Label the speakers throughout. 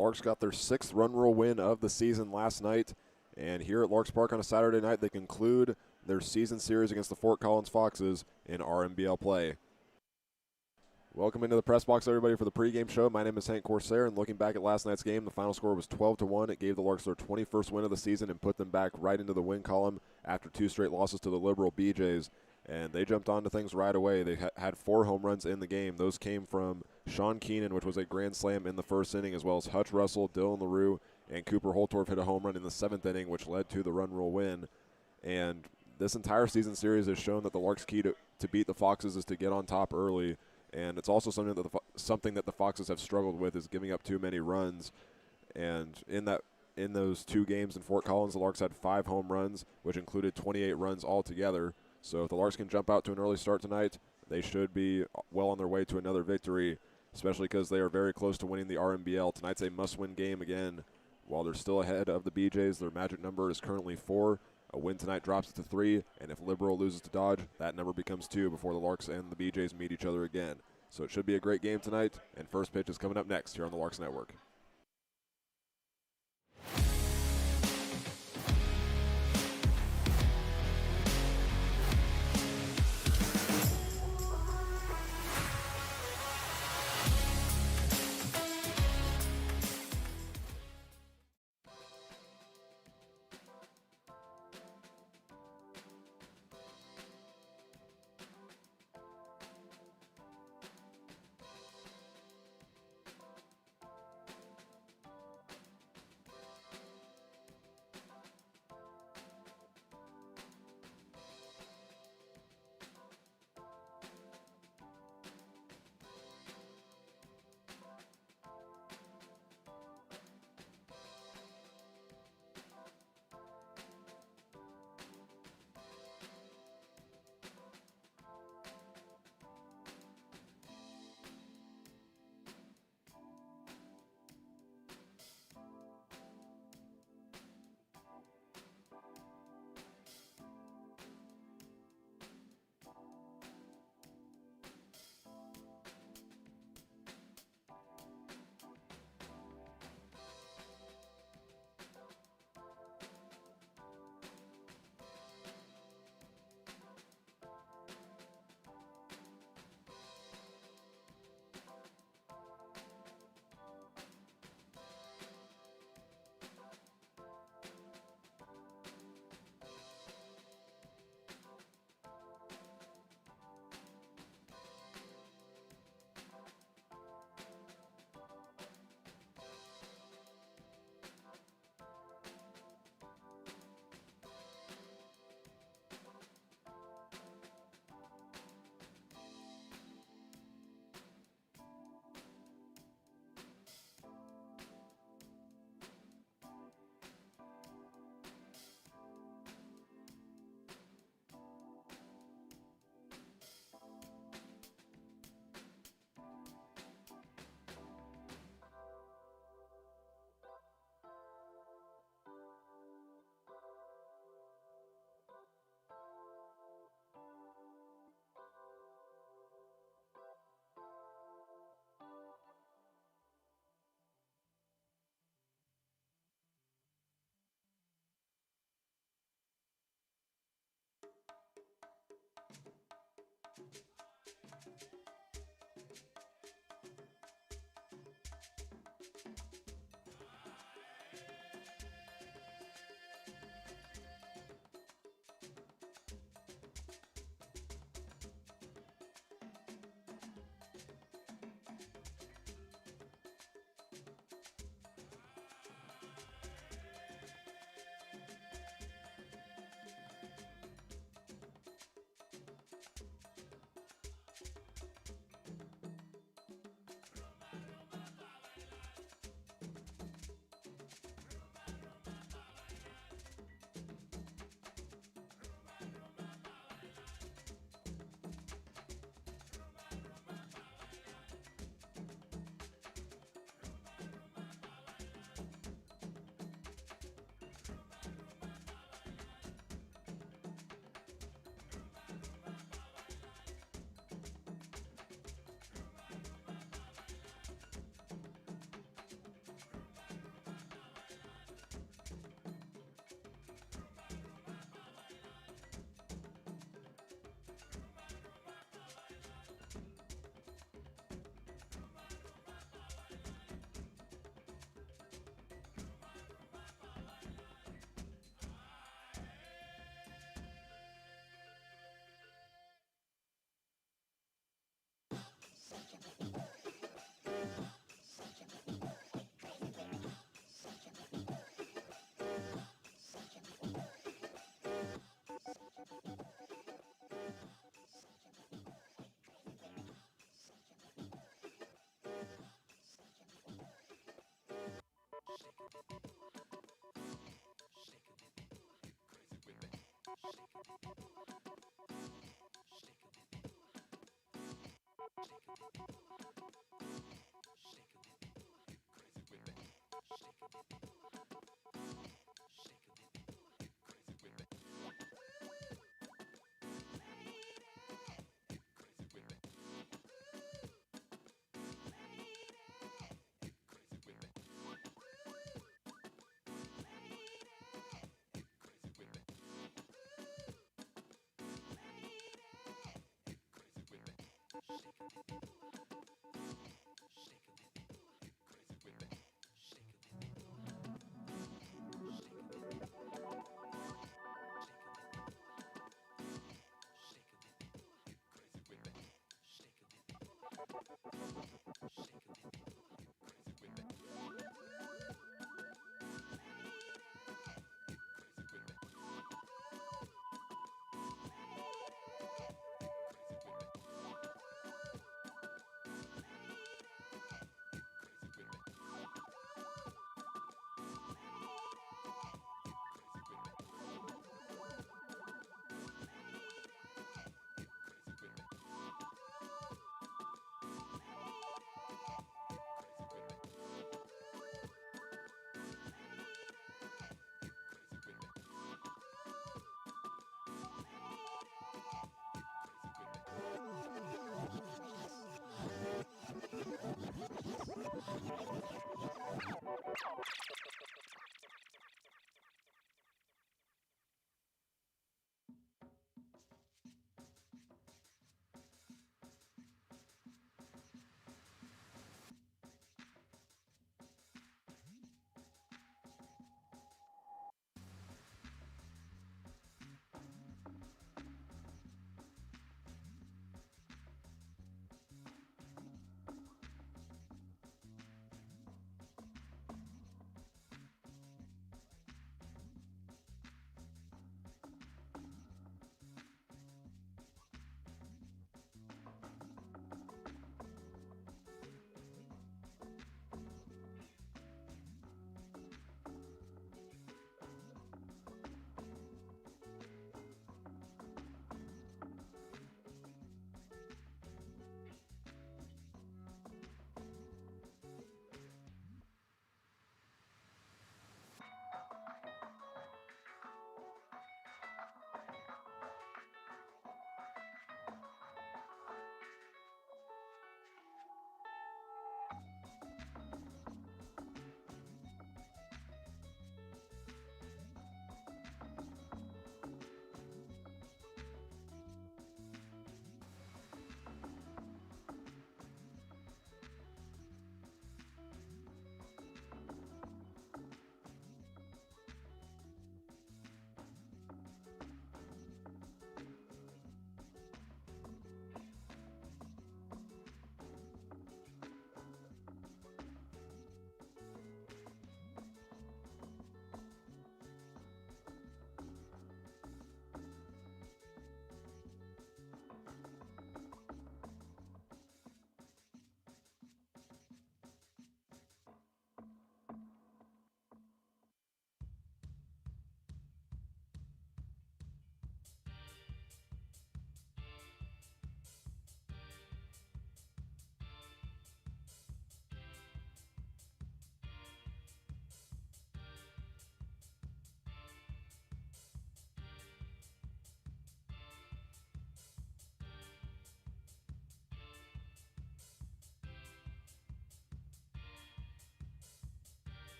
Speaker 1: Larks got their 6th run rule win of the season last night. And here at Larks Park on a Saturday night, they conclude their season series against the Fort Collins Foxes in RMBL play. Welcome into the press box, everybody, for the pregame show. My name is Hank Corsair, and looking back at last night's game, the final score was 12-1. It gave the Larks their 21st win of the season and put them back right into the win column after 2 straight losses to the Liberal BJs. And they jumped onto things right away. They had 4 home runs in the game. Those came from Sean Keenan, which was a grand slam in the first inning, as well as Hutch Russell, Dylan LaRue, and Cooper Holtorf hit a home run in the 7th inning, which led to the run rule win. And this entire season series has shown that the Larks' key to beat the Foxes is to get on top early. And it's also something that the Foxes have struggled with, is giving up too many runs. And in those 2 games in Fort Collins, the Larks had 5 home runs, which included 28 runs altogether. So if the Larks can jump out to an early start tonight, they should be well on their way to another victory, especially because they are very close to winning the RMBL. Tonight's a must-win game again. While they're still ahead of the BJs, their magic number is currently 4. A win tonight drops it to 3, and if Liberal loses to Dodge, that number becomes 2 before the Larks and the BJs meet each other again. So it should be a great game tonight, and first pitch is coming up next here on the Larks Network.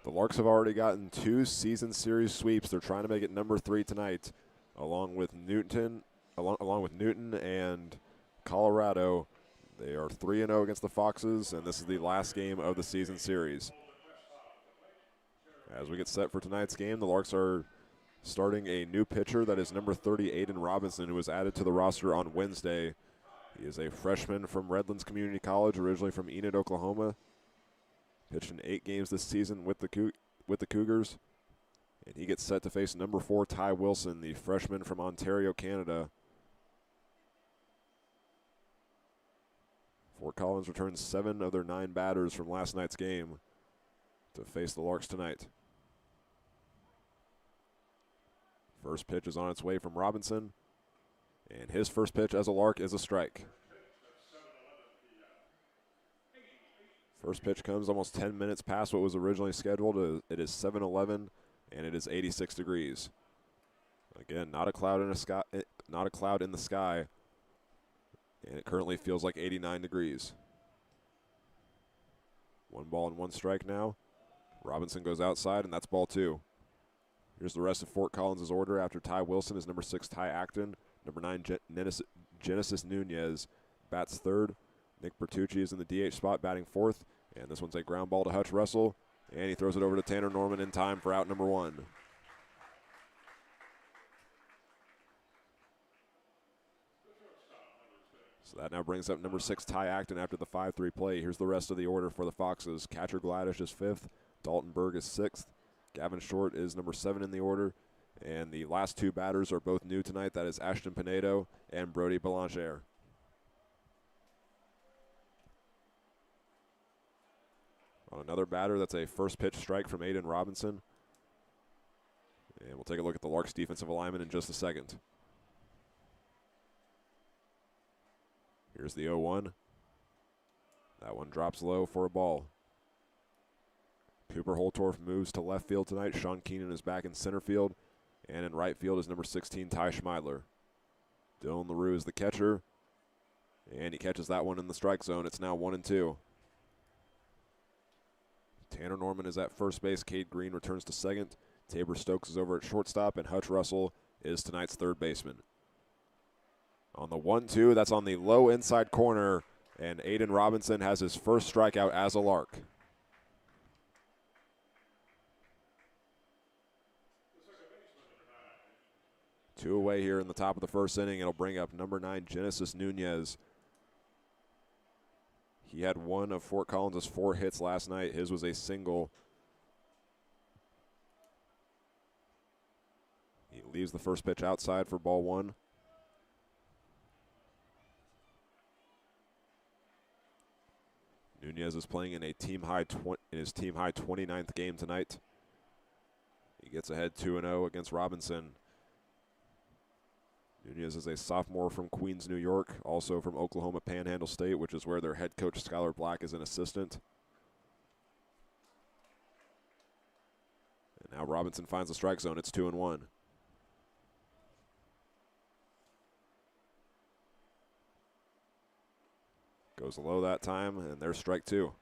Speaker 1: The Larks have already gotten 2 season series sweeps. They're trying to make it number 3 tonight, along with Newton and Colorado. They are 3-0 against the Foxes, and this is the last game of the season series. As we get set for tonight's game, the Larks are starting a new pitcher. That is number 30, Aiden Robinson, who was added to the roster on Wednesday. He is a freshman from Redlands Community College, originally from Enid, Oklahoma. Pitched in 8 games this season with the Cougars. And he gets set to face number 4, Ty Wilson, the freshman from Ontario, Canada. Fort Collins returns 7 of their 9 batters from last night's game to face the Larks tonight. First pitch is on its way from Robinson, and his first pitch as a Lark is a strike. First pitch comes almost 10 minutes past what was originally scheduled. It is 7:11, and it is 86 degrees. Again, not a cloud in the sky, and it currently feels like 89 degrees. 1 ball and 1 strike now. Robinson goes outside, and that's ball 2. Here's the rest of Fort Collins' order. After Ty Wilson is number 6, Ty Acton. Number 9, Genesis Nunez bats 3rd. Nick Bertucci is in the DH spot, batting 4th. And this one's a ground ball to Hutch Russell. And he throws it over to Tanner Norman in time for out number 1. So that now brings up number 6, Ty Acton after the 5-3 play. Here's the rest of the order for the Foxes. Catcher Gladish is 5th. Dalton Berg is 6th. Gavin Short is number 7 in the order. And the last 2 batters are both new tonight. That is Ashton Pinedo and Brody Belanger. On another batter, that's a first pitch strike from Aiden Robinson. And we'll take a look at the Larks defensive alignment in just a second. Here's the 0-1. That one drops low for a ball. Cooper Holtorf moves to left field tonight. Sean Keenan is back in center field. And in right field is number 16, Ty Schmeidler. Dylan LaRue is the catcher. And he catches that one in the strike zone. It's now 1-2. Tanner Norman is at first base. Cade Green returns to second. Tabor Stokes is over at shortstop. And Hutch Russell is tonight's third baseman. On the 1-2, that's on the low inside corner. And Aiden Robinson has his first strikeout as a Lark. Two away here in the top of the first inning. It'll bring up number 9, Genesis Nunez. He had one of Fort Collins' 4 hits last night. His was a single. He leaves the first pitch outside for ball 1. Nunez is playing in his team high 29th game tonight. He gets ahead 2-0 against Robinson. Nunez is a sophomore from Queens, New York, also from Oklahoma Panhandle State, which is where their head coach, Skylar Black, is an assistant. And now Robinson finds the strike zone. It's 2-1. Goes low that time, and there's strike 2.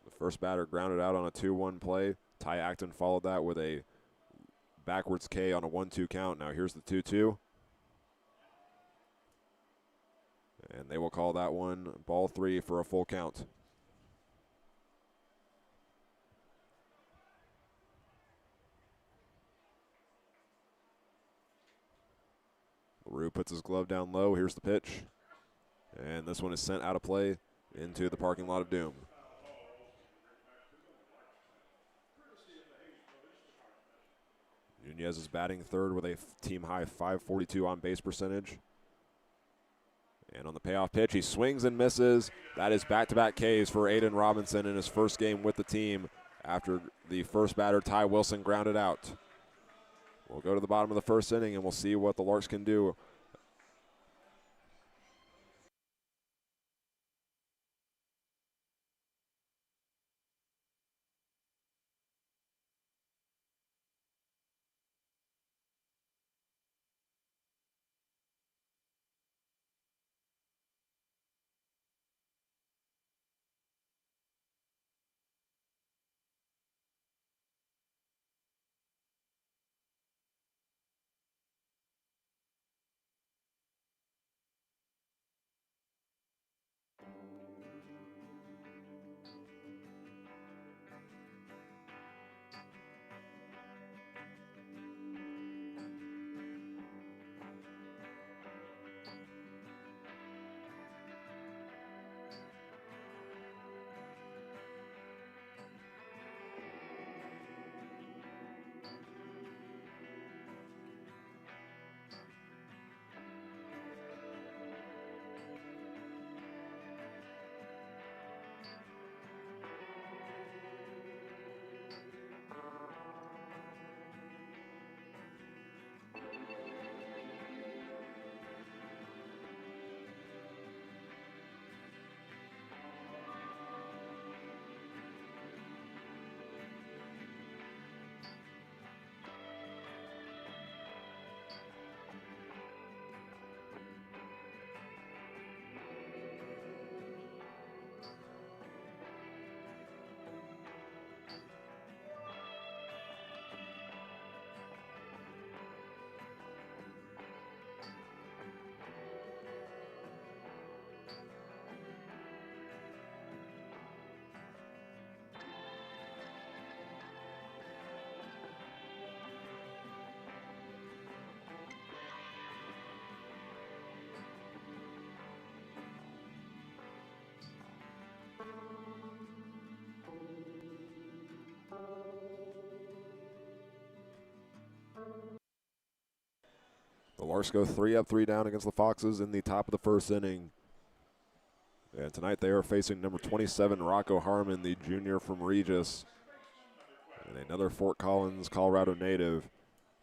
Speaker 1: The first batter grounded out on a 2-1 play. Ty Acton followed that with a backwards K on a 1-2 count. Now here's the 2-2. And they will call that one ball 3 for a full count. LaRue puts his glove down low. Here's the pitch. And this one is sent out of play into the parking lot of doom. Nunez is batting third with a team high 542 on base percentage. And on the payoff pitch, he swings and misses. That is back-to-back Ks for Aiden Robinson in his first game with the team after the first batter, Ty Wilson, grounded out. We'll go to the bottom of the first inning and we'll see what the Larks can do. Larks go 3 up, 3 down against the Foxes in the top of the first inning. And tonight they are facing number 27, Rocco Harmon, the junior from Regis. And another Fort Collins, Colorado native.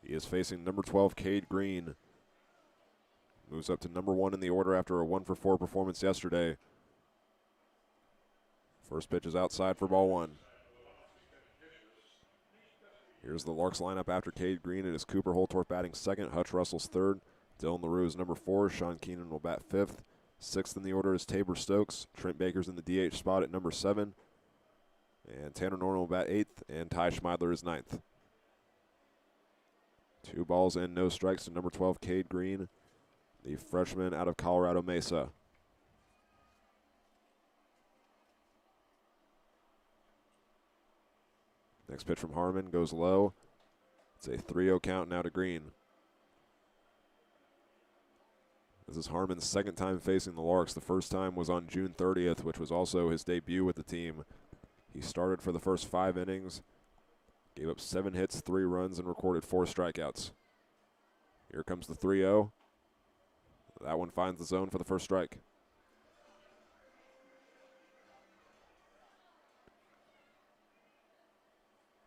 Speaker 1: He is facing number 12, Cade Green. Moves up to number 1 in the order after a 1-for-4 performance yesterday. First pitch is outside for ball 1. Here's the Larks lineup after Cade Green. It is Cooper Holtorf batting second, Hutch Russell's third. Dylan LaRue is number 4, Sean Keenan will bat fifth. Sixth in the order is Tabor Stokes. Trent Baker's in the DH spot at number 7. And Tanner Norman will bat 8th, and Ty Schmeidler is 9th. 2 balls and no strikes to number 12, Cade Green, the freshman out of Colorado Mesa. Next pitch from Harmon goes low. It's a 3-0 count now to Green. This is Harmon's second time facing the Larks. The first time was on June 30th, which was also his debut with the team. He started for the first 5 innings, gave up 7 hits, 3 runs, and recorded 4 strikeouts. Here comes the 3-0. That one finds the zone for the first strike.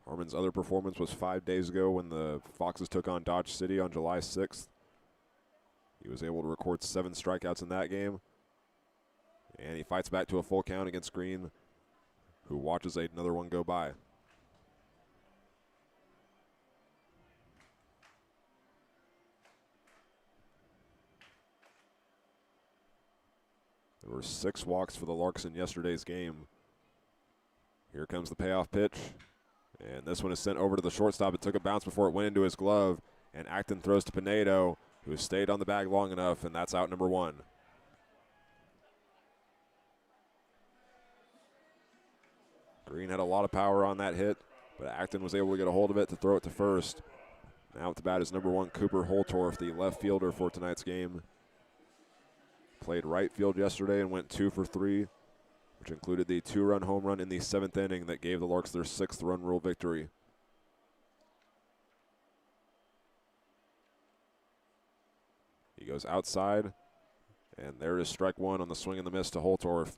Speaker 1: Harmon's other performance was 5 days ago when the Foxes took on Dodge City on July 6th. He was able to record 7 strikeouts in that game. And he fights back to a full count against Green, who watches another one go by. There were 6 walks for the Larks in yesterday's game. Here comes the payoff pitch. And this one is sent over to the shortstop. It took a bounce before it went into his glove. And Acton throws to Pinedo, who has stayed on the bag long enough, and that's out number 1. Green had a lot of power on that hit, but Acton was able to get a hold of it to throw it to first. Now at the bat is number 1, Cooper Holtorf, the left fielder for tonight's game. Played right field yesterday and went 2 for 3, which included the 2-run home run in the 7th inning that gave the Larks their 6th run rule victory. He goes outside, and there is strike 1 on the swing and the miss to Holtorf.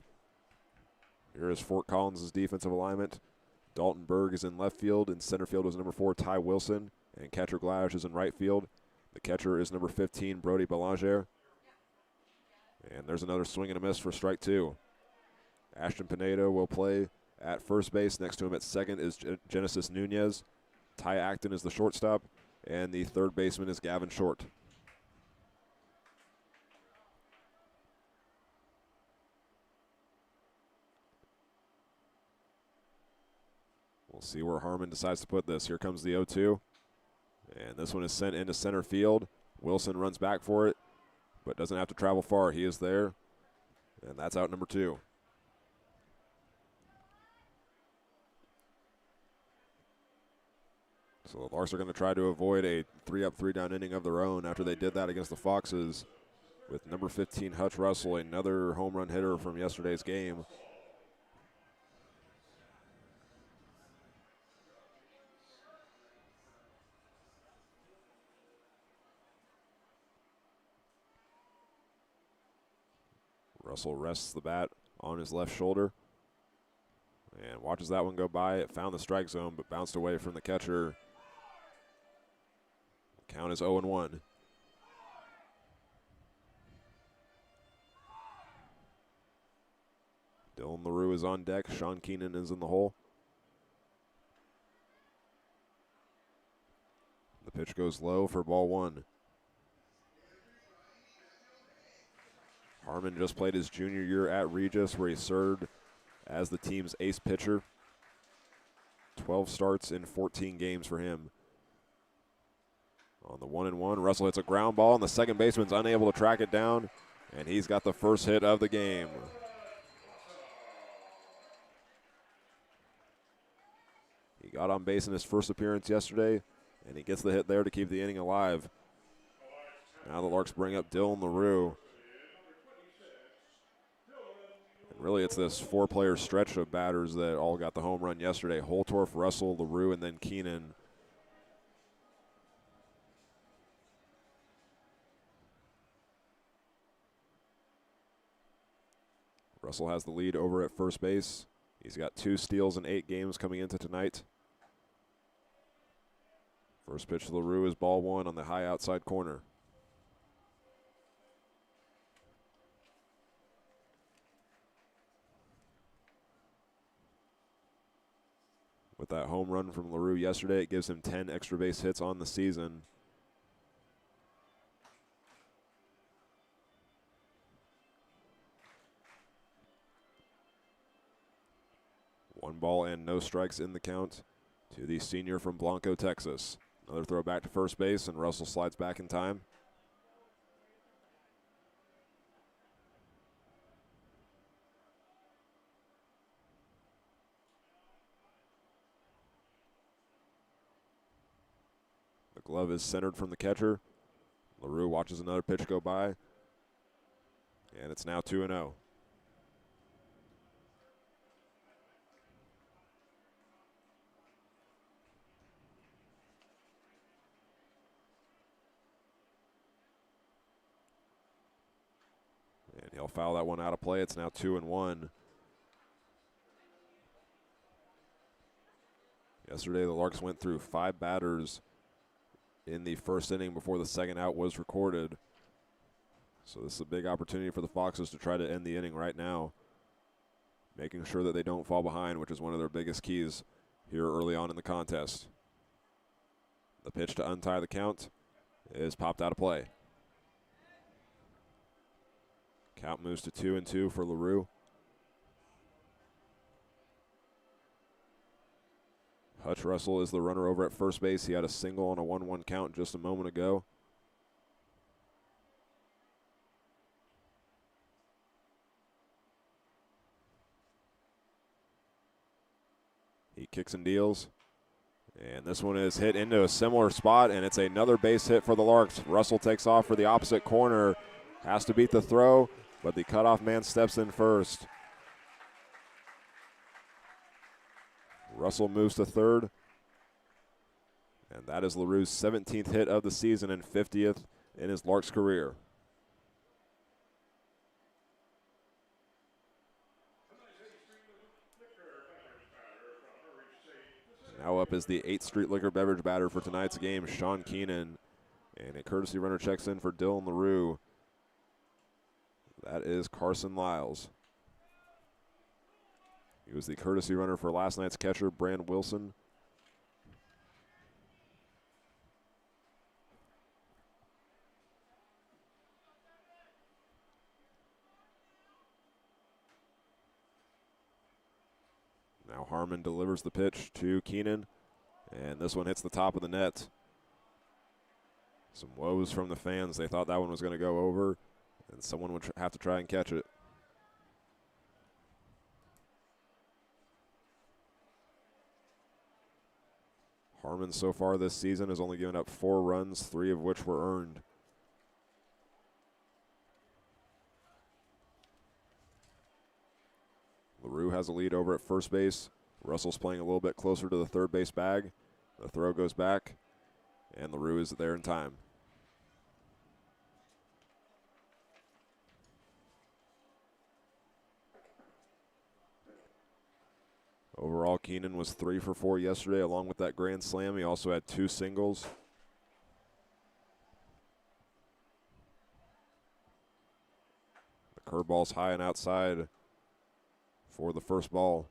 Speaker 1: Here is Fort Collins' defensive alignment. Dalton Berg is in left field. In center field is number 4, Ty Wilson, and catcher Glash is in right field. The catcher is number 15, Brody Belanger. And there's another swing and a miss for strike 2. Ashton Pinedo will play at first base. Next to him at second is Genesis Nunez. Ty Acton is the shortstop, and the third baseman is Gavin Short. We'll see where Harmon decides to put this. Here comes the 0-2. And this one is sent into center field. Wilson runs back for it, but doesn't have to travel far. He is there, and that's out number 2. So the Larks are going to try to avoid a 3-up, 3-down inning of their own after they did that against the Foxes with number 15, Hutch Russell, another home run hitter from yesterday's game. Russell rests the bat on his left shoulder and watches that one go by. It found the strike zone but bounced away from the catcher. Count is 0-1. Dylan LaRue is on deck. Sean Keenan is in the hole. The pitch goes low for ball 1. Harmon just played his junior year at Regis, where he served as the team's ace pitcher. 12 starts in 14 games for him. On the 1-1, Russell hits a ground ball, and the second baseman's unable to track it down, and he's got the first hit of the game. He got on base in his first appearance yesterday, and he gets the hit there to keep the inning alive. Now the Larks bring up Dylan LaRue. Really, it's this 4-player stretch of batters that all got the home run yesterday. Holtorf, Russell, LaRue, and then Keenan. Russell has the lead over at first base. He's got 2 steals in 8 games coming into tonight. First pitch to LaRue is ball 1 on the high outside corner. With that home run from LaRue yesterday, it gives him 10 extra base hits on the season. One ball and no strikes in the count to the senior from Blanco, Texas. Another throw back to first base, and Russell slides back in time. The glove is centered from the catcher. LaRue watches another pitch go by, and it's now 2-0. And he'll foul that one out of play. It's now 2-1. Yesterday, the Larks went through 5 batters in the first inning before the second out was recorded. So this is a big opportunity for the Foxes to try to end the inning right now, making sure that they don't fall behind, which is one of their biggest keys here early on in the contest. The pitch to untie the count is popped out of play. Count moves to 2-2 for LaRue. Hutch Russell is the runner over at first base. He had a single on a 1-1 count just a moment ago. He kicks and deals. And this one is hit into a similar spot, and it's another base hit for the Larks. Russell takes off for the opposite corner. Has to beat the throw, but the cutoff man steps in first. Russell moves to third. And that is LaRue's 17th hit of the season and 50th in his Larks career. Now up is the 8th Street Liquor beverage batter for tonight's game, Sean Keenan. And a courtesy runner checks in for Dylan LaRue. That is Carson Lyles. He was the courtesy runner for last night's catcher, Brand Wilson. Now Harmon delivers the pitch to Keenan, and this one hits the top of the net. Some woes from the fans. They thought that one was going to go over, and someone would have to try and catch it. Harmon so far this season has only given up 4 runs, 3 of which were earned. LaRue has a lead over at first base. Russell's playing a little bit closer to the third base bag. The throw goes back, and LaRue is there in time. Overall, Keenan was 3 for 4 yesterday, along with that grand slam. He also had 2 singles. The curveball's high and outside for the first ball.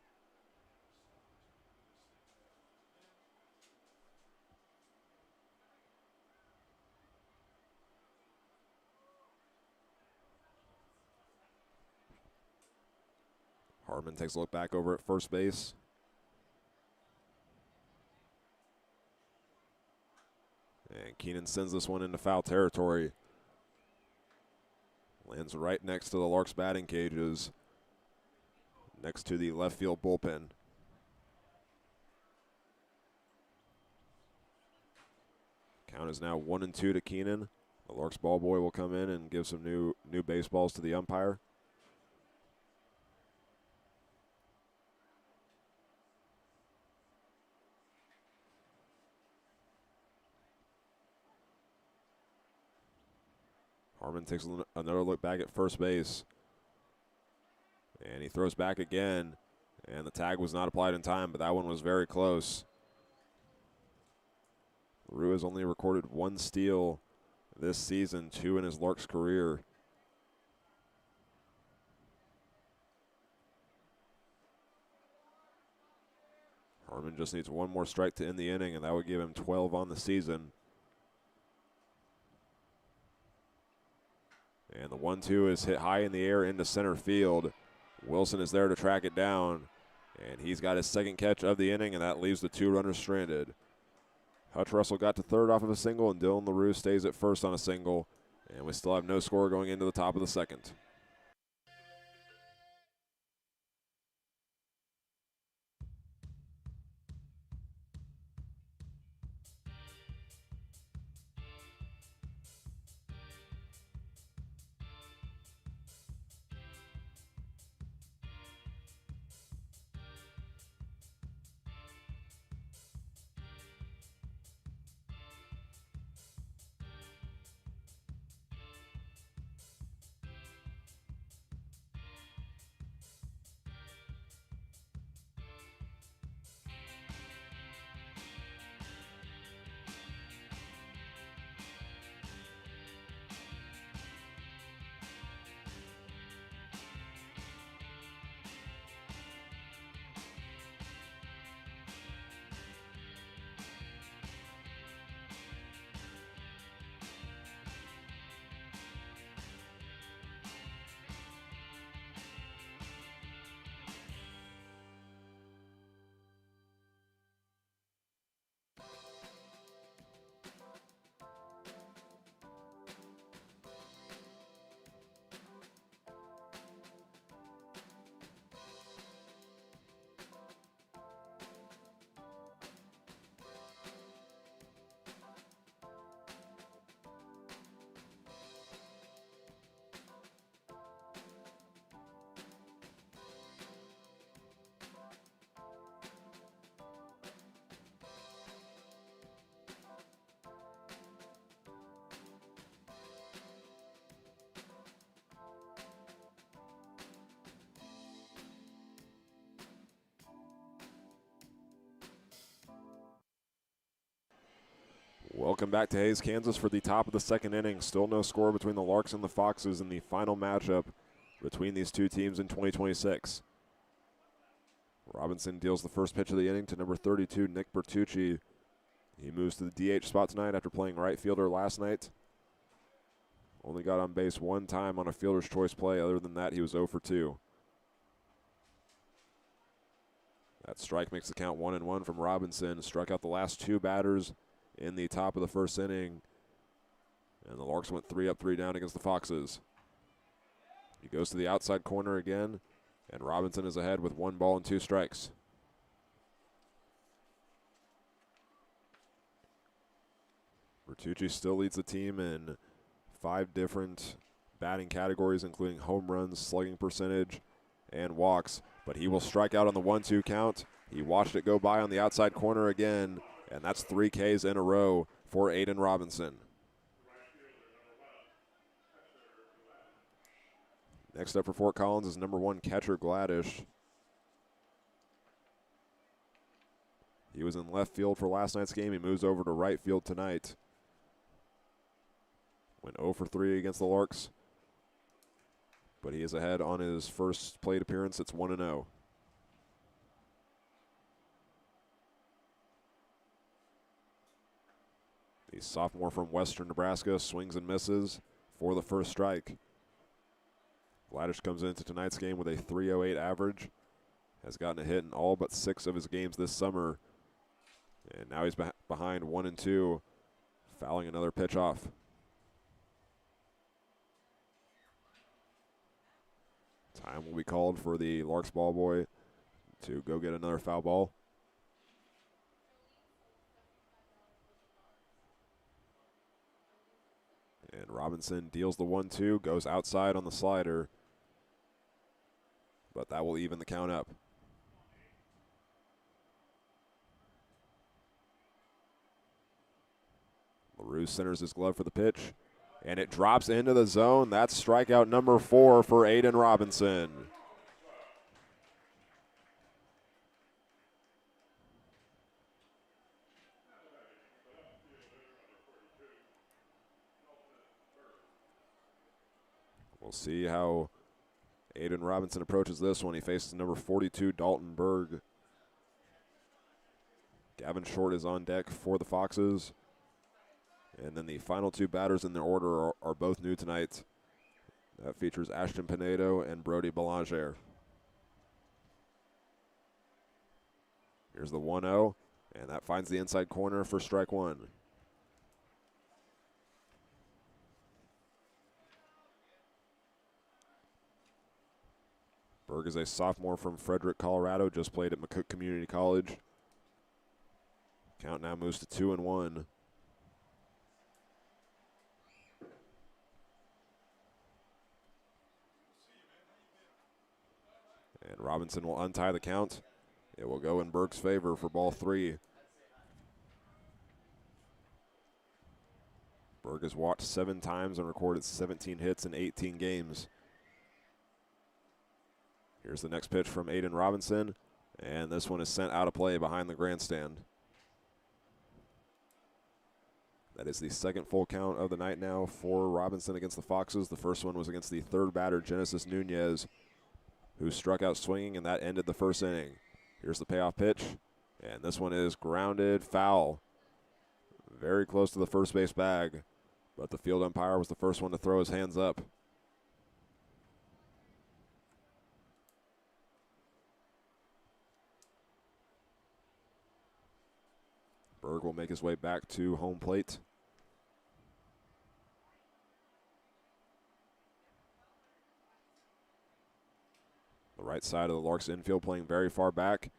Speaker 1: Harmon takes a look back over at first base. And Keenan sends this one into foul territory. Lands right next to the Larks batting cages, next to the left field bullpen. Count is now 1-2 to Keenan. The Larks ball boy will come in and give some new baseballs to the umpire. Harmon takes another look back at first base. And he throws back again, and the tag was not applied in time, but that one was very close. LaRue has only recorded 1 steal this season, 2 in his Larks career. Harmon just needs 1 more strike to end the inning, and that would give him 12 on the season. And the 1-2 is hit high in the air into center field. Wilson is there to track it down, and he's got his second catch of the inning, and that leaves the 2 runners stranded. Hutch Russell got to third off of a single, and Dylan LaRue stays at first on a single, and we still have no score going into the top of the second. Welcome back to Hayes, Kansas for the top of the second inning. Still no score between the Larks and the Foxes in the final matchup between these two teams in 2026. Robinson deals the first pitch of the inning to number 32, Nick Bertucci. He moves to the DH spot tonight after playing right fielder last night. Only got on base 1 time on a fielder's choice play. Other than that, he was 0 for 2. That strike makes the count 1-1 from Robinson. Struck out the last 2 batters in the top of the first inning. And the Larks went 3 up, 3 down against the Foxes. He goes to the outside corner again, and Robinson is ahead with 1 ball and 2 strikes. Bertucci still leads the team in 5 different batting categories, including home runs, slugging percentage, and walks. But he will strike out on the 1-2 count. He watched it go by on the outside corner again, and that's 3 Ks in a row for Aiden Robinson. Next up for Fort Collins is number 1 catcher Gladish. He was in left field for last night's game. He moves over to right field tonight. Went 0 for 3 against the Larks, but he is ahead on his first plate appearance. It's 1-0. The sophomore from Western Nebraska swings and misses for the first strike. Gladish comes into tonight's game with a .308 average. Has gotten a hit in all but 6 of his games this summer. And now he's behind 1-2, fouling another pitch off. Time will be called for the Larks ball boy to go get another foul ball. And Robinson deals the 1-2, goes outside on the slider, but that will even the count up. LaRue centers his glove for the pitch, and it drops into the zone. That's strikeout number 4 for Aiden Robinson. We'll see how Aiden Robinson approaches this one. He faces number 42, Dalton Berg. Gavin Short is on deck for the Foxes. And then the final two batters in their order are both new tonight. That features Ashton Pinedo and Brody Belanger. Here's the 1-0, and that finds the inside corner for strike one. Berg is a sophomore from Frederick, Colorado, just played at McCook Community College. Count now moves to 2-1. And Robinson will untie the count. It will go in Berg's favor for ball three. Berg has walked 7 times and recorded 17 hits in 18 games. Here's the next pitch from Aiden Robinson, and this one is sent out of play behind the grandstand. That is the second full count of the night now for Robinson against the Foxes. The first one was against the third batter, Genesis Nunez, who struck out swinging, and that ended the first inning. Here's the payoff pitch, and this one is grounded foul. Very close to the first base bag, but the field umpire was the first one to throw his hands up. Berg will make his way back to home plate. The right side of the Larks infield playing very far back.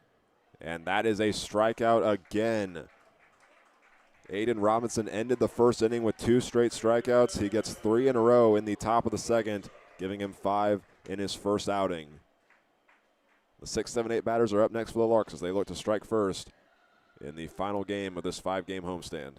Speaker 1: And that is a strikeout again. Aiden Robinson ended the first inning with 2 straight strikeouts. He gets 3 in a row in the top of the second, giving him 5 in his first outing. The 6, 7, 8 batters are up next for the Larks as they look to strike first in the final game of this 5-game homestand.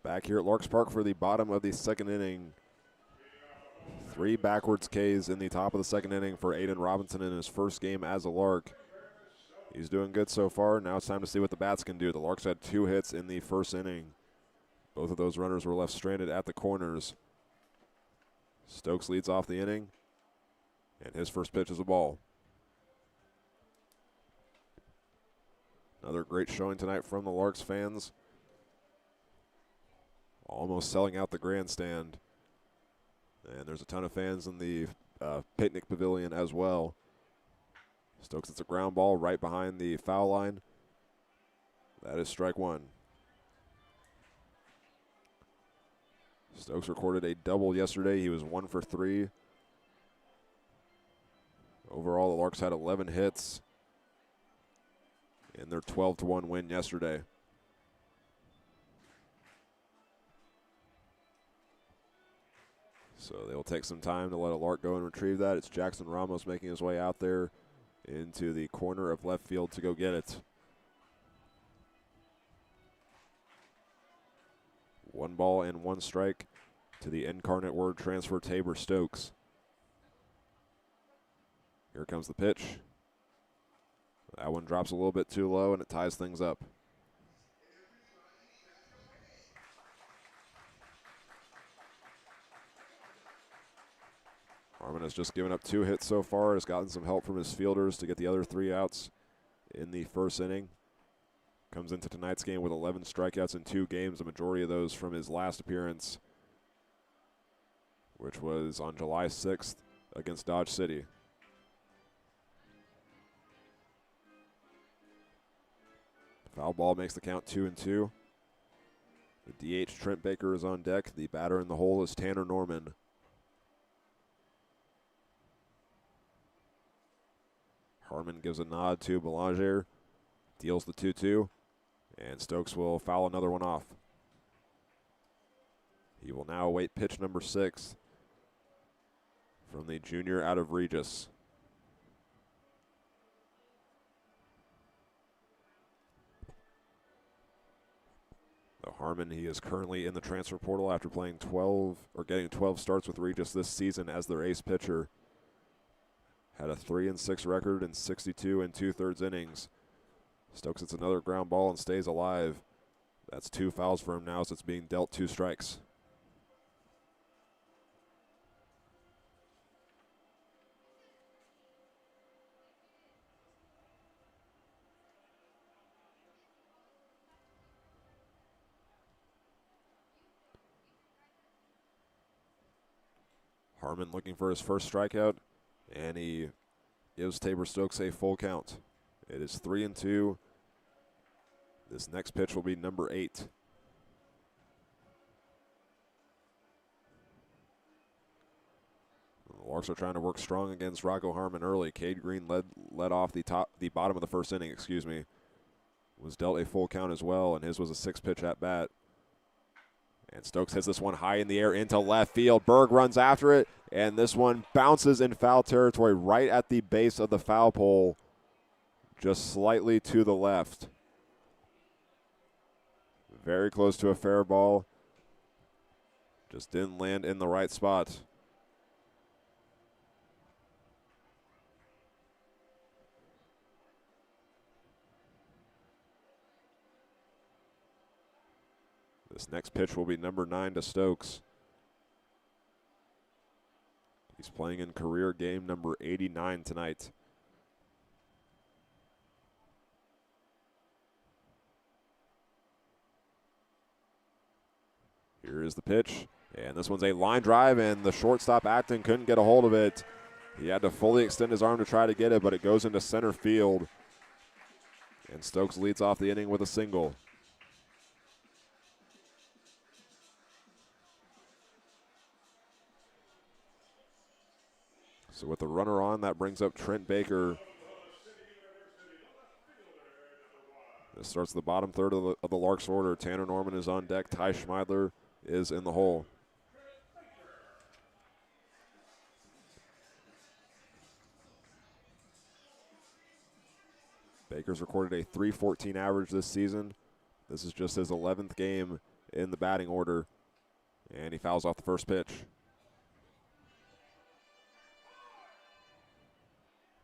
Speaker 1: Back here at Larks Park for the bottom of the second inning. 3 backwards Ks in the top of the second inning for Aiden Robinson in his first game as a Lark. He's doing good so far. Now it's time to see what the bats can do. The Larks had 2 hits in the first inning. Both of those runners were left stranded at the corners. Stokes leads off the inning, and his first pitch is a ball. Another great showing tonight from the Larks fans. Almost selling out the grandstand. And there's a ton of fans in the picnic pavilion as well. Stokes, it's a ground ball right behind the foul line. That is strike one. Stokes recorded a double yesterday. He was 1 for 3. Overall, the Larks had 11 hits in their 12-1 win yesterday. So they'll take some time to let a Lark go and retrieve that. It's Jackson Ramos making his way out there into the corner of left field to go get it. 1 ball and 1 strike to the incarnate word transfer Tabor Stokes. Here comes the pitch. That one drops a little bit too low and it ties things up. Harmon has just given up 2 hits so far. Has gotten some help from his fielders to get the other 3 outs in the first inning. Comes into tonight's game with 11 strikeouts in 2 games, a majority of those from his last appearance, which was on July 6th against Dodge City. Foul ball makes the count 2-2. The DH Trent Baker is on deck. The batter in the hole is Tanner Norman. Harmon gives a nod to Belanger, deals the 2-2, and Stokes will foul another one off. He will now await pitch number 6 from the junior out of Regis. Harmon, he is currently in the transfer portal after playing 12 or getting 12 starts with Regis this season as their ace pitcher. Had a 3-6 record in 62 2/3 innings. Stokes hits another ground ball and stays alive. That's 2 fouls for him now, so it's being dealt 2 strikes. Harmon looking for his first strikeout, and he gives Tabor Stokes a full count. It is 3-2. This next pitch will be number 8. The Larks are trying to work strong against Rocco Harmon early. Cade Green led off the bottom of the first inning, was dealt a full count as well, and his was a 6-pitch at bat. And Stokes hits this one high in the air into left field. Berg runs after it, and this one bounces in foul territory right at the base of the foul pole, just slightly to the left. Very close to a fair ball. Just didn't land in the right spot. This next pitch will be number 9 to Stokes. He's playing in career game number 89 tonight. Here is the pitch, and this one's a line drive, and the shortstop Acton couldn't get a hold of it. He had to fully extend his arm to try to get it, but it goes into center field. And Stokes leads off the inning with a single. So with the runner on, that brings up Trent Baker. This starts the bottom third of the Larks order. Tanner Norman is on deck. Ty Schmeidler is in the hole. Baker's recorded a .314 average this season. This is just his 11th game in the batting order, and he fouls off the first pitch.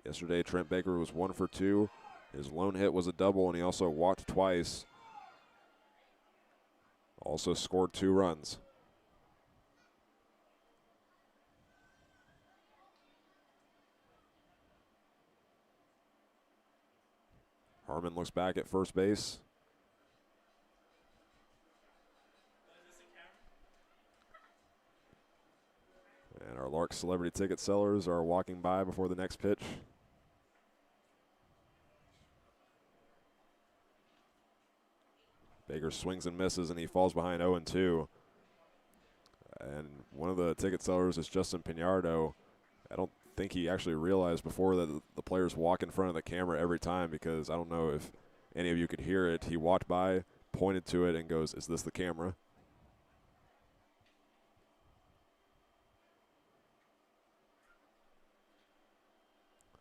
Speaker 1: Yesterday, Trent Baker was 1 for 2. His lone hit was a double, and he also walked twice. Also scored 2 runs. Harmon looks back at first base. And our Larks celebrity ticket sellers are walking by before the next pitch. Baker swings and misses, and he falls behind 0-2. And one of the ticket sellers is Justin Pignardo. I don't think he actually realized before that the players walk in front of the camera every time, because I don't know if any of you could hear it, he walked by, pointed to it, and goes, "Is this the camera?"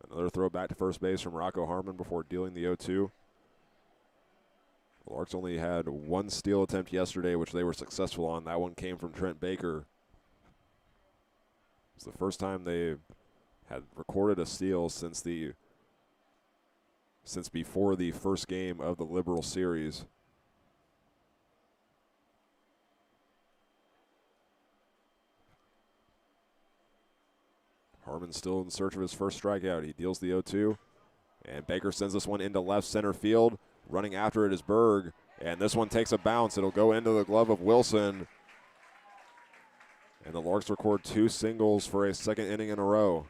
Speaker 1: Another throw back to first base from Rocco Harmon before dealing the 0-2. The Larks only had one steal attempt yesterday, which they were successful on. That one came from Trent Baker. It's the first time they had recorded a steal since before the first game of the Liberal Series. Harmon still in search of his first strikeout. He deals the 0-2, and Baker sends this one into left center field. Running after it is Berg, and this one takes a bounce. It'll go into the glove of Wilson, and the Larks record 2 singles for a second inning in a row.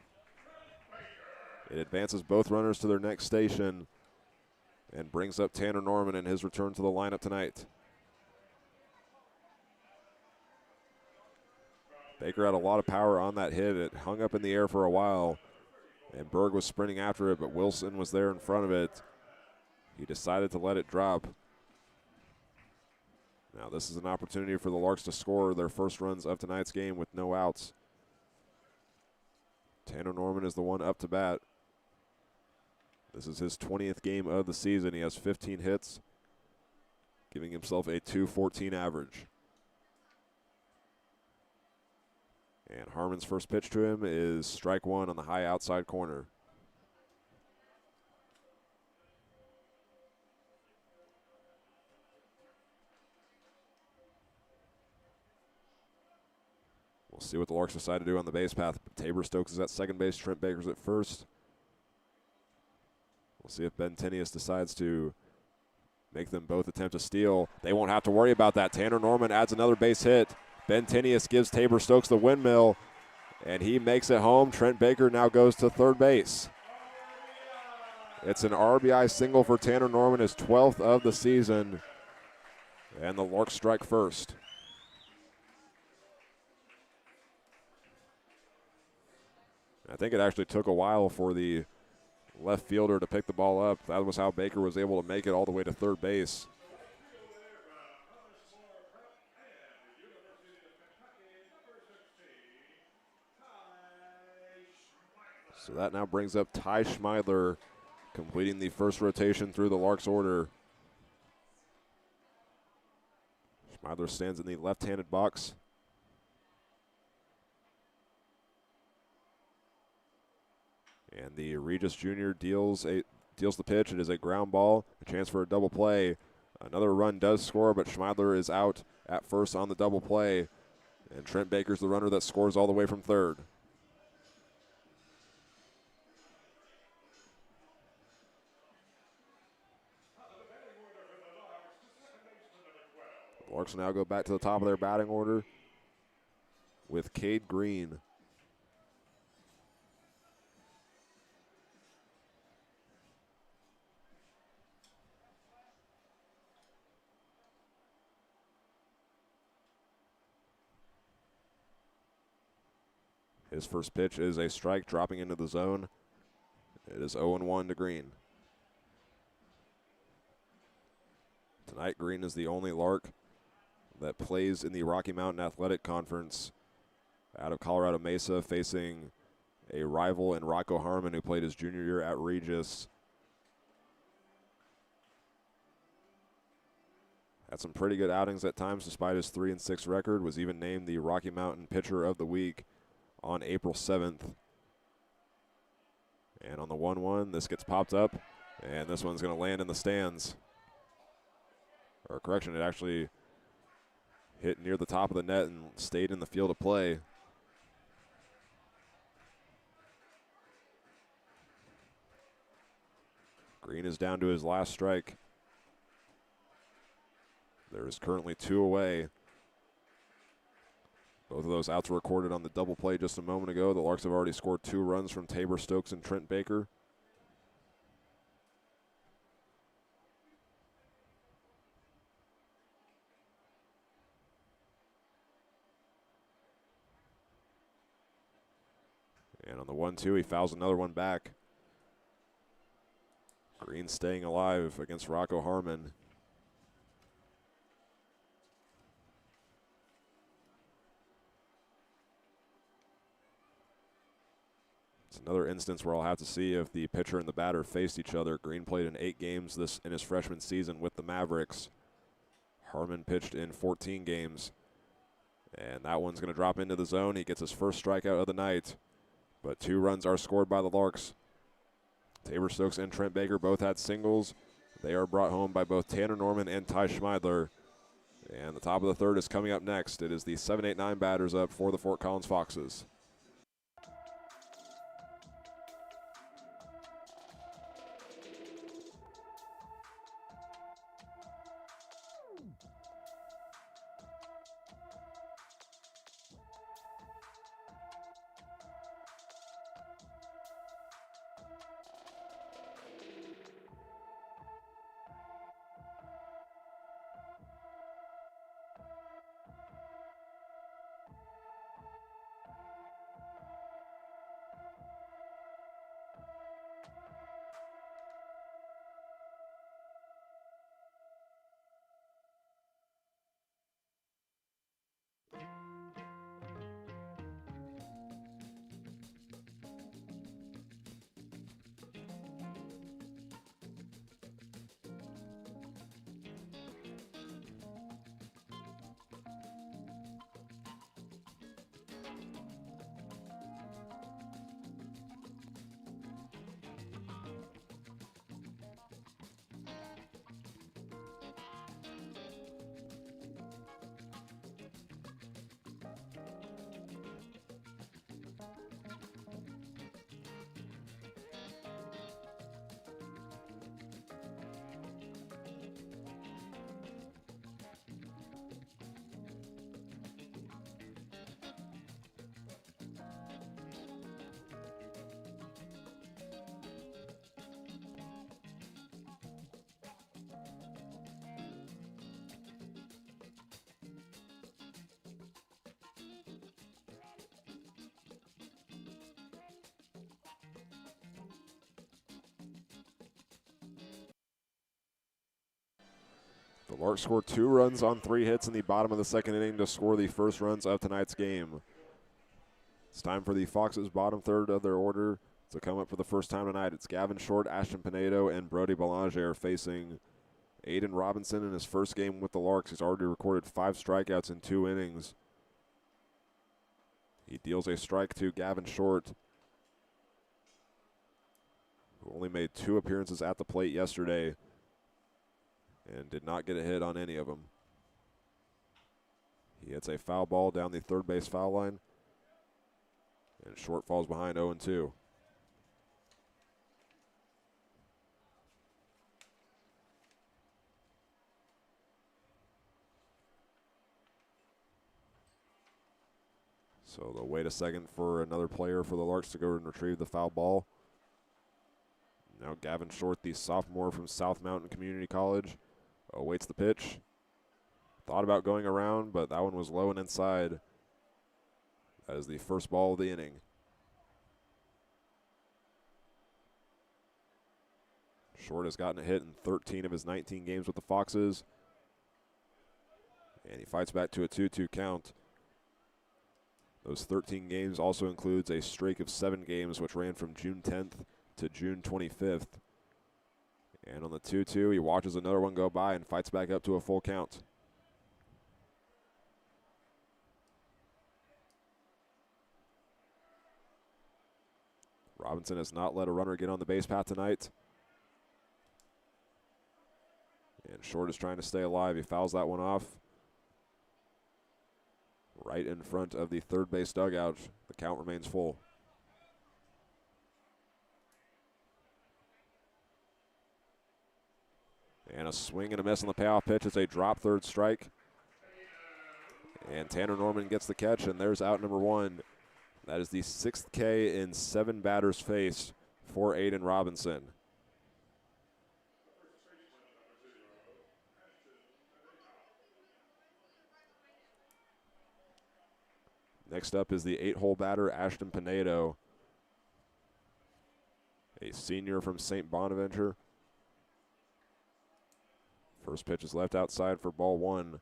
Speaker 1: It advances both runners to their next station and brings up Tanner Norman in his return to the lineup tonight. Baker had a lot of power on that hit. It hung up in the air for a while, and Berg was sprinting after it, but Wilson was there in front of it. He decided to let it drop. Now this is an opportunity for the Larks to score their first runs of tonight's game with no outs. Tanner Norman is the one up to bat. This is his 20th game of the season. He has 15 hits, giving himself a .214 average. And Harmon's first pitch to him is strike one on the high outside corner. We'll see what the Larks decide to do on the base path. Tabor Stokes is at second base. Trent Baker's at first. We'll see if Ben Tinius decides to make them both attempt to steal. They won't have to worry about that. Tanner Norman adds another base hit. Ben Tinius gives Tabor Stokes the windmill, and he makes it home. Trent Baker now goes to third base. It's an RBI single for Tanner Norman, his 12th of the season, and the Larks strike first. I think it actually took a while for the left fielder to pick the ball up. That was how Baker was able to make it all the way to third base. So that now brings up Ty Schmeidler, completing the first rotation through the Larks order. Schmeidler stands in the left-handed box. And the Regis Jr. deals the pitch. It is a ground ball, a chance for a double play. Another run does score, but Schmeidler is out at first on the double play. And Trent Baker's the runner that scores all the way from third. The Larks now go back to the top of their batting order with Cade Green. His first pitch is a strike, dropping into the zone. It is 0-1 to Green. Tonight, Green is the only Lark that plays in the Rocky Mountain Athletic Conference out of Colorado Mesa, facing a rival in Rocco Harmon, who played his junior year at Regis. Had some pretty good outings at times despite his 3-6 record, was even named the Rocky Mountain Pitcher of the Week on April 7th. And on the 1-1, this gets popped up, and this one's going to land in the stands. Or correction, it actually hit near the top of the net and stayed in the field of play. Green is down to his last strike. There is currently 2 away. Both of those outs were recorded on the double play just a moment ago. The Larks have already scored 2 runs from Tabor Stokes and Trent Baker. And on the 1-2, he fouls another one back. Green staying alive against Rocco Harmon. It's another instance where I'll have to see if the pitcher and the batter faced each other. Green played in 8 games in his freshman season with the Mavericks. Harmon pitched in 14 games. And that one's going to drop into the zone. He gets his first strikeout of the night. But 2 runs are scored by the Larks. Tabor Stokes and Trent Baker both had singles. They are brought home by both Tanner Norman and Ty Schmeidler. And the top of the third is coming up next. It is the 7, 8, 9 batters up for the Fort Collins Foxes. The Larks scored 2 runs on 3 hits in the bottom of the second inning to score the first runs of tonight's game. It's time for the Foxes' bottom third of their order to come up for the first time tonight. It's Gavin Short, Ashton Pinedo, and Brody Belanger facing Aiden Robinson in his first game with the Larks. He's already recorded 5 strikeouts in 2 innings. He deals a strike to Gavin Short, who only made 2 appearances at the plate yesterday and did not get a hit on any of them. He hits a foul ball down the third base foul line, and Short falls behind 0-2. So they'll wait a second for another player for the Larks to go and retrieve the foul ball. Now Gavin Short, the sophomore from South Mountain Community College, awaits the pitch. Thought about going around, but that one was low and inside. That is the first ball of the inning. Short has gotten a hit in 13 of his 19 games with the Foxes. And he fights back to a 2-2 count. Those 13 games also includes a streak of 7 games, which ran from June 10th to June 25th. And on the 2-2, he watches another one go by and fights back up to a full count. Robinson has not let a runner get on the base path tonight. And Short is trying to stay alive. He fouls that one off. Right in front of the third base dugout. The count remains full. And a swing and a miss on the payoff pitch. It's a drop third strike. And Tanner Norman gets the catch, and there's out number 1. That is the 6th K in 7 batters faced for Aiden Robinson. Next up is the 8-hole batter, Ashton Pinedo, a senior from St. Bonaventure. First pitch is left outside for ball one.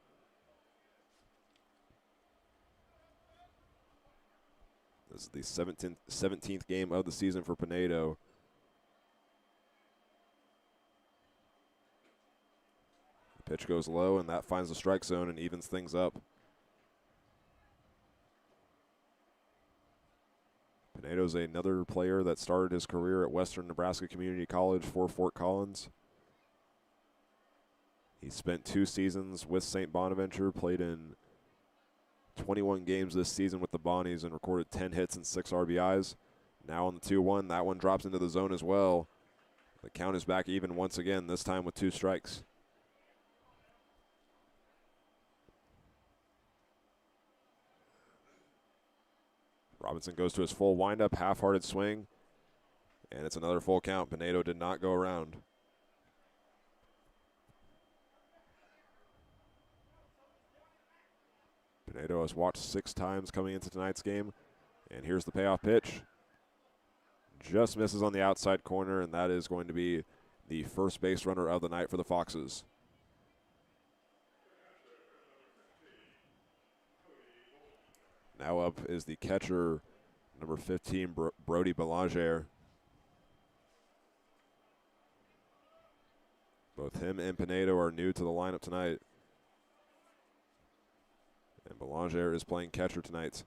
Speaker 1: This is the 17th game of the season for Pinedo. The pitch goes low, and that finds the strike zone and evens things up. Pinedo's another player that started his career at Western Nebraska Community College for Fort Collins. He spent 2 seasons with St. Bonaventure, played in 21 games this season with the Bonnies and recorded 10 hits and 6 RBIs. Now on the 2-1, that one drops into the zone as well. The count is back even once again, this time with 2 strikes. Robinson goes to his full windup, half-hearted swing, and it's another full count. Pinedo did not go around. Pinedo has watched 6 times coming into tonight's game, and here's the payoff pitch. Just misses on the outside corner, and that is going to be the first base runner of the night for the Foxes. Now up is the catcher, number 15, Brody Belanger. Both him and Pinedo are new to the lineup tonight. And Belanger is playing catcher tonight.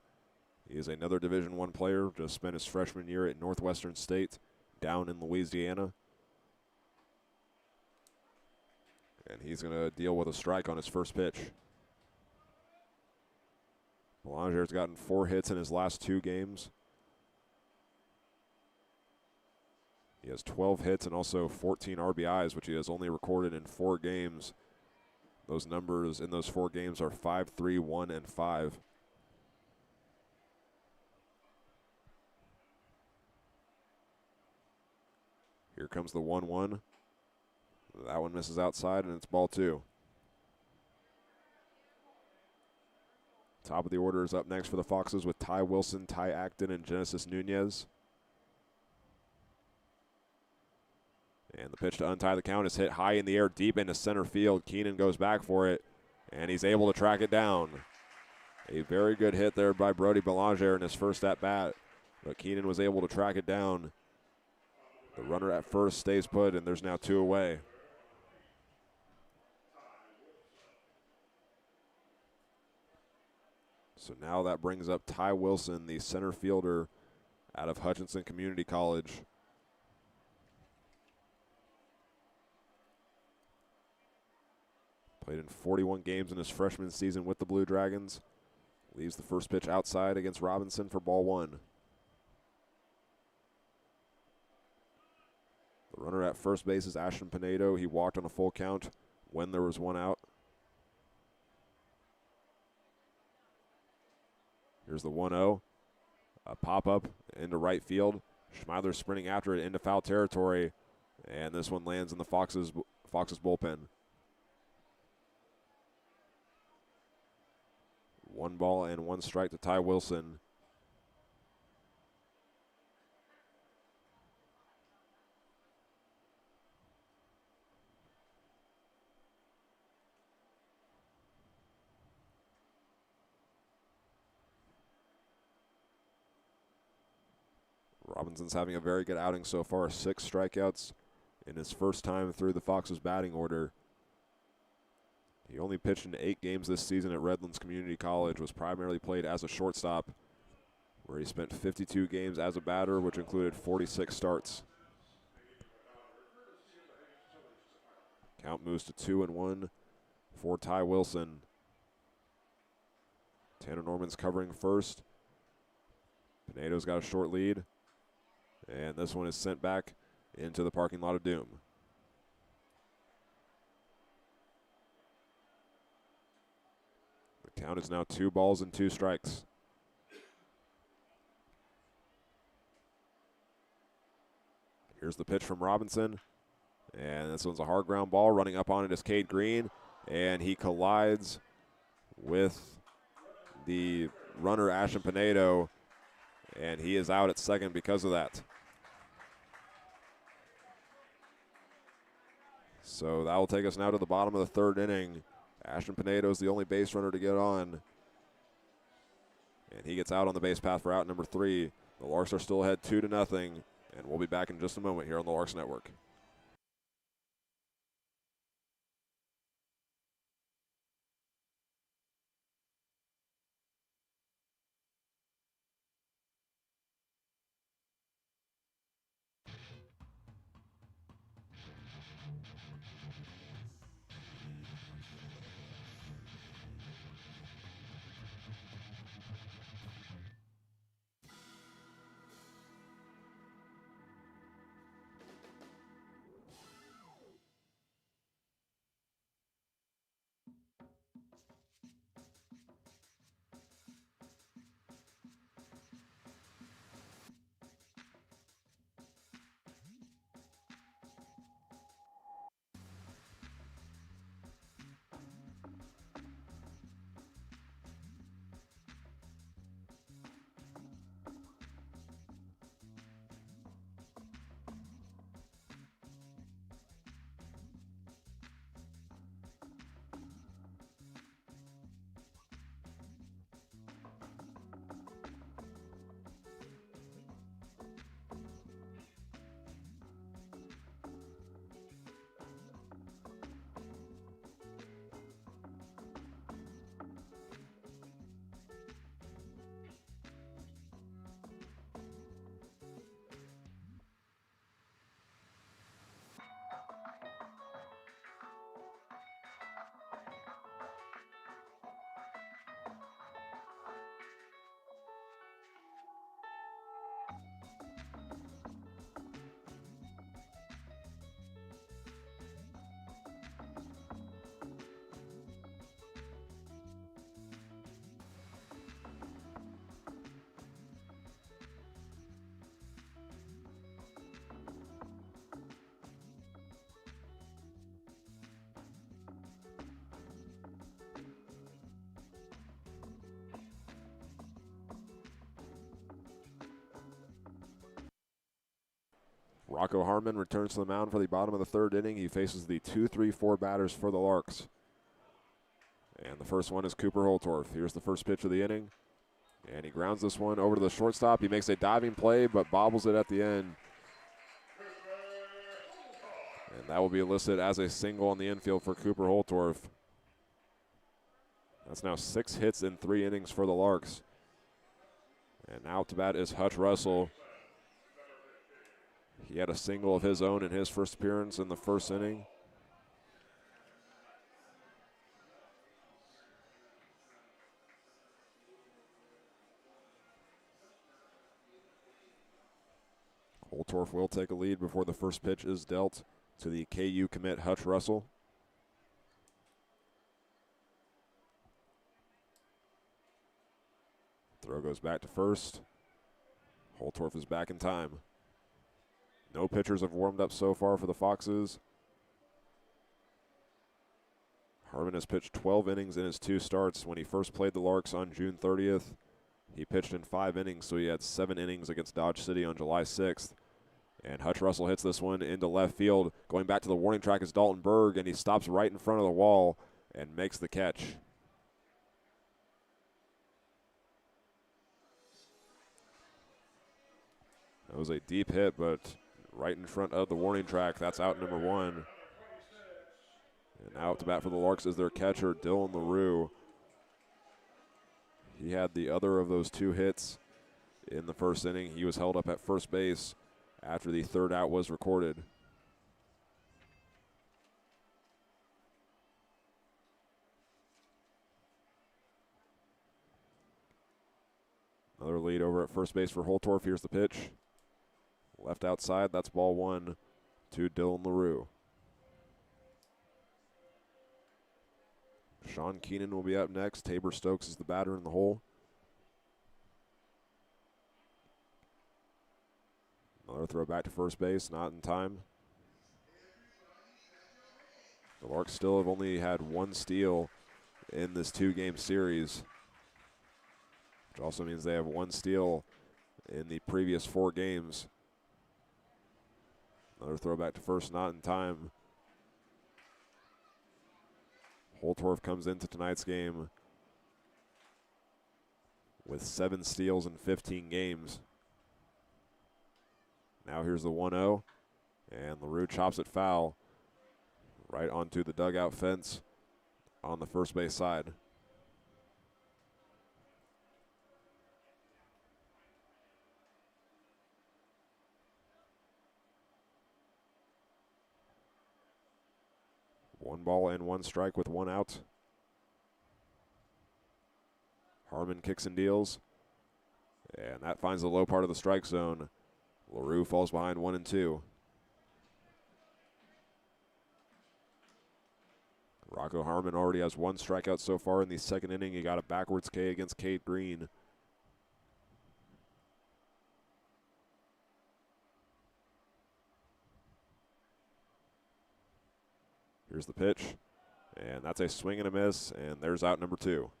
Speaker 1: He is another Division I player, just spent his freshman year at Northwestern State down in Louisiana. And he's going to deal with a strike on his first pitch. Belanger's gotten 4 hits in his last 2 games. He has 12 hits and also 14 RBIs, which he has only recorded in 4 games. Those numbers in those 4 games are 5, 3, 1, and 5. Here comes the 1-1. That one misses outside, and it's ball 2. Top of the order is up next for the Foxes with Ty Wilson, Ty Acton, and Genesis Nunez. And the pitch to untie the count is hit high in the air, deep into center field. Keenan goes back for it, and he's able to track it down. A very good hit there by Brody Belanger in his first at-bat, but Keenan was able to track it down. The runner at first stays put, and there's now 2 away. So now that brings up Ty Wilson, the center fielder out of Hutchinson Community College. Played in 41 games in his freshman season with the Blue Dragons. Leaves the first pitch outside against Robinson for ball 1. The runner at first base is Ashton Pinedo. He walked on a full count when there was 1 out. Here's the 1-0. A pop-up into right field. Schmeiler sprinting after it into foul territory. And this one lands in the Foxes bullpen. 1 ball and 1 strike to Ty Wilson. Robinson's having a very good outing so far. 6 strikeouts in his first time through the Foxes batting order. He only pitched in 8 games this season at Redlands Community College, was primarily played as a shortstop, where he spent 52 games as a batter, which included 46 starts. Count moves to 2-1 for Ty Wilson. Tanner Norman's covering first. Pinedo's got a short lead. And this one is sent back into the parking lot of doom. The count is now 2 balls and 2 strikes. Here's the pitch from Robinson. And this one's a hard ground ball. Running up on it is Cade Green. And he collides with the runner, Ashton Pinedo. And he is out at second because of that. So that will take us now to the bottom of the third inning. Ashton Pinedo is the only base runner to get on. And he gets out on the base path for out number 3. The Larks are still ahead 2-0, and we'll be back in just a moment here on the Larks Network. Rocco Harmon returns to the mound for the bottom of the third inning. He faces the 2-3-4 batters for the Larks. And the first one is Cooper Holtorf. Here's the first pitch of the inning. And he grounds this one over to the shortstop. He makes a diving play, but bobbles it at the end. And that will be listed as a single on the infield for Cooper Holtorf. That's now 6 hits in 3 innings for the Larks. And now to bat is Hutch Russell. He had a single of his own in his first appearance in the first inning. Holtorf will take a lead before the first pitch is dealt to the KU commit Hutch Russell. Throw goes back to first. Holtorf is back in time. No pitchers have warmed up so far for the Foxes. Harmon has pitched 12 innings in his 2 starts. When he first played the Larks on June 30th, he pitched in 5 innings, so he had 7 innings against Dodge City on July 6th. And Hutch Russell hits this one into left field. Going back to the warning track is Dalton Berg, and he stops right in front of the wall and makes the catch. That was a deep hit, but right in front of the warning track. That's out number 1. And out to bat for the Larks is their catcher, Dylan LaRue. He had the other of those 2 hits in the first inning. He was held up at first base after the 3rd out was recorded. Another lead over at first base for Holtorf. Here's the pitch. Left outside, that's ball 1 to Dylan LaRue. Sean Keenan will be up next. Tabor Stokes is the batter in the hole. Another throw back to first base, not in time. The Larks still have only had 1 steal in this 2-game series, which also means they have 1 steal in the previous 4 games. Another throw back to first, not in time. Holtorf comes into tonight's game with 7 steals in 15 games. Now here's the 1-0, and LaRue chops it foul right onto the dugout fence on the first base side. One ball and 1 strike with 1 out. Harmon kicks and deals, and that finds the low part of the strike zone. LaRue falls behind 1-2. Rocco Harmon already has 1 strikeout so far in the second inning. He got a backwards K against Cade Green. Here's the pitch, and that's a swing and a miss, and there's out number 2.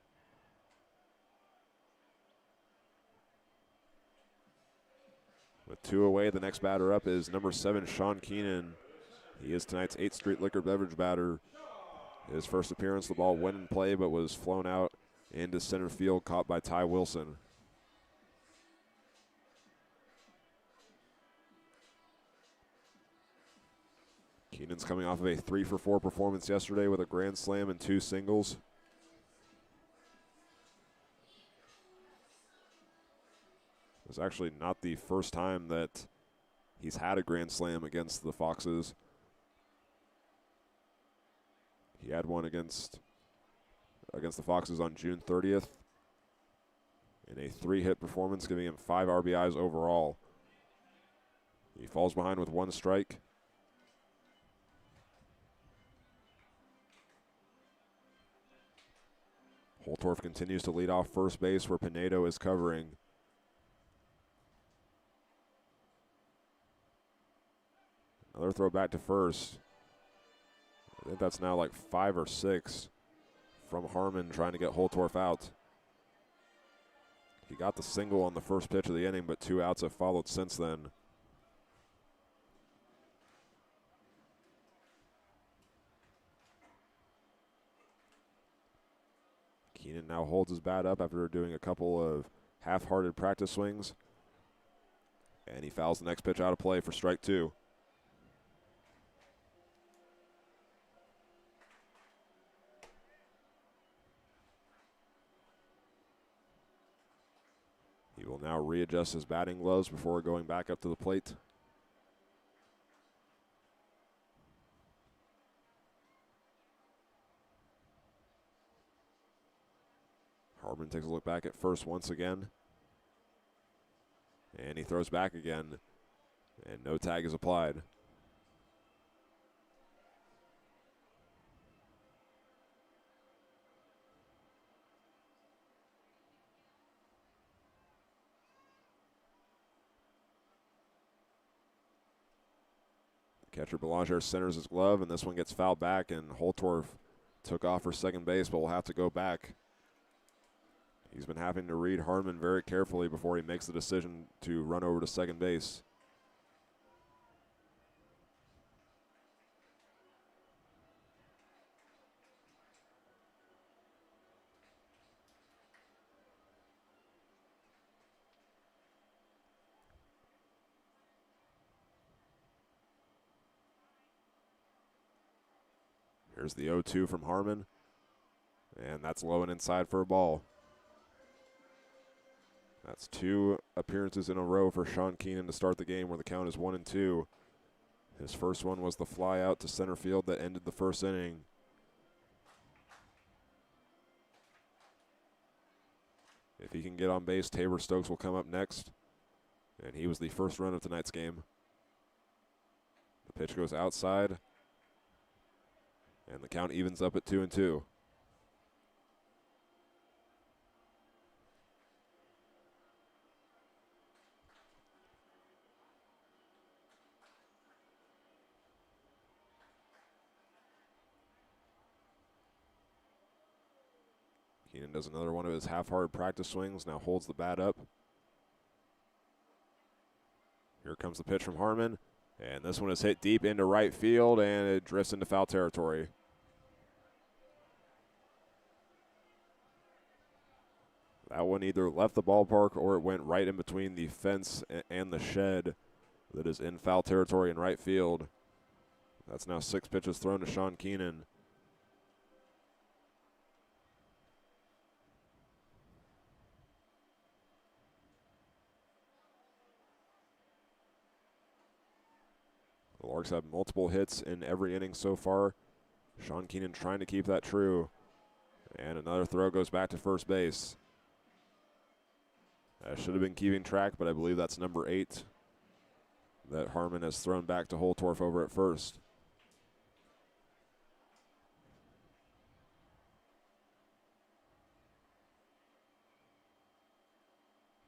Speaker 1: With 2 away, the next batter up is number 7, Sean Keenan. He is tonight's 8th Street Liquor Beverage batter. His first appearance, the ball went in play but was flown out into center field, caught by Ty Wilson. Keenan's coming off of a 3-for-4 performance yesterday with a grand slam and 2 singles. It was actually not the first time that he's had a grand slam against the Foxes. He had one against the Foxes on June 30th in a 3-hit performance, giving him 5 RBIs overall. He falls behind with 1 strike. Holtorf continues to lead off first base where Pinedo is covering. Another throw back to first. I think that's now like 5 or 6 from Harmon trying to get Holtorf out. He got the single on the first pitch of the inning, but 2 outs have followed since then. Keenan now holds his bat up after doing a couple of half-hearted practice swings. And he fouls the next pitch out of play for strike 2. He will now readjust his batting gloves before going back up to the plate. Harmon takes a look back at first once again. And he throws back again. And no tag is applied. Catcher Belanger centers his glove, and this one gets fouled back, and Holtorf took off for second base, but will have to go back. He's been having to read Harmon very carefully before he makes the decision to run over to second base. Here's the 0-2 from Harmon, and that's low and inside for a ball. That's 2 appearances in a row for Sean Keenan to start the game where the count is 1-2. His first one was the fly out to center field that ended the first inning. If he can get on base, Tabor Stokes will come up next, and he was the first run of tonight's game. The pitch goes outside, and the count evens up at 2-2. Keenan does another one of his half-hard practice swings, now holds the bat up. Here comes the pitch from Harmon, and this one is hit deep into right field, and it drifts into foul territory. That one either left the ballpark or it went right in between the fence and the shed that is in foul territory in right field. That's now 6 pitches thrown to Sean Keenan. The Larks have multiple hits in every inning so far. Sean Keenan trying to keep that true. And another throw goes back to first base. I should have been keeping track, but I believe that's number 8 that Harmon has thrown back to Holtorf over at first.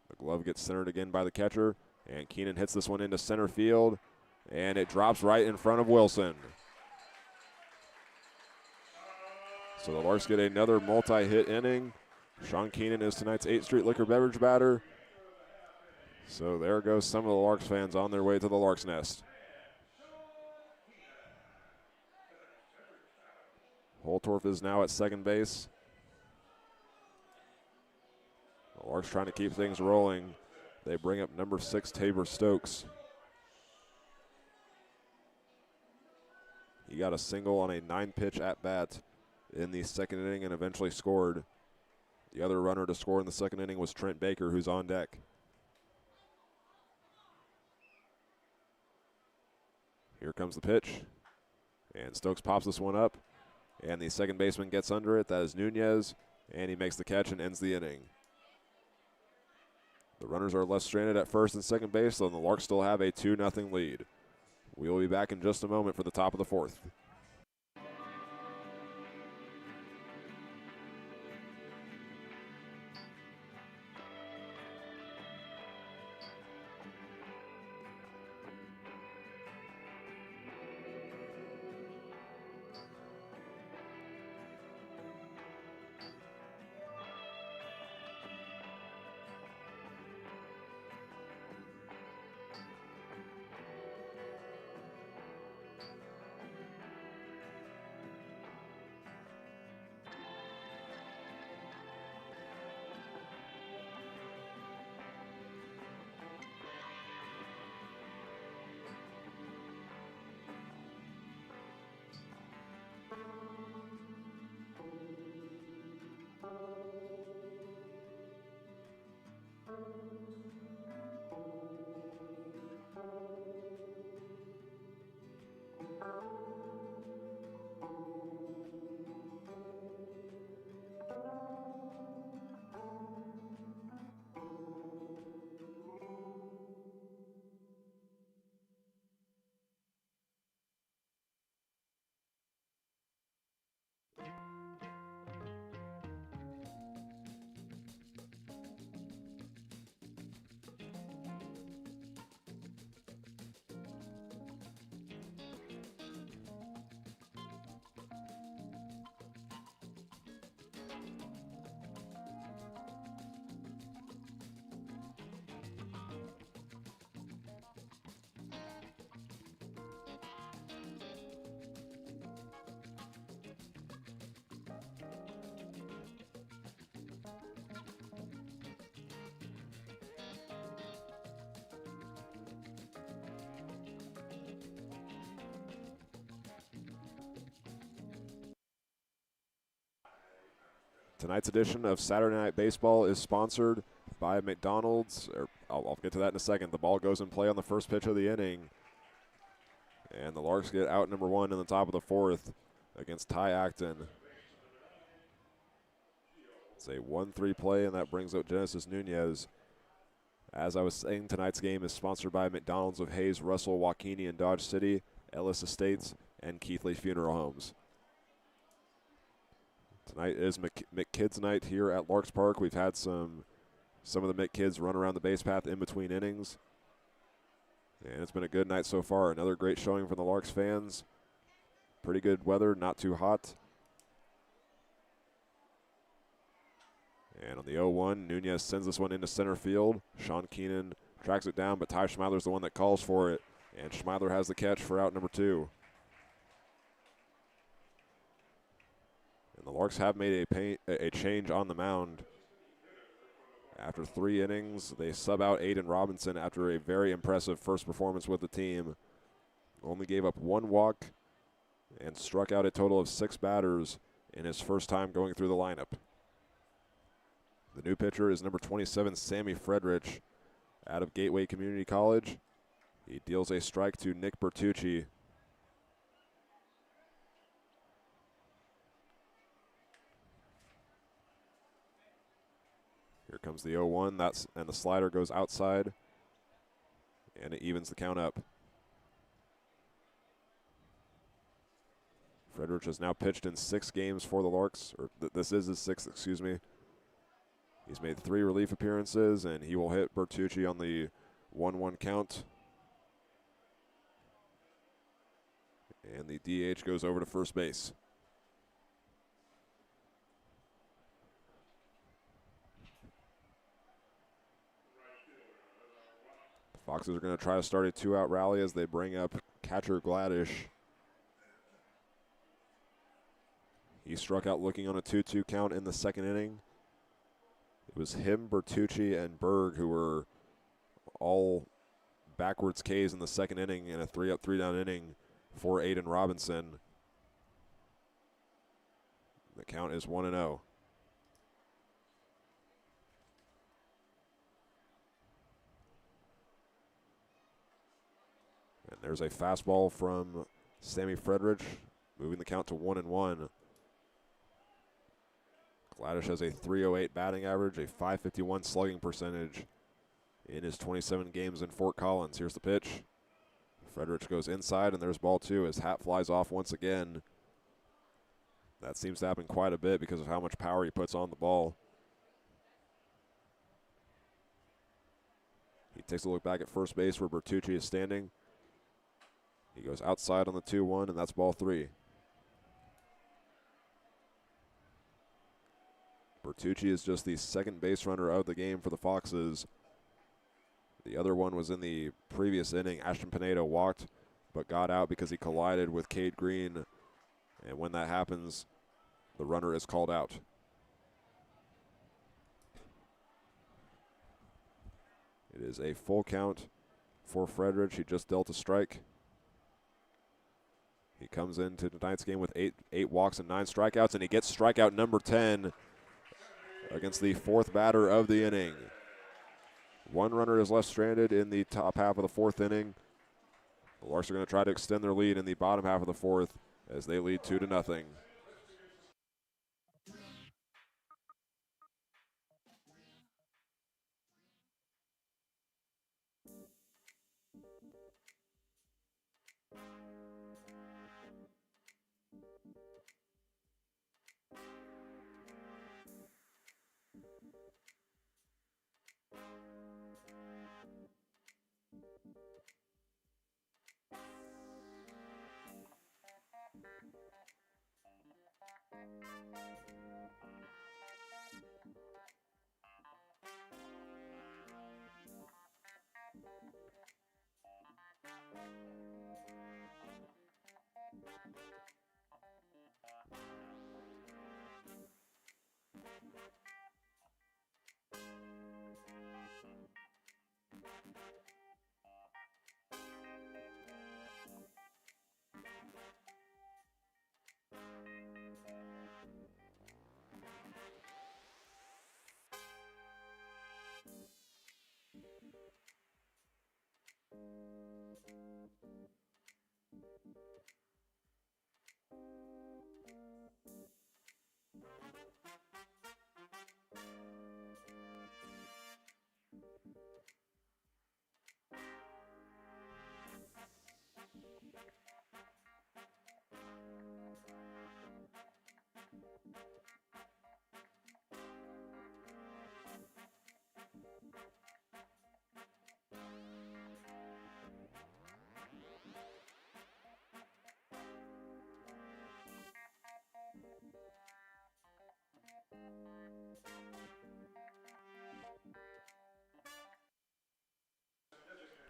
Speaker 1: The glove gets centered again by the catcher, and Keenan hits this one into center field, and it drops right in front of Wilson. So the Larks get another multi-hit inning. Sean Keenan is tonight's 8th Street Liquor Beverage batter. So there goes some of the Larks fans on their way to the Larks Nest. Holtorf is now at second base. The Larks trying to keep things rolling. They bring up number 6, Tabor Stokes. He got a single on a 9-pitch at-bat in the second inning and eventually scored. The other runner to score in the second inning was Trent Baker, who's on deck. Here comes the pitch, and Stokes pops this one up, and the second baseman gets under it. That is Nunez, and he makes the catch and ends the inning. The runners are left stranded at first and second base, and the Larks still have a 2-0 lead. We will be back in just a moment for the top of the 4th. Tonight's edition of Saturday Night Baseball is sponsored by McDonald's. I'll get to that in a second. The ball goes in play on the first pitch of the inning. And the Larks get out number 1 in the top of the 4th against Ty Acton. It's a 1-3 play, and that brings up Genesis Nunez. As I was saying, tonight's game is sponsored by McDonald's of Hayes, Russell, Waukene, and Dodge City, Ellis Estates, and Keithley Funeral Homes. Tonight is McKids night here at Larks Park. We've had some of the McKids run around the base path in between innings. And it's been a good night so far. Another great showing from the Larks fans. Pretty good weather, not too hot. And on the 0-1, Nunez sends this one into center field. Sean Keenan tracks it down, but Ty Schmeidler's the one that calls for it. And Schmeidler has the catch for out number 2. And the Larks have made a change on the mound. After 3 innings, they sub out Aiden Robinson after a very impressive first performance with the team. Only gave up 1 walk and struck out a total of 6 batters in his first time going through the lineup. The new pitcher is number 27, Sammy Fredrich, out of Gateway Community College. He deals a strike to Nick Bertucci. Here comes the 0-1, and the slider goes outside, and it evens the count up. Fredrich has now pitched in 6 games for the Larks, or this is his 6th, excuse me. He's made 3 relief appearances, and he will hit Bertucci on the 1-1 count. And the DH goes over to first base. The Foxes are going to try to start a 2-out rally as they bring up catcher Gladish. He struck out looking on a 2-2 count in the second inning. It was him, Bertucci, and Berg who were all backwards Ks in the second inning in a 3-up, 3-down inning for Aiden Robinson. The count is 1-0. And there's a fastball from Sammy Fredrich, moving the count to 1-1. Gladish has a .308 batting average, a .551 slugging percentage in his 27 games in Fort Collins. Here's the pitch. Fredrich goes inside, and there's ball 2. His hat flies off once again. That seems to happen quite a bit because of how much power he puts on the ball. He takes a look back at first base where Bertucci is standing. He goes outside on the 2-1, and that's ball 3. Bertucci is just the second base runner of the game for the Foxes. The other one was in the previous inning. Ashton Pinedo walked but got out because he collided with Cade Green. And when that happens, the runner is called out. It is a full count for Fredrich. He just dealt a strike. He comes into tonight's game with eight walks and 9 strikeouts, and he gets strikeout number 10 against the 4th batter of the inning. 1 runner is left stranded in the top half of the 4th inning. The Larks are going to try to extend their lead in the bottom half of the 4th as they lead 2-0.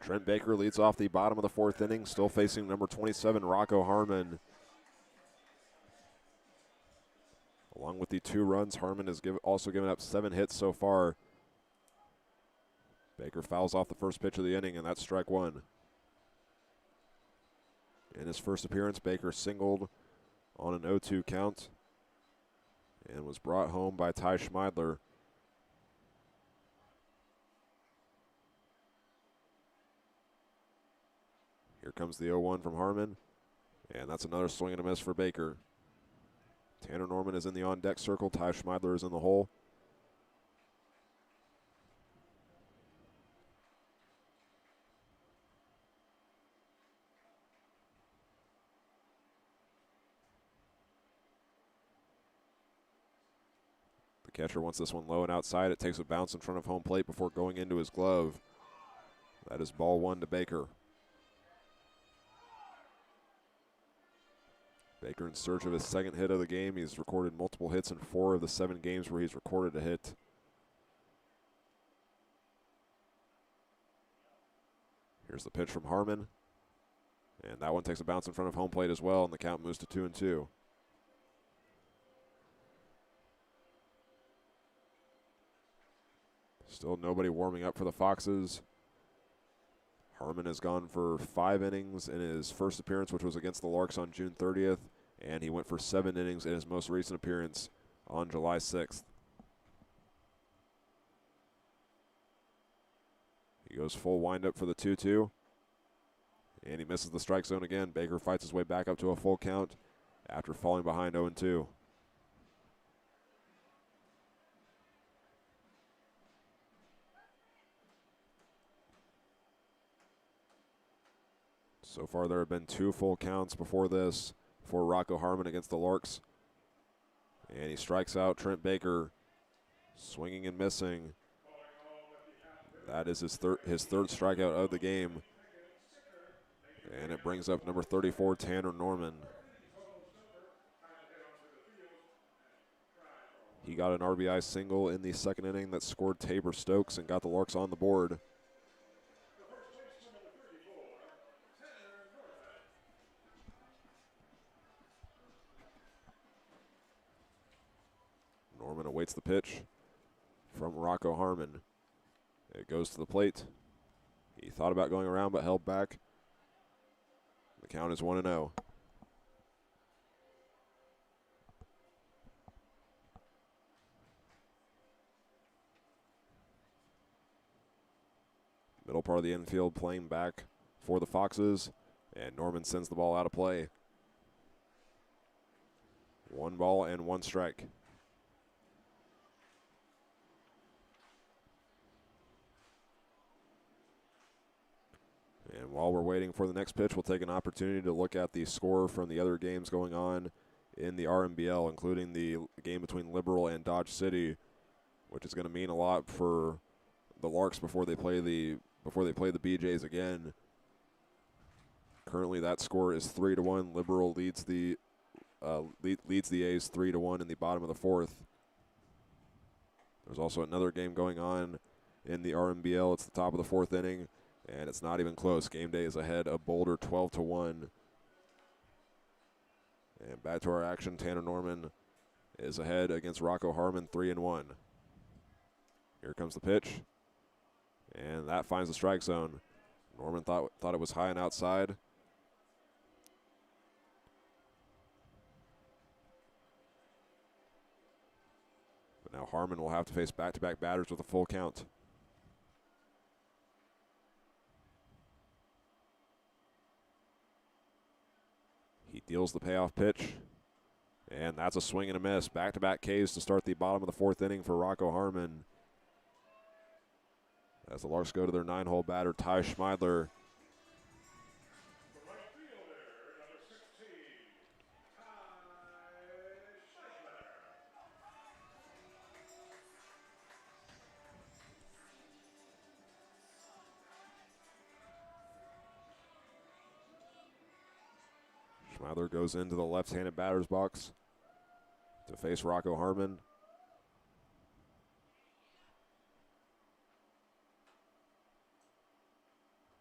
Speaker 1: Trent Baker leads off the bottom of the 4th inning, still facing number 27, Rocco Harmon. Along with the 2 runs, Harmon has also given up 7 hits so far Baker fouls off the first pitch of the inning, and that's strike one. In his first appearance, Baker singled on an 0-2 count and was brought home by Ty Schmeidler. Here comes the 0-1 from Harmon, and that's another swing and a miss for Baker. Tanner Norman is in the on-deck circle. Ty Schmeidler is in the hole. The catcher wants this one low and outside. It takes a bounce in front of home plate before going into his glove. That is ball one to Baker. Baker in search of his second hit of the game. He's recorded multiple hits in 4 of the 7 games where he's recorded a hit. Here's the pitch from Harmon. And that one takes a bounce in front of home plate as well, and the count moves to 2-2. Still nobody warming up for the Foxes. Harmon has gone for 5 innings in his first appearance, which was against the Larks on June 30th, and he went for 7 innings in his most recent appearance on July 6th. He goes full windup for the 2-2, and he misses the strike zone again. Baker fights his way back up to a full count after falling behind 0-2. So far, there have been 2 full counts before this for Rocco Harmon against the Larks. And he strikes out Trent Baker, swinging and missing. That is his third strikeout of the game. And it brings up number 34, Tanner Norman. He got an RBI single in the second inning that scored Tabor Stokes and got the Larks on the board. Norman awaits the pitch from Rocco Harmon. It goes to the plate. He thought about going around but held back. The count is 1-0. Middle part of the infield playing back for the Foxes, and Norman sends the ball out of play. 1 ball and 1 strike. And while we're waiting for the next pitch, we'll take an opportunity to look at the score from the other games going on in the RMBL, including the game between Liberal and Dodge City, which is going to mean a lot for the Larks before they play the BJs again. Currently, that score is 3-1. Liberal leads the A's 3-1 in the bottom of the 4th. There's also another game going on in the RMBL. It's the top of the 4th inning, and it's not even close. Game Day is ahead of Boulder 12-1. And back to our action. Tanner Norman is ahead against Rocco Harmon 3-1. Here comes the pitch, and that finds the strike zone. Norman thought it was high and outside. But now Harmon will have to face back-to-back batters with a full count. He deals the payoff pitch, and that's a swing and a miss. Back-to-back Ks to start the bottom of the 4th inning for Rocco Harmon. As the Larks go to their 9-hole batter, Ty Schmeidler. Schmeidler goes into the left-handed batter's box to face Rocco Harmon.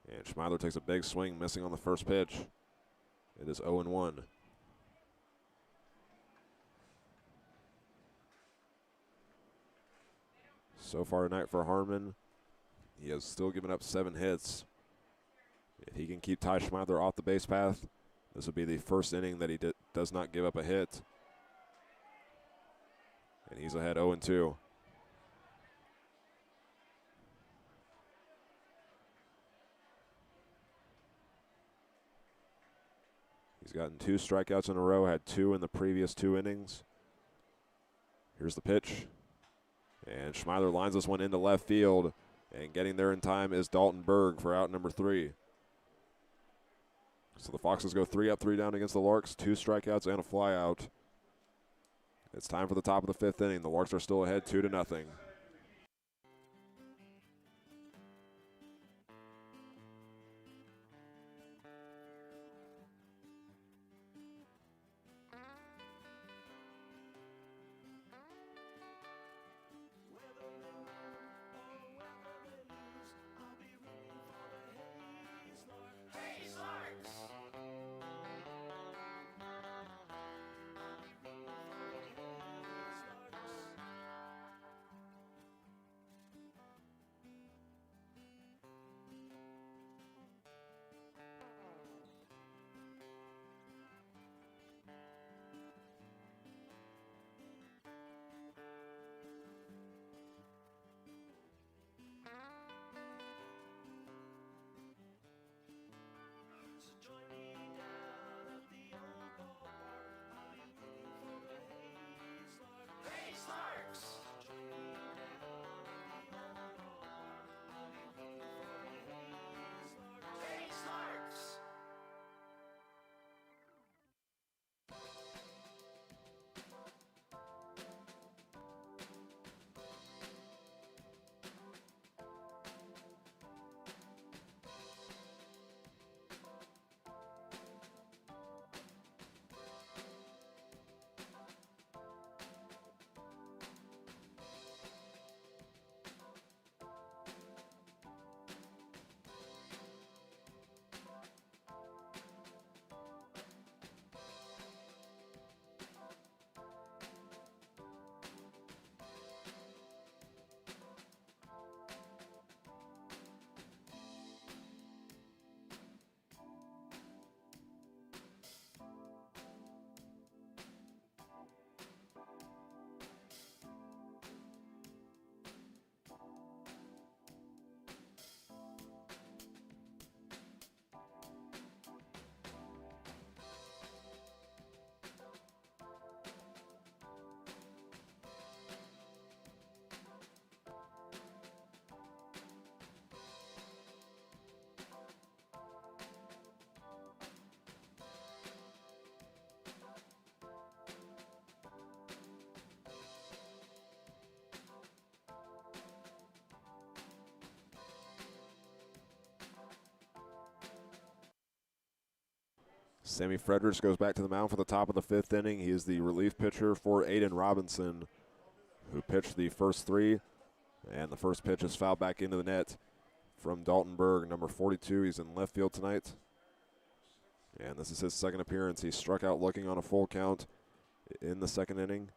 Speaker 1: And Schmeidler takes a big swing, missing on the first pitch. It is 0-1. So far tonight for Harmon, He has still given up 7 hits. If he can keep Ty Schmeidler off the base path, this would be the first inning that he does not give up a hit. And he's ahead 0-2. He's gotten 2 strikeouts in a row, had 2 in the previous 2 innings. Here's the pitch. And Schmeidler lines this one into left field. And getting there in time is Dalton Berg for out number 3. So the Foxes go 3 up, 3 down against the Larks. 2 strikeouts and a flyout. It's time for the top of the 5th inning. The Larks are still ahead 2-0. Sammy Fredericks goes back to the mound for the top of the 5th inning. He is the relief pitcher for Aiden Robinson, who pitched the first 3. And the first pitch is fouled back into the net from Dalton Berg, number 42. He's in left field tonight. And this is his 2nd appearance. He struck out looking on a full count in the 2nd inning.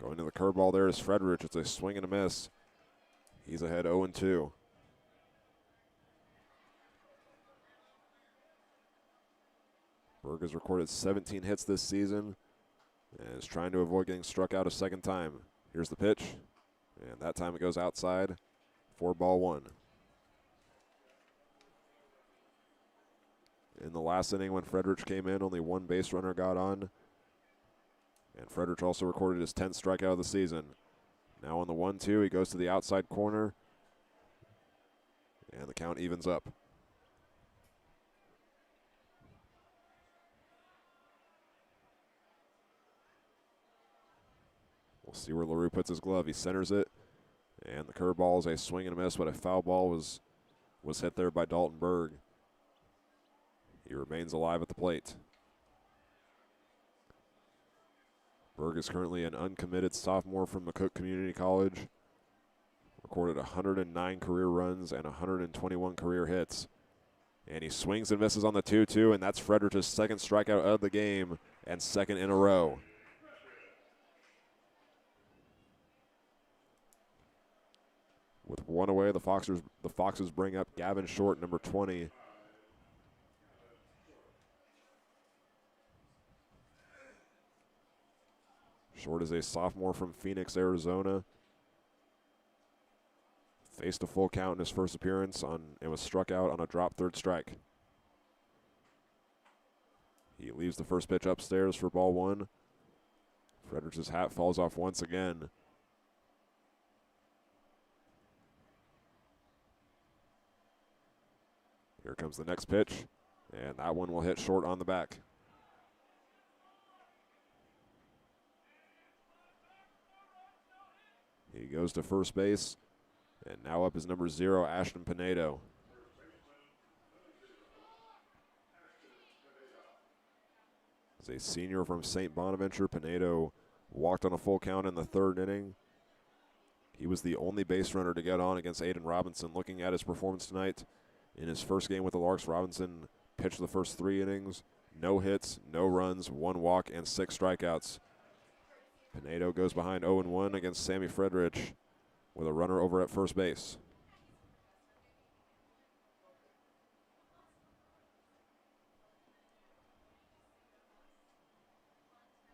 Speaker 1: Going to the curveball there is Fredericks. It's a swing and a miss. He's ahead 0-2. Berg has recorded 17 hits this season and is trying to avoid getting struck out a 2nd time. Here's the pitch, and that time it goes outside for ball 1. In the last inning when Fredericks came in, only 1 base runner got on, and Fredericks also recorded his 10th strikeout of the season. Now on the 1-2, he goes to the outside corner, and the count evens up. We'll see where LaRue puts his glove. He centers it, and the curveball is a swing and a miss, but a foul ball was hit there by Dalton Berg. He remains alive at the plate. Berg is currently an uncommitted sophomore from McCook Community College. Recorded 109 career runs and 121 career hits. And he swings and misses on the 2-2, and that's Fredericks' 2nd strikeout of the game and 2nd in a row. one away. The Foxes bring up Gavin Short, number 20. Short is a sophomore from Phoenix, Arizona. Faced a full count in his first appearance and was struck out on a drop third strike. He leaves the first pitch upstairs for ball one. Fredericks' hat falls off once again. Here comes the next pitch, and that one will hit Short on the back. He goes to first base, and now up is number 0, Ashton Pinedo. As a senior from St. Bonaventure, Pinedo walked on a full count in the third inning. He was the only base runner to get on against Aiden Robinson. Looking at his performance tonight, in his first game with the Larks, Robinson pitched the first 3 innings, no hits, no runs, 1 walk, and 6 strikeouts. Pinedo goes behind 0-1 against Sammy Friedrich with a runner over at first base.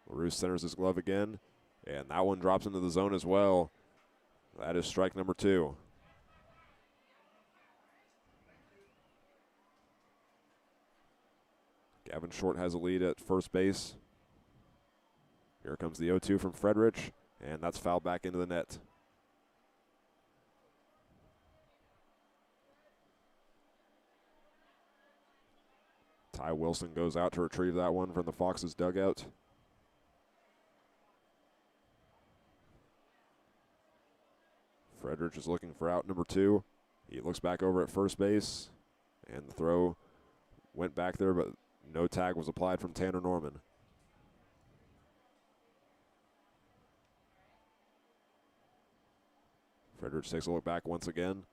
Speaker 1: LaRue centers his glove again, and that one drops into the zone as well. That is strike number 2. Gavin Short has a lead at first base. Here comes the 0-2 from Friedrich, and that's fouled back into the net. Ty Wilson goes out to retrieve that one from the Foxes dugout. Friedrich is looking for out number 2. He looks back over at first base, and the throw went back there, but no tag was applied from Tanner Norman. Friedrich takes a look back once again.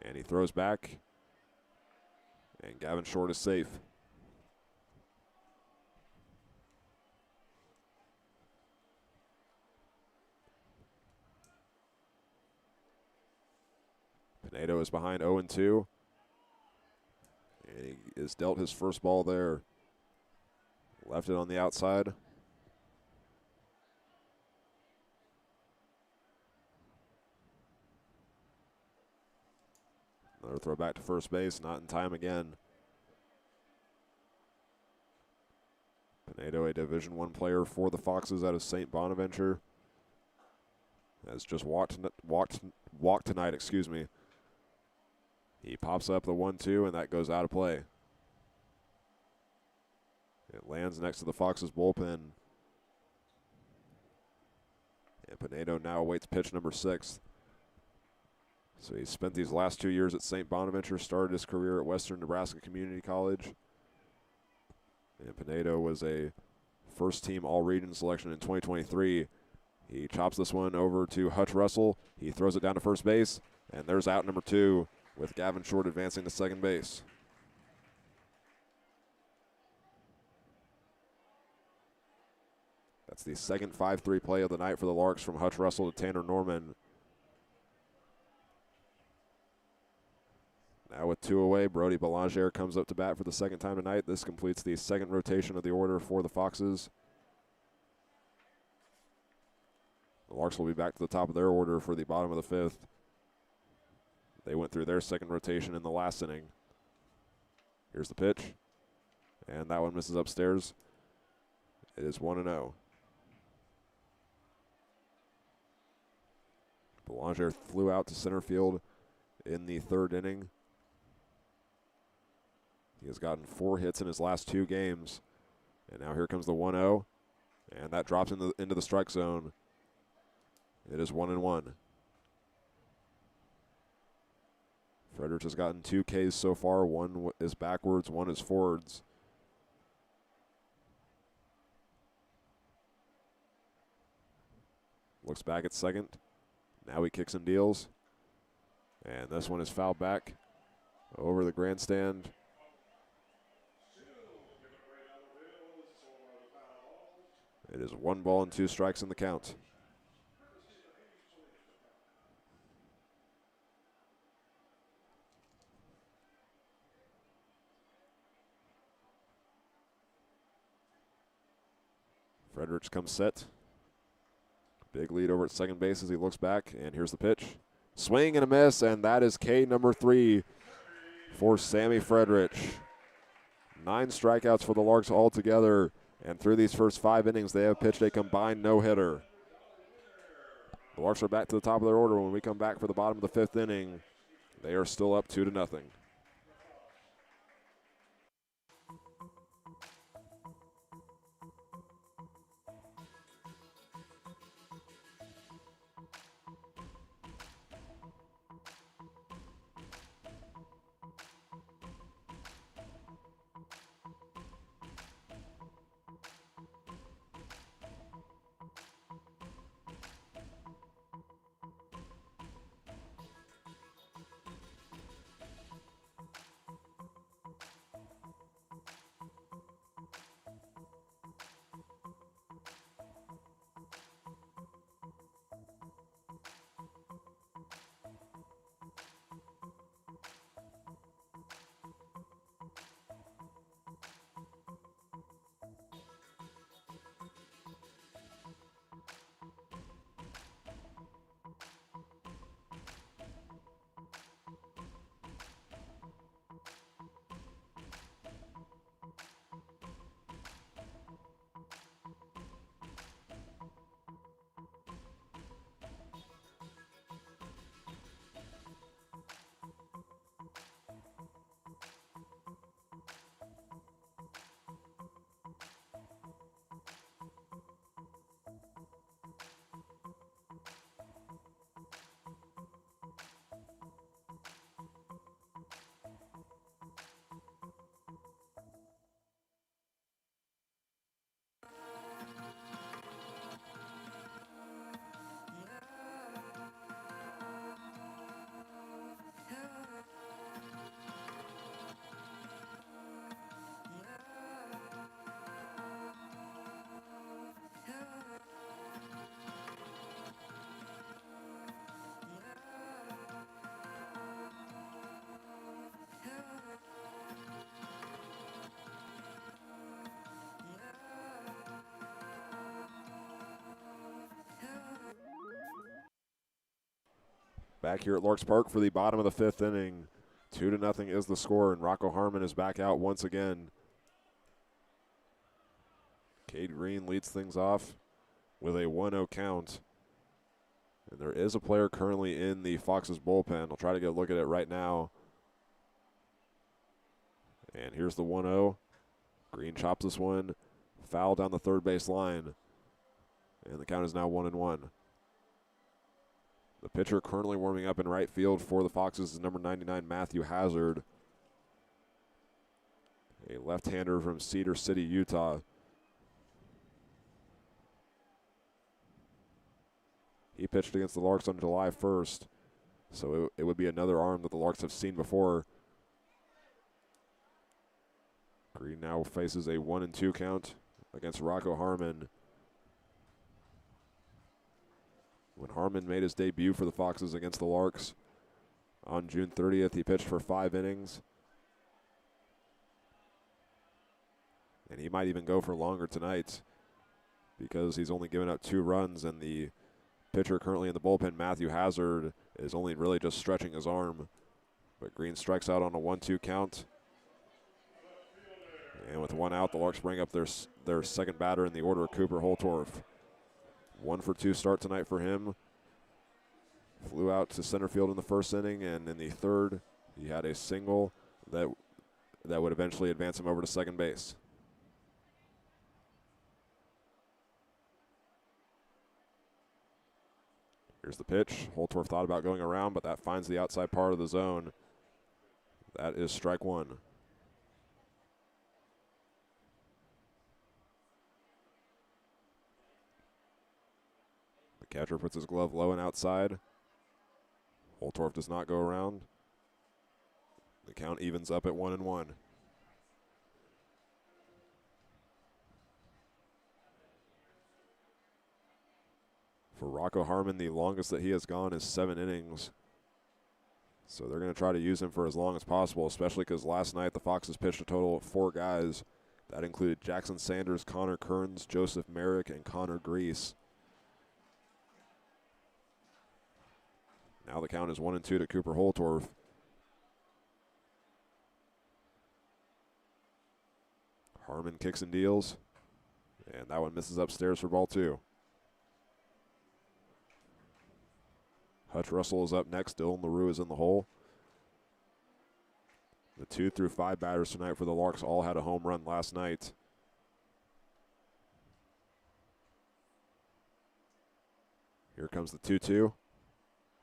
Speaker 1: And he throws back. And Gavin Short is safe. Pinedo is behind 0-2. And he is dealt his first ball there. Left it on the outside. Another throw back to first base, not in time again. Pinedo, a Division I player for the Foxes out of St. Bonaventure, has just walked tonight, excuse me. He pops up the 1-2, and that goes out of play. It lands next to the Foxes bullpen. And Pinedo now awaits pitch number 6. So he spent these last 2 years at St. Bonaventure, started his career at Western Nebraska Community College. And Pinedo was a first-team All-Region selection in 2023. He chops this one over to Hutch Russell. He throws it down to first base, and there's out number 2 with Gavin Short advancing to second base. That's the second 5-3 play of the night for the Larks from Hutch Russell to Tanner Norman. Now with 2 away, Brody Belanger comes up to bat for the second time tonight. This completes the second rotation of the order for the Foxes. The Larks will be back to the top of their order for the bottom of the 5th. They went through their second rotation in the last inning. Here's the pitch, and that one misses upstairs. It is 1-0. Belanger flew out to center field in the third inning. He has gotten 4 hits in his last 2 games. And now here comes the 1-0. And that drops into the strike zone. It is 1-1. Friedrich has gotten 2 Ks so far. 1 is backwards, 1 is forwards. Looks back at second. Now he kicks and deals. And this one is fouled back over the grandstand. It is 1 ball and 2 strikes in the count. Fredericks comes set. Big lead over at second base as he looks back, and here's the pitch. Swing and a miss, and that is K number 3 for Sammy Fredericks. 9 strikeouts for the Larks altogether, and through these first 5 innings, they have pitched a combined no-hitter. The Larks are back to the top of their order. When we come back for the bottom of the 5th inning, they are still up 2-0. Back here at Larks Park for the bottom of the 5th inning. 2-0 is the score, and Rocco Harmon is back out once again. Cade Green leads things off with a 1-0 count. And there is a player currently in the Foxes bullpen. I'll try to get a look at it right now. And here's the 1-0. Green chops this one. Foul down the third base line. And the count is now 1-1. The pitcher currently warming up in right field for the Foxes is number 99, Matthew Hazard, a left-hander from Cedar City, Utah. He pitched against the Larks on July 1st, so it would be another arm that the Larks have seen before. Green now faces a 1-2 count against Rocco Harmon. When Harmon made his debut for the Foxes against the Larks on June 30th, he pitched for 5 innings. And he might even go for longer tonight because he's only given up 2 runs, and the pitcher currently in the bullpen, Matthew Hazard, is only really just stretching his arm. But Green strikes out on a 1-2 count. And with 1 out, the Larks bring up their second batter in the order, Cooper Holtorf. 1-for-2 start tonight for him. Flew out to center field in the first inning, and in the third, he had a single that would eventually advance him over to second base. Here's the pitch. Holtorf thought about going around, but that finds the outside part of the zone. That is strike 1. Catcher puts his glove low and outside. Holtorf does not go around. The count evens up at 1-1. For Rocco Harmon, the longest that he has gone is 7 innings. So they're going to try to use him for as long as possible, especially because last night the Foxes pitched a total of 4 guys, That included Jackson Sanders, Connor Kearns, Joseph Merrick, and Connor Grease. Now the count is 1-2 to Cooper Holtorf. Harmon kicks and deals. And that one misses upstairs for ball 2. Hutch Russell is up next. Dylan LaRue is in the hole. The 2 through 5 batters tonight for the Larks all had a home run last night. Here comes the 2-2.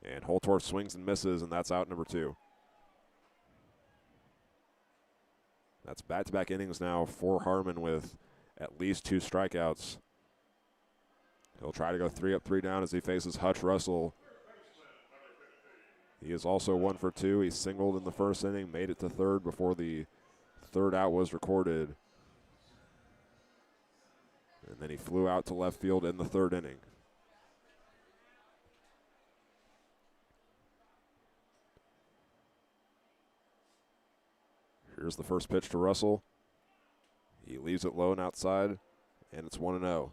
Speaker 1: And Holtorf swings and misses, and that's out number 2. That's back-to-back innings now for Harmon with at least 2 strikeouts. He'll try to go 3 up, 3 down as he faces Hutch Russell. He is also 1 for 2. He singled in the first inning, made it to third before the third out was recorded. And then he flew out to left field in the third inning. Here's the first pitch to Russell. He leaves it low and outside, and it's 1-0.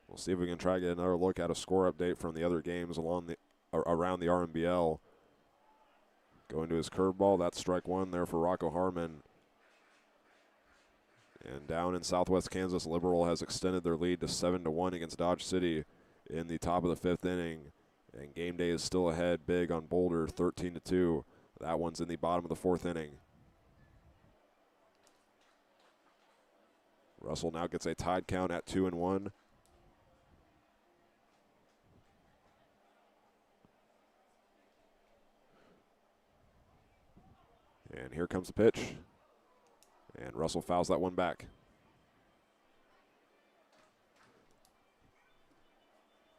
Speaker 1: We'll see if we can try to get another look at a score update from the other games around the RMBL. Going to his curveball, that's strike 1 there for Rocco Harmon. And down in Southwest Kansas, Liberal has extended their lead to 7-1 against Dodge City in the top of the 5th inning. And game day is still ahead big on Boulder, 13-2. That one's in the bottom of the 4th inning. Russell now gets a tied count at 2-1. And here comes the pitch. And Russell fouls that one back.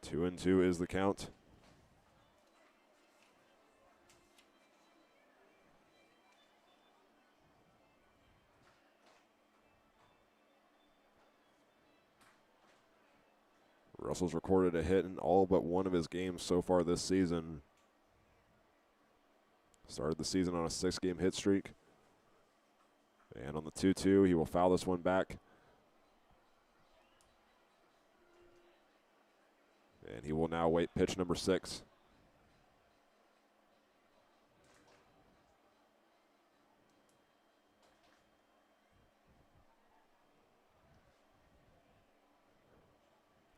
Speaker 1: 2-2 is the count. Russell's recorded a hit in all but one of his games so far this season. Started the season on a 6-game hit streak. And on the 2-2, he will foul this one back. And he will now wait pitch number 6.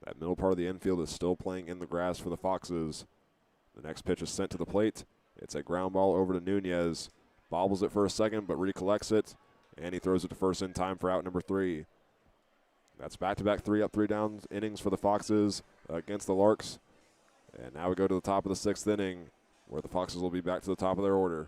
Speaker 1: That middle part of the infield is still playing in the grass for the Foxes. The next pitch is sent to the plate. It's a ground ball over to Nunez. Bobbles it for a second, but recollects it. And he throws it to first in time for out number 3. That's back-to-back 3 up, 3 down innings for the Foxes against the Larks. And now we go to the top of the 6th inning, where the Foxes will be back to the top of their order.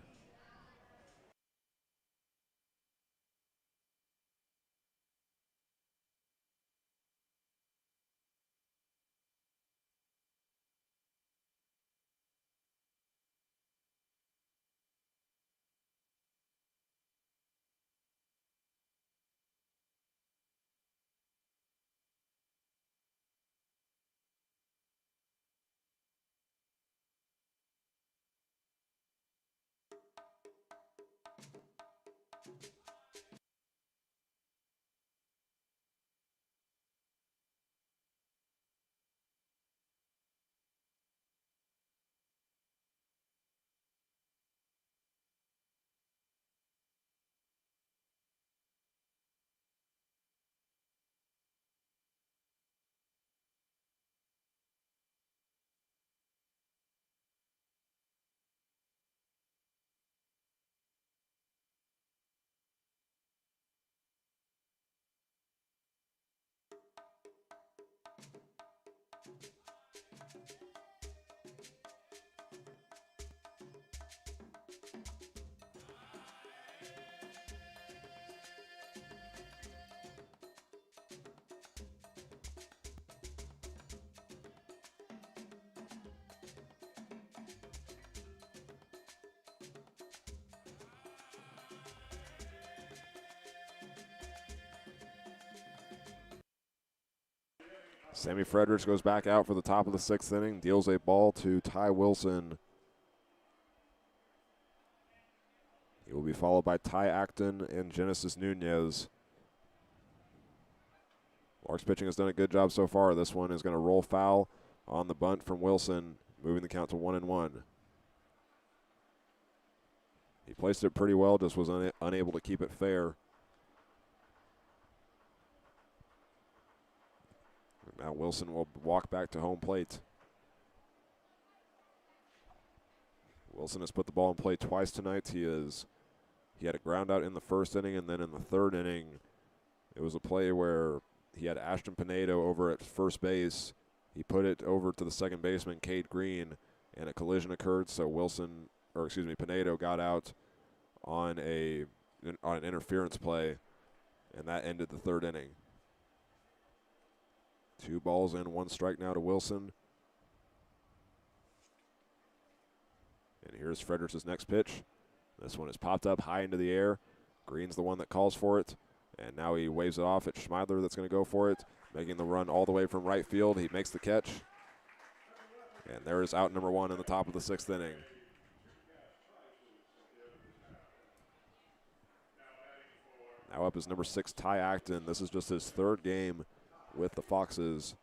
Speaker 1: Sammy Fredericks goes back out for the top of the 6th inning, deals a ball to Ty Wilson. He will be followed by Ty Acton and Genesis Nunez. Larks pitching has done a good job so far. This one is going to roll foul on the bunt from Wilson, moving the count to 1-1. He placed it pretty well, just was unable to keep it fair. Now Wilson will walk back to home plate. Wilson has put the ball in play twice tonight. He had a ground out in the first inning, and then in the third inning, it was a play where he had Ashton Pinedo over at first base. He put it over to the second baseman, Cade Green, and a collision occurred, so Pinedo got out on an interference play, and that ended the third inning. 2 balls and 1 strike now to Wilson. And here's Fredericks' next pitch. This one is popped up high into the air. Green's the one that calls for it. And now he waves it off at Schmeidler that's going to go for it, making the run all the way from right field. He makes the catch. And there is out number 1 in the top of the 6th inning. Now up is number 6, Ty Acton. This is just his 3rd game with the Foxes.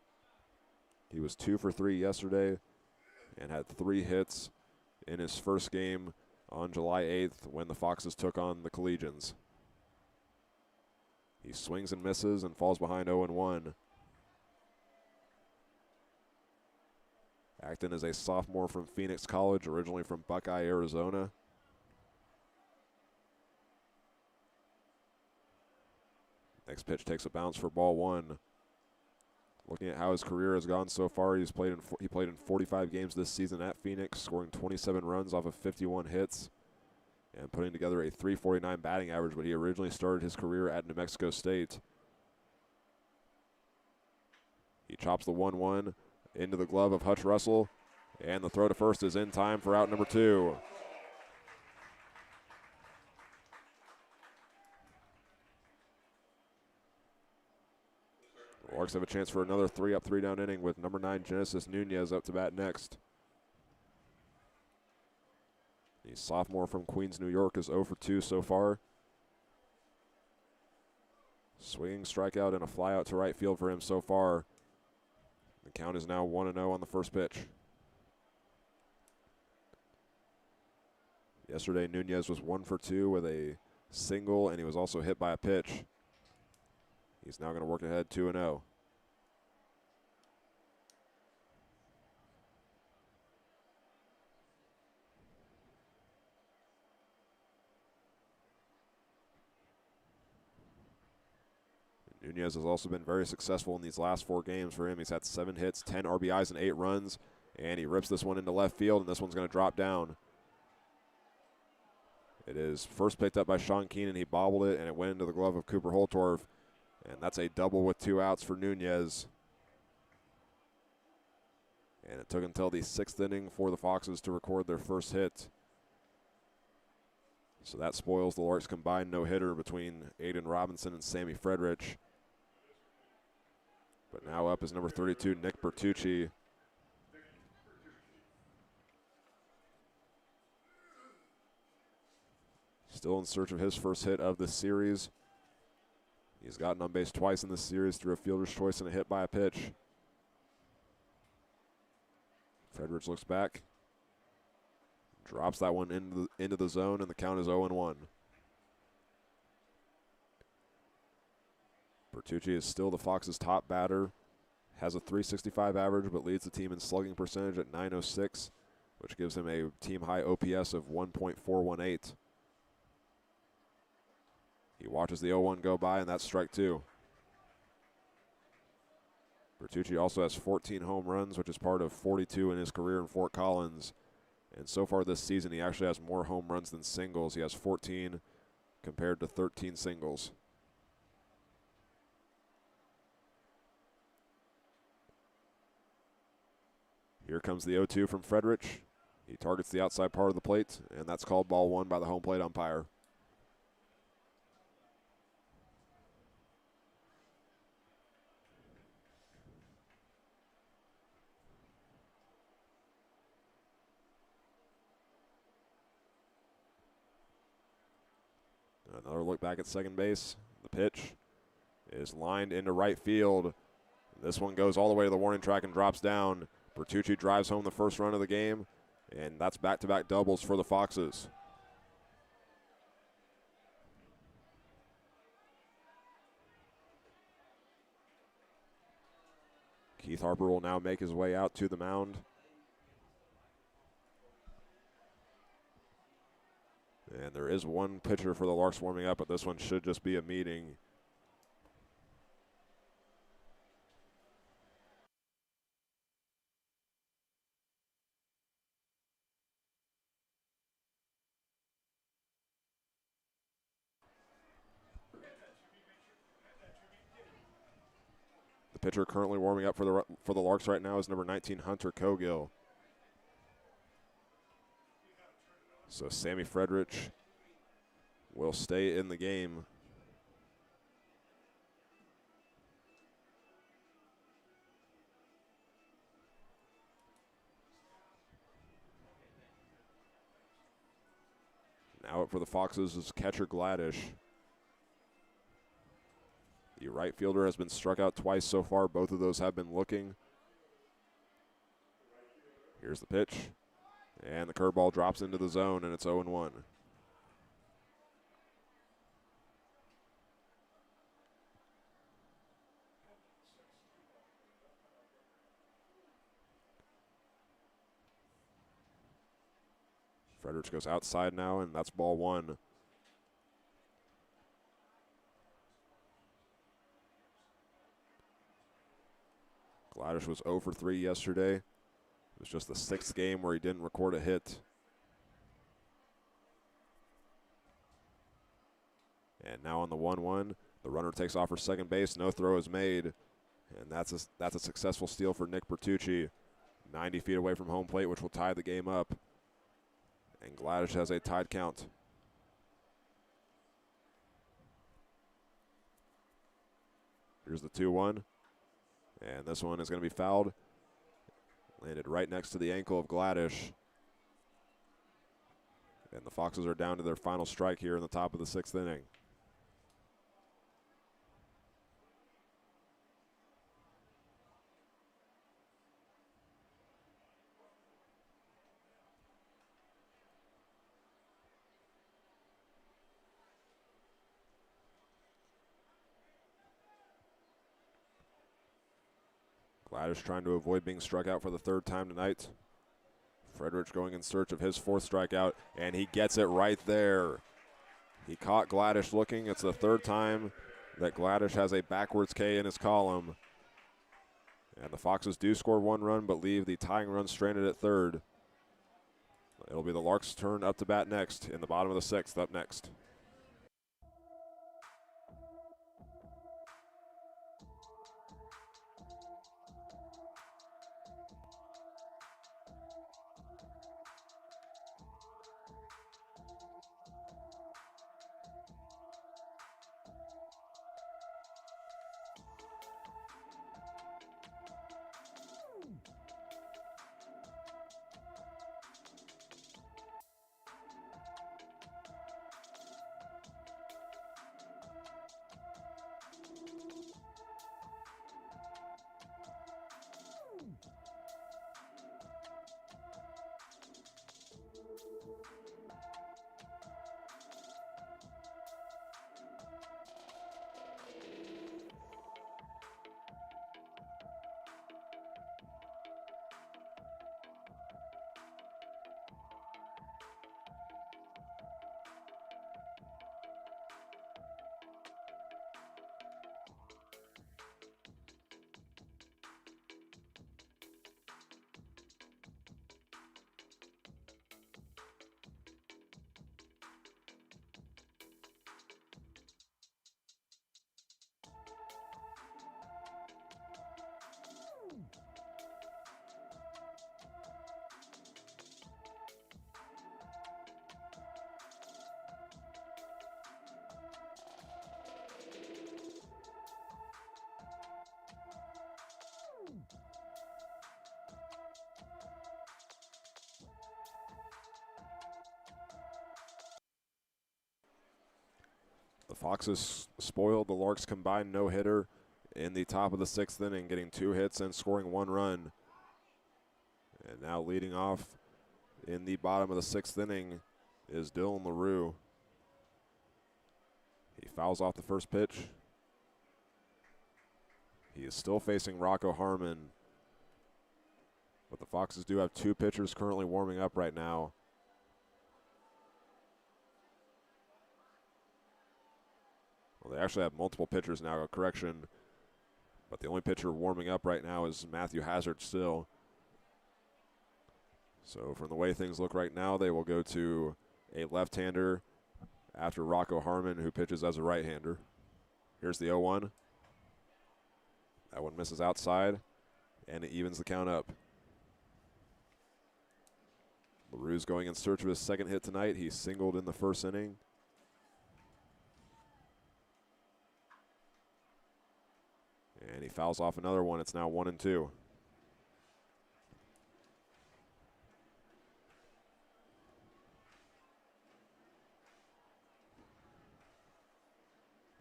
Speaker 1: He was 2 for 3 yesterday and had 3 hits in his first game on July 8th when the Foxes took on the Collegians. He swings and misses and falls behind 0-1. Acton is a sophomore from Phoenix College, originally from Buckeye, Arizona. Next pitch takes a bounce for ball 1. Looking at how his career has gone so far, he played in 45 games this season at Phoenix, scoring 27 runs off of 51 hits and putting together a .349 batting average, but he originally started his career at New Mexico State. He chops the 1-1 into the glove of Hutch Russell, and the throw to first is in time for out number 2. The Larks have a chance for another 3-up, 3-down inning with number 9 Genesis Nunez up to bat next. The sophomore from Queens, New York is 0 for 2 so far. Swinging strikeout and a flyout to right field for him so far. The count is now 1-0 on the first pitch. Yesterday, Nunez was 1 for 2 with a single, and he was also hit by a pitch. He's now going to work ahead 2-0. Nunez has also been very successful in these last 4 games for him. He's had 7 hits, 10 RBIs, and 8 runs, and he rips this one into left field, and this one's going to drop down. It is first picked up by Sean Keenan. He bobbled it, and it went into the glove of Cooper Holtorf, and that's a double with 2 outs for Nunez. And it took until the 6th inning for the Foxes to record their first hit. So that spoils the Larks' combined no-hitter between Aiden Robinson and Sammy Fredericks. But now up is number 32, Nick Bertucci. Still in search of his first hit of this series. He's gotten on base twice in this series through a fielder's choice and a hit by a pitch. Fredericks looks back. Drops that one into the zone, and the count is 0-1. Bertucci is still the Foxes' top batter. Has a .365 average, but leads the team in slugging percentage at .906, which gives him a team-high OPS of 1.418. He watches the 0-1 go by, and that's strike 2. Bertucci also has 14 home runs, which is part of 42 in his career in Fort Collins. And so far this season, he actually has more home runs than singles. He has 14 compared to 13 singles. Here comes the 0-2 from Fredericks. He targets the outside part of the plate, and that's called ball 1 by the home plate umpire. Another look back at second base. The pitch is lined into right field. This one goes all the way to the warning track and drops down. Bertucci drives home the first run of the game, and that's back-to-back doubles for the Foxes. Keith Harper will now make his way out to the mound. And there is one pitcher for the Larks warming up, but this one should just be a meeting. The pitcher currently warming up for the Larks right now is number 19, Hunter Cogill. So Sammy Fredrich will stay in the game. Now up for the Foxes is catcher Gladish. The right fielder has been struck out twice so far. Both of those have been looking. Here's the pitch. And the curveball drops into the zone, and it's 0-1. Fredericks goes outside now, and that's ball one. Gladish was 0 for 3 yesterday. It was just the 6th game where he didn't record a hit. And now on the 1-1, the runner takes off for second base. No throw is made. And that's a successful steal for Nick Bertucci. 90 feet away from home plate, which will tie the game up. And Gladish has a tied count. Here's the 2-1. And this one is going to be fouled. Landed right next to the ankle of Gladish. And the Foxes are down to their final strike here in the top of the 6th inning. Gladish trying to avoid being struck out for the 3rd time tonight. Frederich going in search of his 4th strikeout, and he gets it right there. He caught Gladish looking. It's the 3rd time that Gladish has a backwards K in his column. And the Foxes do score 1 run, but leave the tying run stranded at 3rd. It'll be the Larks' turn up to bat next in the bottom of the 6th. Up next. The Foxes spoiled the Larks' combined no-hitter in the top of the 6th inning, getting 2 hits and scoring 1 run. And now leading off in the bottom of the 6th inning is Dylan LaRue. He fouls off the first pitch. He is still facing Rocco Harmon. But the Foxes do have 2 pitchers currently warming up right now. Well, they actually have multiple pitchers now, a correction. But the only pitcher warming up right now is Matthew Hazard still. So from the way things look right now, they will go to a left-hander after Rocco Harmon, who pitches as a right-hander. Here's the 0-1. That one misses outside, and it evens the count up. LaRue's going in search of his 2nd hit tonight. He singled in the 1st inning. And he fouls off another one. It's now 1-2.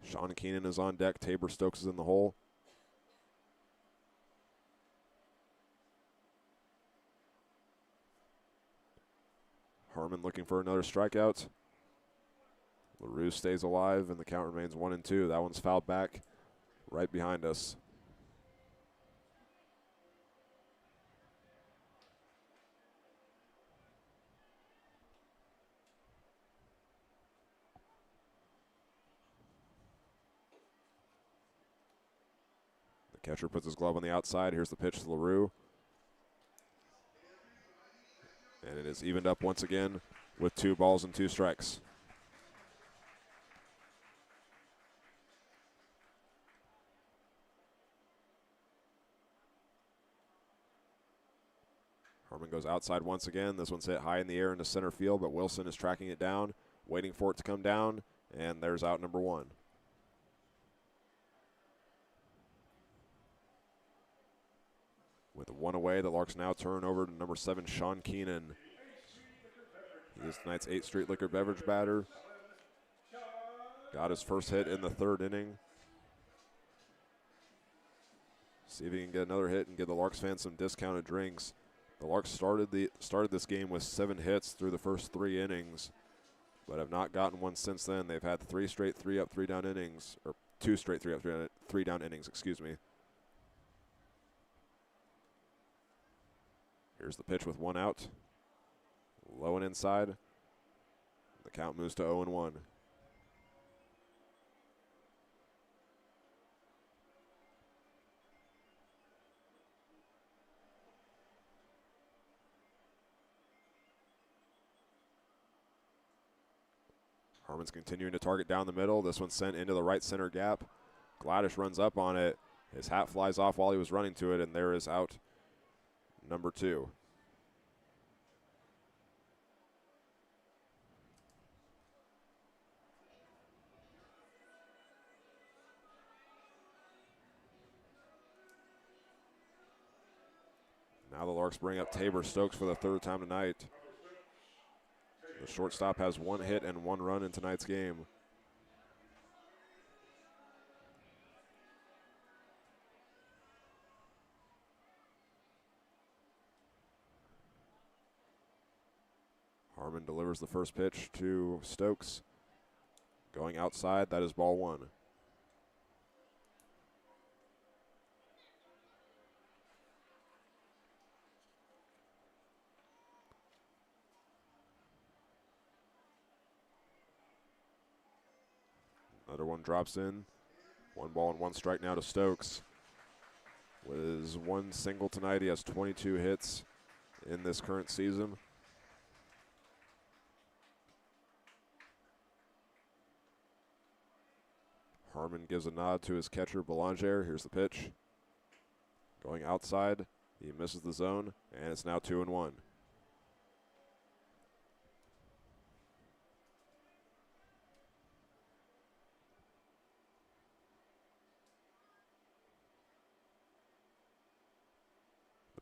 Speaker 1: Sean Keenan is on deck. Tabor Stokes is in the hole. Harmon looking for another strikeout. LaRue stays alive, and the count remains 1-2. That one's fouled back right behind us. Catcher puts his glove on the outside. Here's the pitch to LaRue. And it is evened up once again with 2 balls and 2 strikes. Harmon goes outside once again. This one's hit high in the air into center field, but Wilson is tracking it down, waiting for it to come down, and there's out number 1. With 1 away, the Larks now turn over to number 7, Sean Keenan. He is tonight's 8th Street Liquor Beverage batter. Got his first hit in the 3rd inning. See if he can get another hit and give the Larks fans some discounted drinks. The Larks started this game with 7 hits through the first 3 innings, but have not gotten one since then. They've had 3 straight 3-up, 3-down innings, or 2 straight 3-up, 3-down innings, excuse me. Here's the pitch with 1 out. Low and inside. The count moves to 0-1. Harmon's continuing to target down the middle. This one's sent into the right center gap. Gladish runs up on it. His hat flies off while he was running to it, and there is out number 2. Now the Larks bring up Tabor Stokes for the 3rd time tonight. The shortstop has 1 hit and 1 run in tonight's game. Harmon delivers the first pitch to Stokes. Going outside, that is ball 1. Another one drops in. 1 ball and 1 strike now to Stokes. With his 1 single tonight, he has 22 hits in this current season. Harmon gives a nod to his catcher, Belanger. Here's the pitch. Going outside, he misses the zone, and it's now 2-1.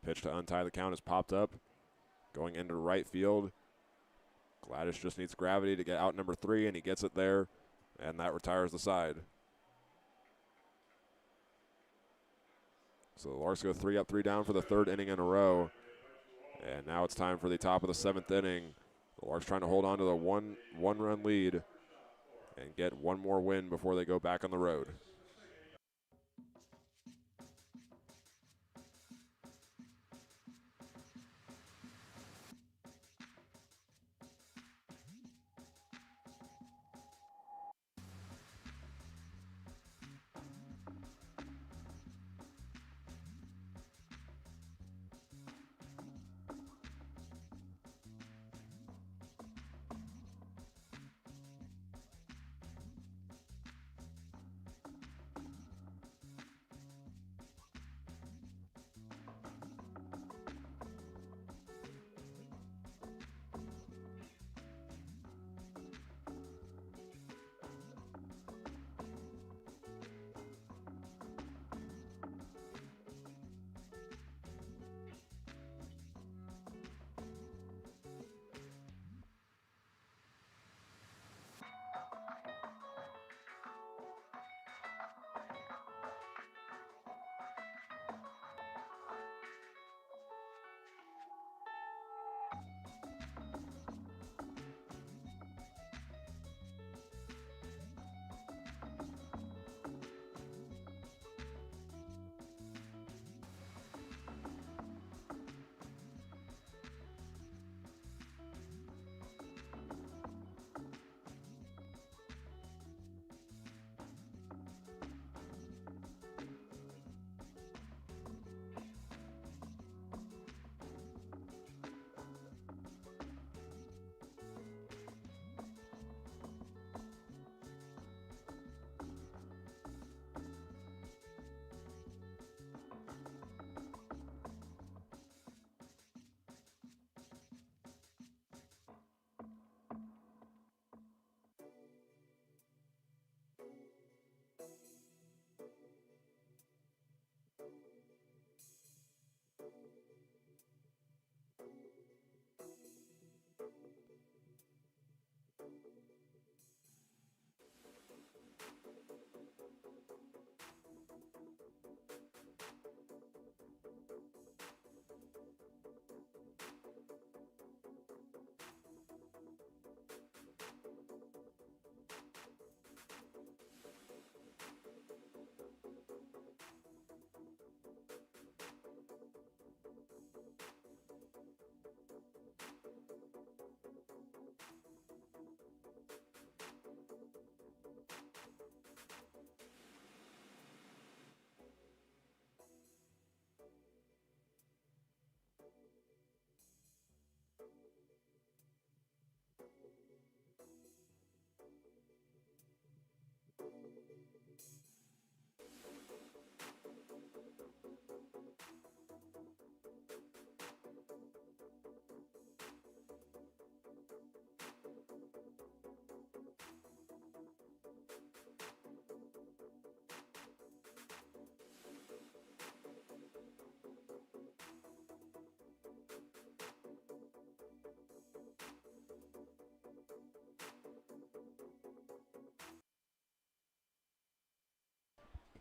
Speaker 1: Pitch to untie the count has popped up. Going into right field. Gladish just needs gravity to get out number 3, and he gets it there. And that retires the side. So the Larks go 3 up, 3 down for the third inning in a row. And now it's time for the top of the seventh inning. The Larks trying to hold on to the one-run lead and get one more win before they go back on the road.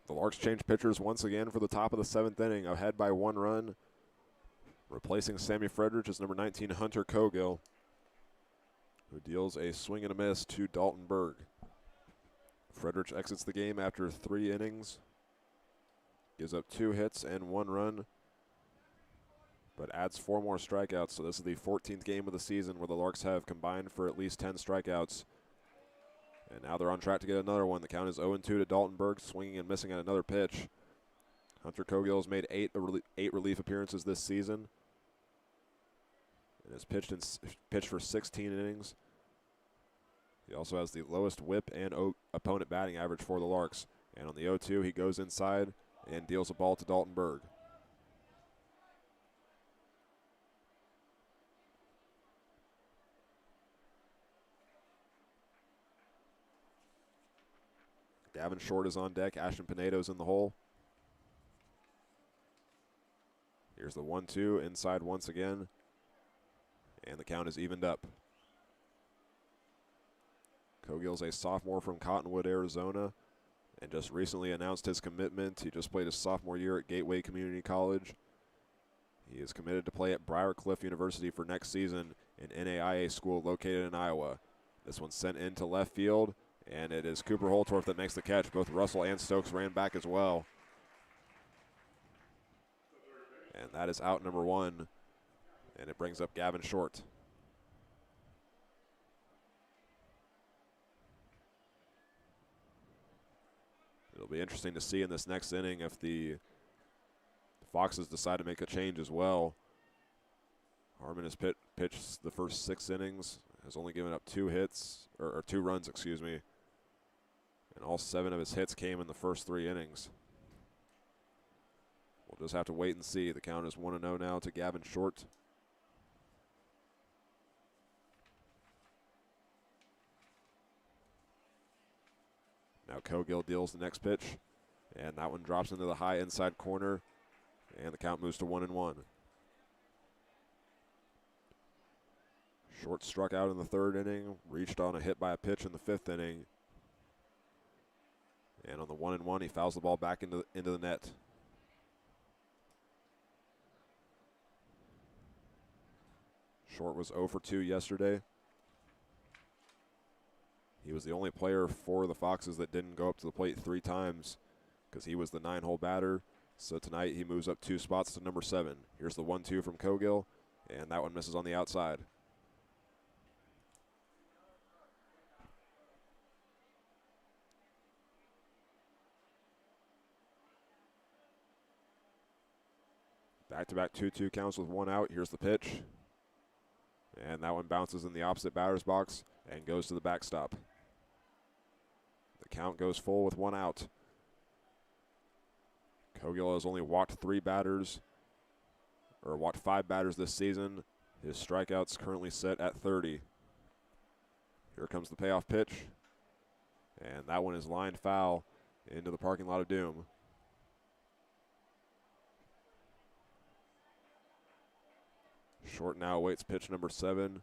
Speaker 1: The Larks change pitchers once again for the top of the seventh inning, ahead by 1 run. Replacing Sammy Frederick is number 19, Hunter Cogill, who deals a swing and a miss to Dalton Berg. Frederick exits the game after 3 innings, gives up 2 hits and 1 run, but adds 4 more strikeouts. So this is the 14th game of the season where the Larks have combined for at least 10 strikeouts. And now they're on track to get another one. The count is 0-2 to Dalton Berg, swinging and missing at another pitch. Hunter Cogill has made 8 relief appearances this season and has pitched for 16 innings. He also has the lowest whip and opponent batting average for the Larks. And on the 0-2, he goes inside and deals a ball to Dalton Berg. Gavin Short is on deck. Ashton Pinedo's in the hole. Here's the 1-2, inside once again. And the count is evened up. Cogill's a sophomore from Cottonwood, Arizona, and just recently announced his commitment. He just played his sophomore year at Gateway Community College. He is committed to play at Briarcliff University for next season, an NAIA school located in Iowa. This one's sent into left field, and it is Cooper Holtorf that makes the catch. Both Russell and Stokes ran back as well. And that is out number one, and it brings up Gavin Short. It'll be interesting to see in this next inning if the Foxes decide to make a change as well. Harmon has pitched the first 6 innings, has only given up 2 hits, or 2 runs, excuse me. And all 7 of his hits came in the first 3 innings. We'll just have to wait and see. The count is 1-0 now to Gavin Short. Now Cogill deals the next pitch, and that one drops into the high inside corner, and the count moves to 1-1. Short struck out in the 3rd inning, reached on a hit by a pitch in the 5th inning, and on the 1-1 he fouls the ball back into the net. Short was 0 for 2 yesterday. He was the only player for the Foxes that didn't go up to the plate 3 times because he was the 9-hole batter. So tonight he moves up 2 spots to number 7. Here's the 1-2 from Cogill, and that one misses on the outside. Back-to-back 2-2 counts with 1 out. Here's the pitch. And that one bounces in the opposite batter's box and goes to the backstop. The count goes full with 1 out. Cogill has only walked 5 batters this season. His strikeouts currently set at 30. Here comes the payoff pitch. And that one is lined foul into the parking lot of doom. Short now awaits pitch number 7.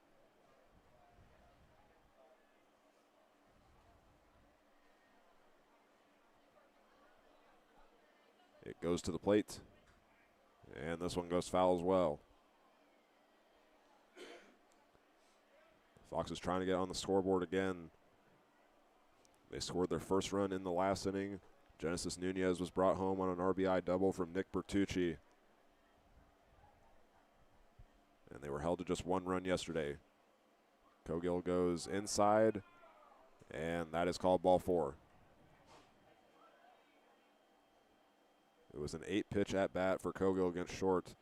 Speaker 1: It goes to the plate, and this one goes foul as well. Fox is trying to get on the scoreboard again. They scored their first run in the last inning. Genesis Nunez was brought home on an RBI double from Nick Bertucci. And they were held to just 1 run yesterday. Cogill goes inside, and that is called ball 4. It was an 8-pitch at-bat for Cogill against Short.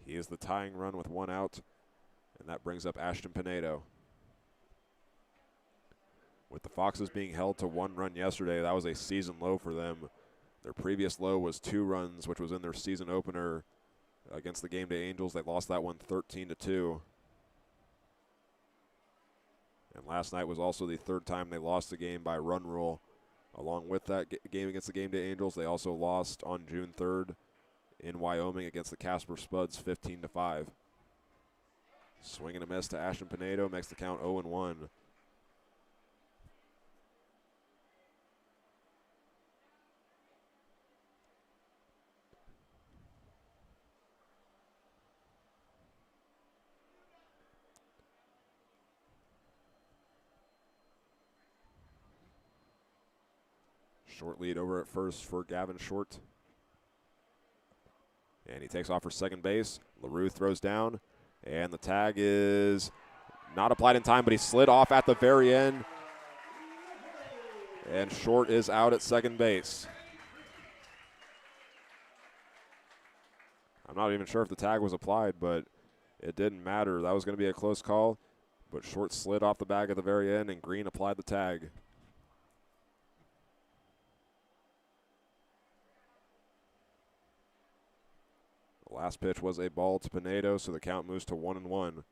Speaker 1: He is the tying run with 1 out, and that brings up Ashton Pinedo. With the Foxes being held to 1 run yesterday, that was a season low for them. Their previous low was 2 runs, which was in their season opener against the Game Day Angels. They lost that one 13-2. And last night was also the 3rd time they lost the game by run rule. Along with that game against the Game Day Angels, they also lost on June 3rd in Wyoming against the Casper Spuds 15-5. Swing and a miss to Ashton Pinedo makes the count 0-1. Short lead over at first for Gavin Short. And he takes off for second base. LaRue throws down, and the tag is not applied in time, but he slid off at the very end. And Short is out at second base. I'm not even sure if the tag was applied, but it didn't matter. That was going to be a close call, but Short slid off the bag at the very end, and Green applied the tag. The last pitch was a ball to Pinedo, so the count moves to 1-1.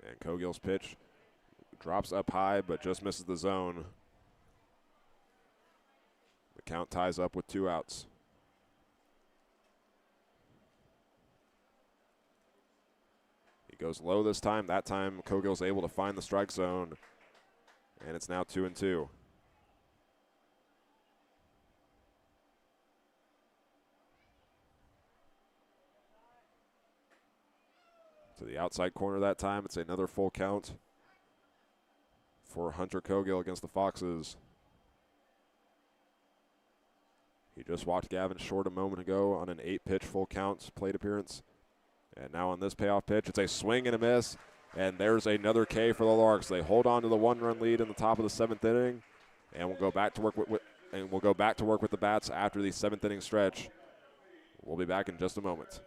Speaker 1: And Cogill's pitch drops up high, but just misses the zone. The count ties up with 2 outs. He goes low this time. That time, Cogill's able to find the strike zone, and it's now 2-2. To the outside corner that time. It's another full count for Hunter Cogill against the Foxes. He just walked Gavin short a moment ago on an 8-pitch full count plate appearance. And now on this payoff pitch, it's a swing and a miss. And there's another K for the Larks. They hold on to the 1-run lead in the top of the 7th inning, and we'll go back to work with the bats after the 7th inning stretch. We'll be back in just a moment.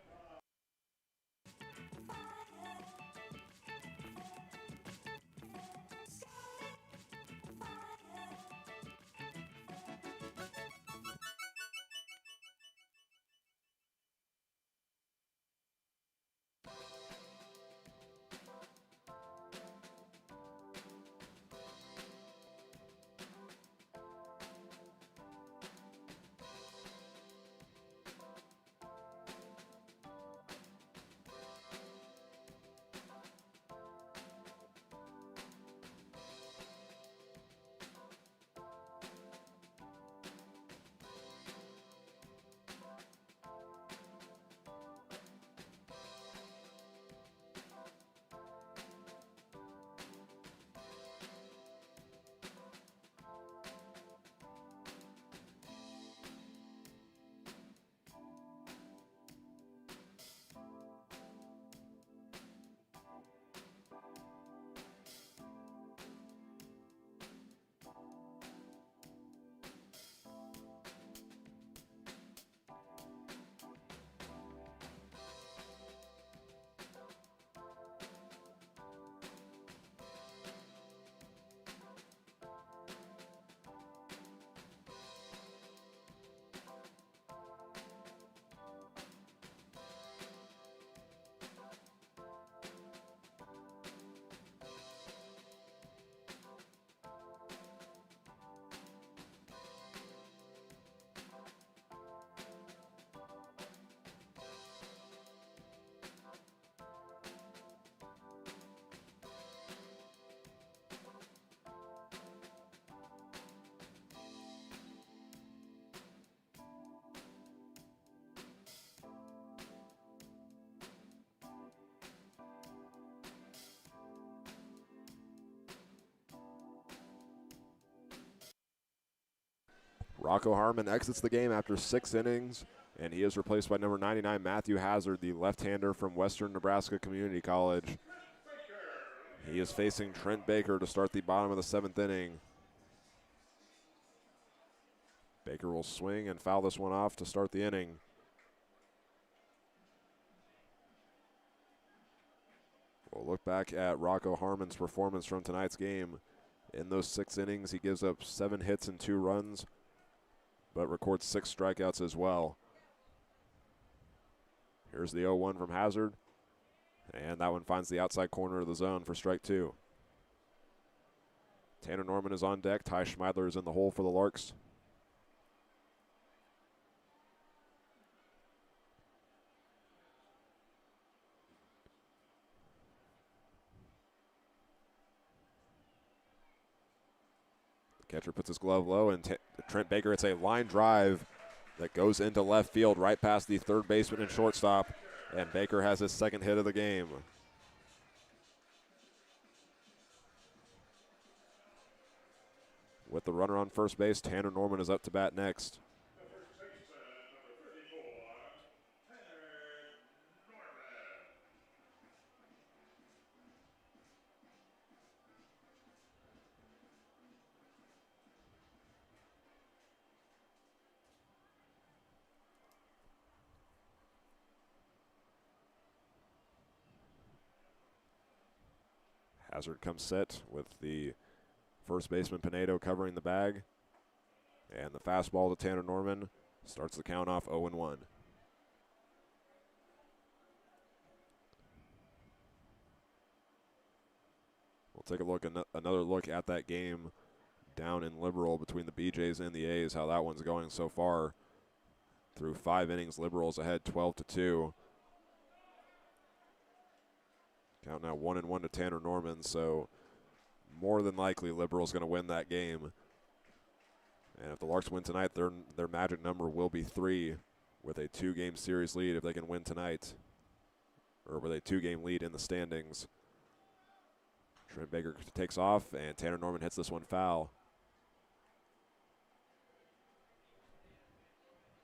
Speaker 1: Rocco Harmon exits the game after 6 innings, and he is replaced by number 99, Matthew Hazard, the left-hander from Western Nebraska Community College. He is facing Trent Baker to start the bottom of the 7th inning. Baker will swing and foul this one off to start the inning. We'll look back at Rocco Harmon's performance from tonight's game. In those 6 innings, he gives up 7 hits and 2 runs, but records 6 strikeouts as well. Here's the 0-1 from Hazard, and that one finds the outside corner of the zone for strike 2. Tanner Norman is on deck. Ty Schmeidler is in the hole for the Larks. The catcher puts his glove low, and Trent Baker, it's a line drive that goes into left field right past the third baseman and shortstop, and Baker has his 2nd hit of the game. With the runner on first base, Tanner Norman is up to bat next. Hazard comes set with the first baseman Pinedo covering the bag. And the fastball to Tanner Norman starts the count off 0-1. We'll take a look, another look at that game down in Liberal between the BJs and the A's, how that one's going so far. Through 5 innings, Liberal's ahead 12-2. Count now 1-1 to Tanner Norman, so more than likely Liberal's going to win that game. And if the Larks win tonight, their magic number will be 3 with a 2-game series lead if they can win tonight, or with a 2-game lead in the standings. Trent Baker takes off, and Tanner Norman hits this one foul.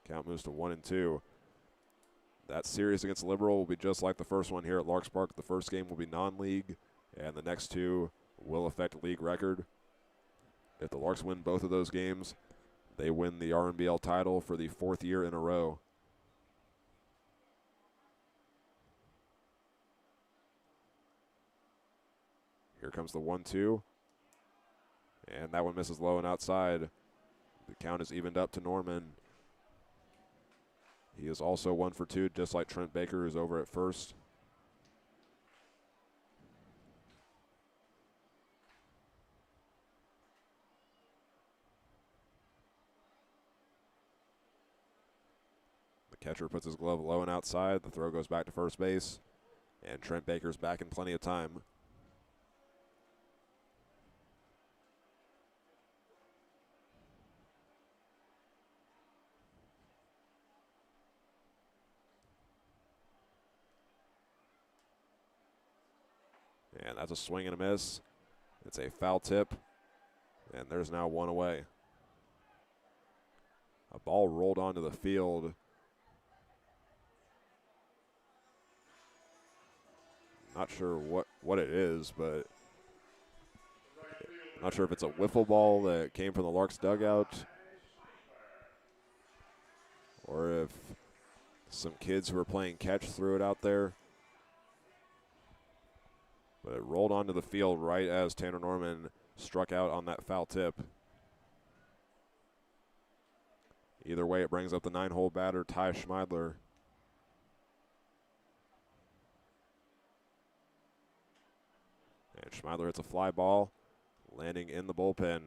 Speaker 1: Count moves to 1-2. That series against Liberal will be just like the first one here at Larks Park. The first game will be non-league, and the next 2 will affect league record. If the Larks win both of those games, they win the RMBL title for the 4th year in a row. Here comes the 1-2. And that one misses low and outside. The count is evened up to Norman. He is also 1 for 2, just like Trent Baker, who's over at first. The catcher puts his glove low and outside. The throw goes back to first base. And Trent Baker's back in plenty of time. And that's a swing and a miss. It's a foul tip. And there's now 1 away. A ball rolled onto the field. Not sure what it is, but I'm not sure if it's a wiffle ball that came from the Larks dugout or if some kids who were playing catch threw it out there. But it rolled onto the field right as Tanner Norman struck out on that foul tip. Either way, it brings up the 9-hole batter, Ty Schmeidler. And Schmeidler hits a fly ball, landing in the bullpen.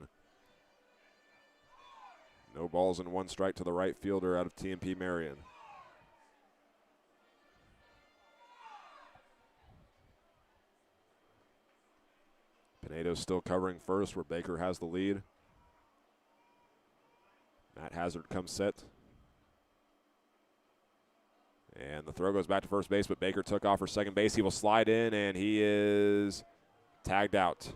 Speaker 1: No balls and 1 strike to the right fielder out of TMP Marion. Pinedo's still covering first where Baker has the lead. Matt Hazard comes set. And the throw goes back to first base, but Baker took off for second base. He will slide in, and he is tagged out.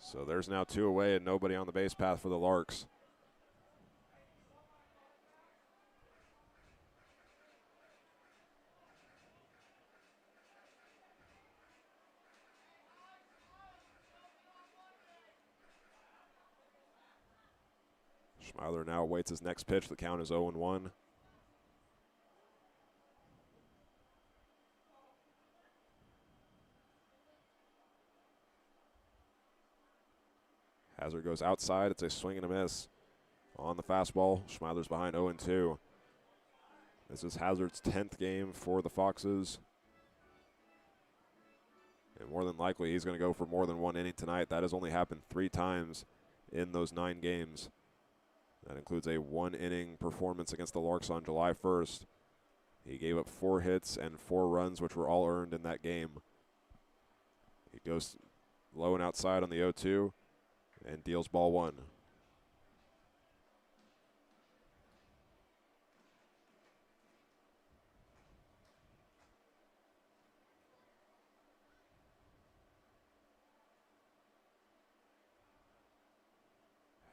Speaker 1: So there's now 2 away and nobody on the base path for the Larks. Schmeidler now awaits his next pitch. The count is 0-1. Hazard goes outside. It's a swing and a miss on the fastball. Schmeidler's behind 0-2. This is Hazard's 10th game for the Foxes. And more than likely, he's going to go for more than 1 inning tonight. That has only happened 3 times in those 9 games. That includes a 1-inning performance against the Larks on July 1st. He gave up 4 hits and 4 runs, which were all earned in that game. He goes low and outside on the 0-2 and deals ball 1.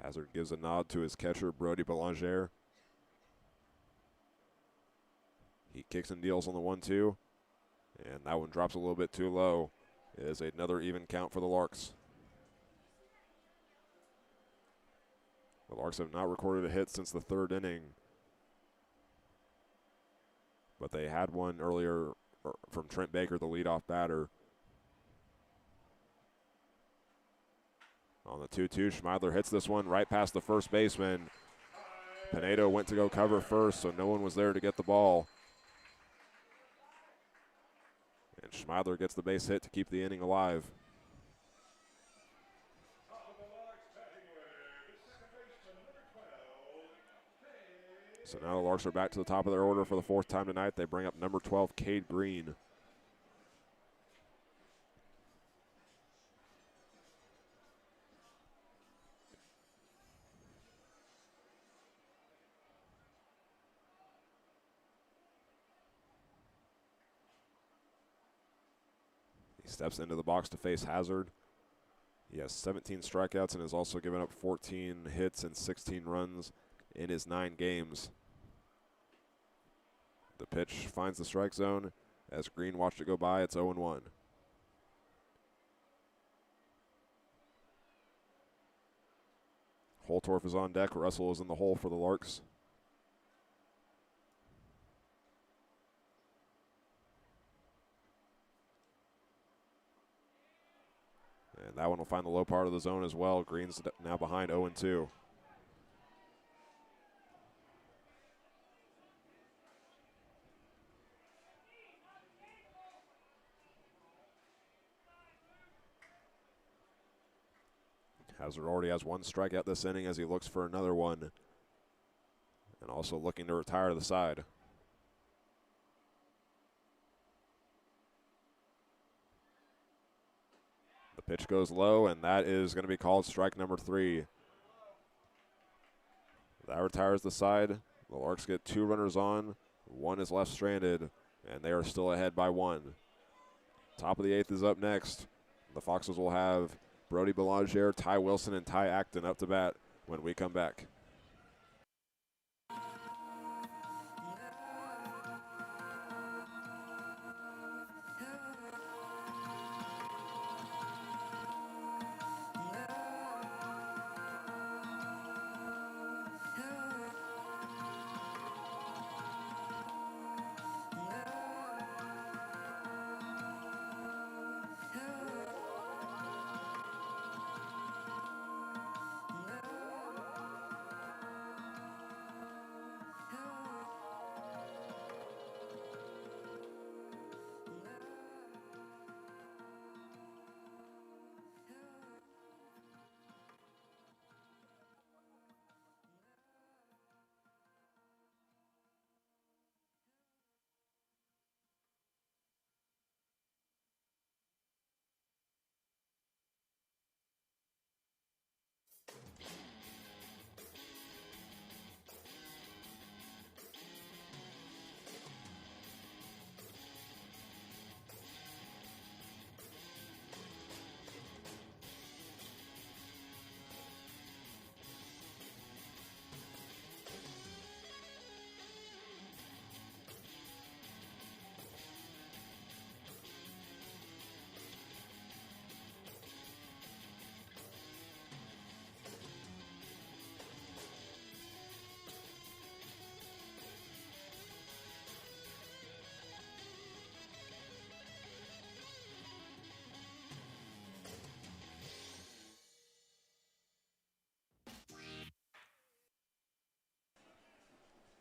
Speaker 1: Hazard gives a nod to his catcher, Brody Belanger. He kicks and deals on the 1-2, and that one drops a little bit too low. It is another even count for the Larks. The Larks have not recorded a hit since the 3rd inning, but they had one earlier from Trent Baker, the leadoff batter. On the 2-2, Schmeidler hits this one right past the first baseman. Pinedo went to go cover first, so no one was there to get the ball. And Schmeidler gets the base hit to keep the inning alive. So now the Larks are back to the top of their order for the fourth time tonight. They bring up number 12, Cade Green. He steps into the box to face Hazard. He has 17 strikeouts and has also given up 14 hits and 16 runs in his 9 games. The pitch finds the strike zone. As Green watched it go by, it's 0-1. Holtorf is on deck. Russell is in the hole for the Larks. And that one will find the low part of the zone as well. Green's now behind 0-2. Hazard already has 1 strikeout this inning as he looks for another one. And also looking to retire to the side. The pitch goes low, and that is going to be called strike number 3. That retires the side. The Larks get 2 runners on. 1 is left stranded, and they are still ahead by 1. Top of the 8th is up next. The Foxes will have Brody Belanger, Ty Wilson, and Ty Acton up to bat when we come back.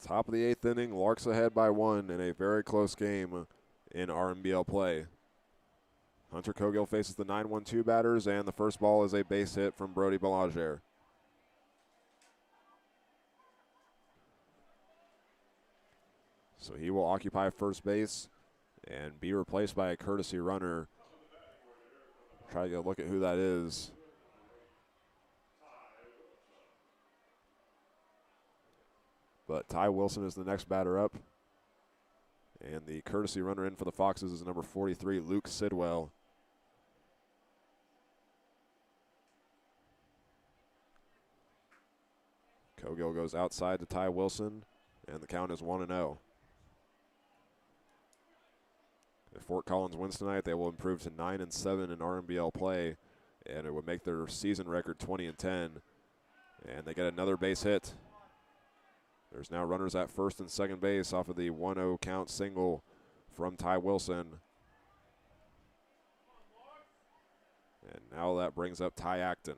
Speaker 1: Top of the 8th inning, Larks ahead by 1 in a very close game in RMBL play. Hunter Cogill faces the 9-1-2 batters, and the first ball is a base hit from Brody Belanger. So he will occupy first base and be replaced by a courtesy runner. Try to get a look at who that is. But Ty Wilson is the next batter up. And the courtesy runner in for the Foxes is number 43, Luke Sidwell. Cogill goes outside to Ty Wilson, and the count is 1-0. If Fort Collins wins tonight, they will improve to 9-7 in RMBL play, and it would make their season record 20-10. And they get another base hit. There's now runners at first and second base off of the 1-0 count single from Ty Wilson. And now that brings up Ty Acton.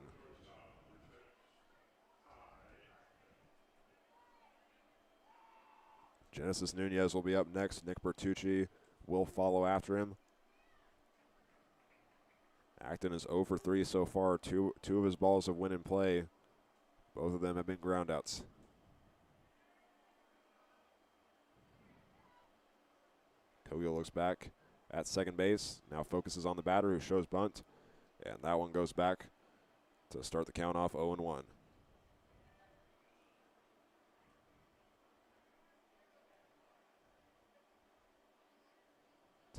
Speaker 1: Genesis Nunez will be up next. Nick Bertucci will follow after him. Acton is 0 for 3 so far. Two of his balls have went in play. Both of them have been groundouts. Kogiel looks back at second base, now focuses on the batter who shows bunt, and that one goes back to start the count off 0-1.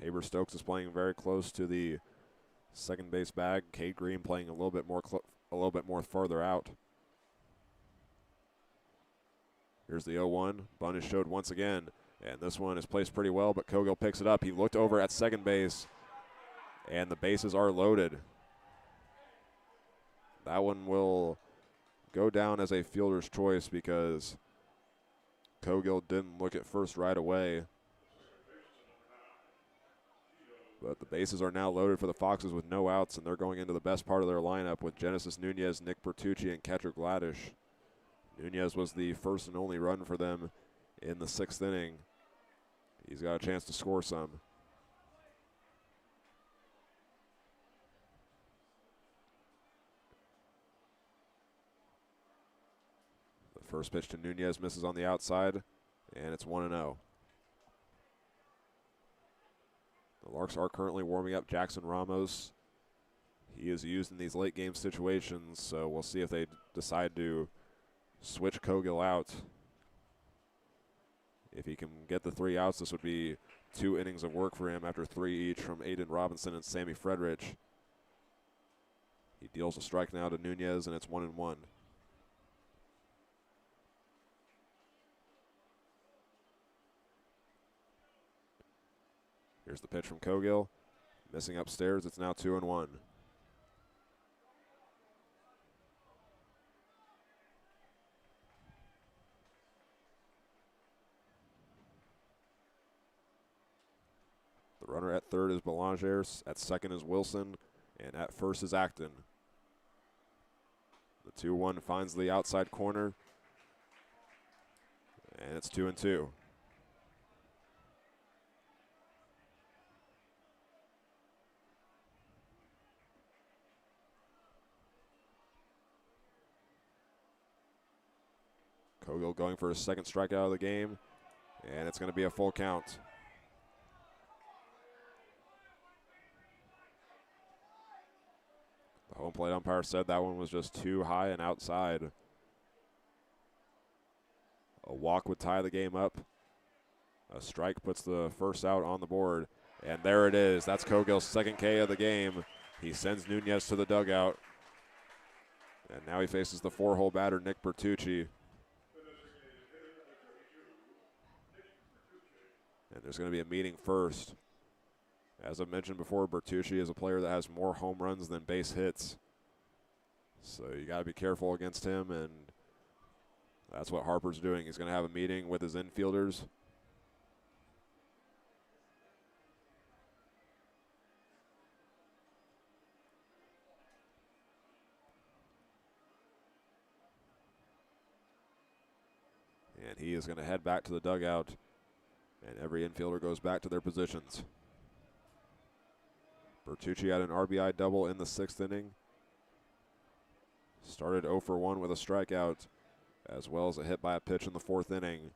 Speaker 1: Tabor Stokes is playing very close to the second base bag. Cade Green playing a little bit more farther out. Here's the 0-1. Bunt is showed once again, and this one is placed pretty well, but Kogiel picks it up. He looked over at second base, and the bases are loaded. That one will go down as a fielder's choice because Kogiel didn't look at first right away. But the bases are now loaded for the Foxes with no outs, and they're going into the best part of their lineup with Genesis Nunez, Nick Bertucci, and catcher Gladish. Nunez was the first and only run for them in the 6th inning. He's got a chance to score some. The first pitch to Nunez misses on the outside, and it's 1-0. The Larks are currently warming up Jackson Ramos. He is used in these late game situations, so we'll see if they decide to switch Kogiel out. If he can get the 3 outs, this would be 2 innings of work for him after 3 each from Aiden Robinson and Sammy Fredrich. He deals a strike now to Nunez, and it's 1-1. Here's the pitch from Kogiel. Missing upstairs, it's now 2-1. The runner at third is Belangers, at second is Wilson, and at first is Acton. The 2-1 finds the outside corner, and it's 2-2. Kogiel going for his second strikeout of the game, and it's going to be a full count. The home plate umpire said that one was just too high and outside. A walk would tie the game up. A strike puts the first out on the board, and there it is. That's Kogiel's second K of the game. He sends Nunez to the dugout, and now he faces the 4-hole batter, Nick Bertucci. And there's going to be a meeting first. As I mentioned before, Bertucci is a player that has more home runs than base hits. So you got to be careful against him, and that's what Harper's doing. He's going to have a meeting with his infielders. And he is going to head back to the dugout. And every infielder goes back to their positions. Bertucci had an RBI double in the 6th inning. Started 0 for 1 with a strikeout, as well as a hit by a pitch in the 4th inning.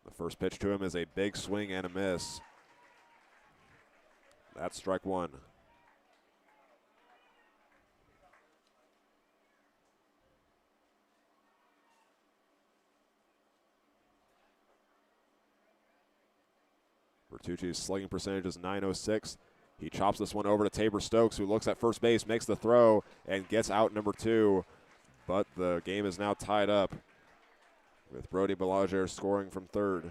Speaker 1: The first pitch to him is a big swing and a miss. That's strike 1. Bertucci's slugging percentage is .906. He chops this one over to Tabor Stokes, who looks at first base, makes the throw, and gets out number 2. But the game is now tied up with Brody Belanger scoring from third.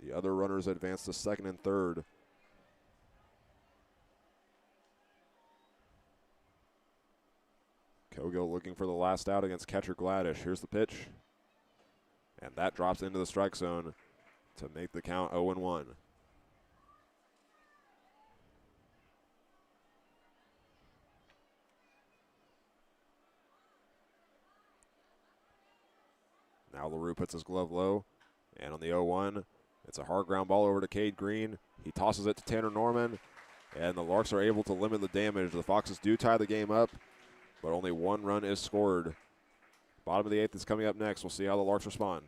Speaker 1: The other runners advance to second and third. Kogiel looking for the last out against catcher Gladish. Here's the pitch. And that drops into the strike zone to make the count 0-1. Now LaRue puts his glove low. And on the 0-1, it's a hard ground ball over to Cade Green. He tosses it to Tanner Norman. And the Larks are able to limit the damage. The Foxes do tie the game up, but only one run is scored. Bottom of the 8th is coming up next. We'll see how the Larks respond.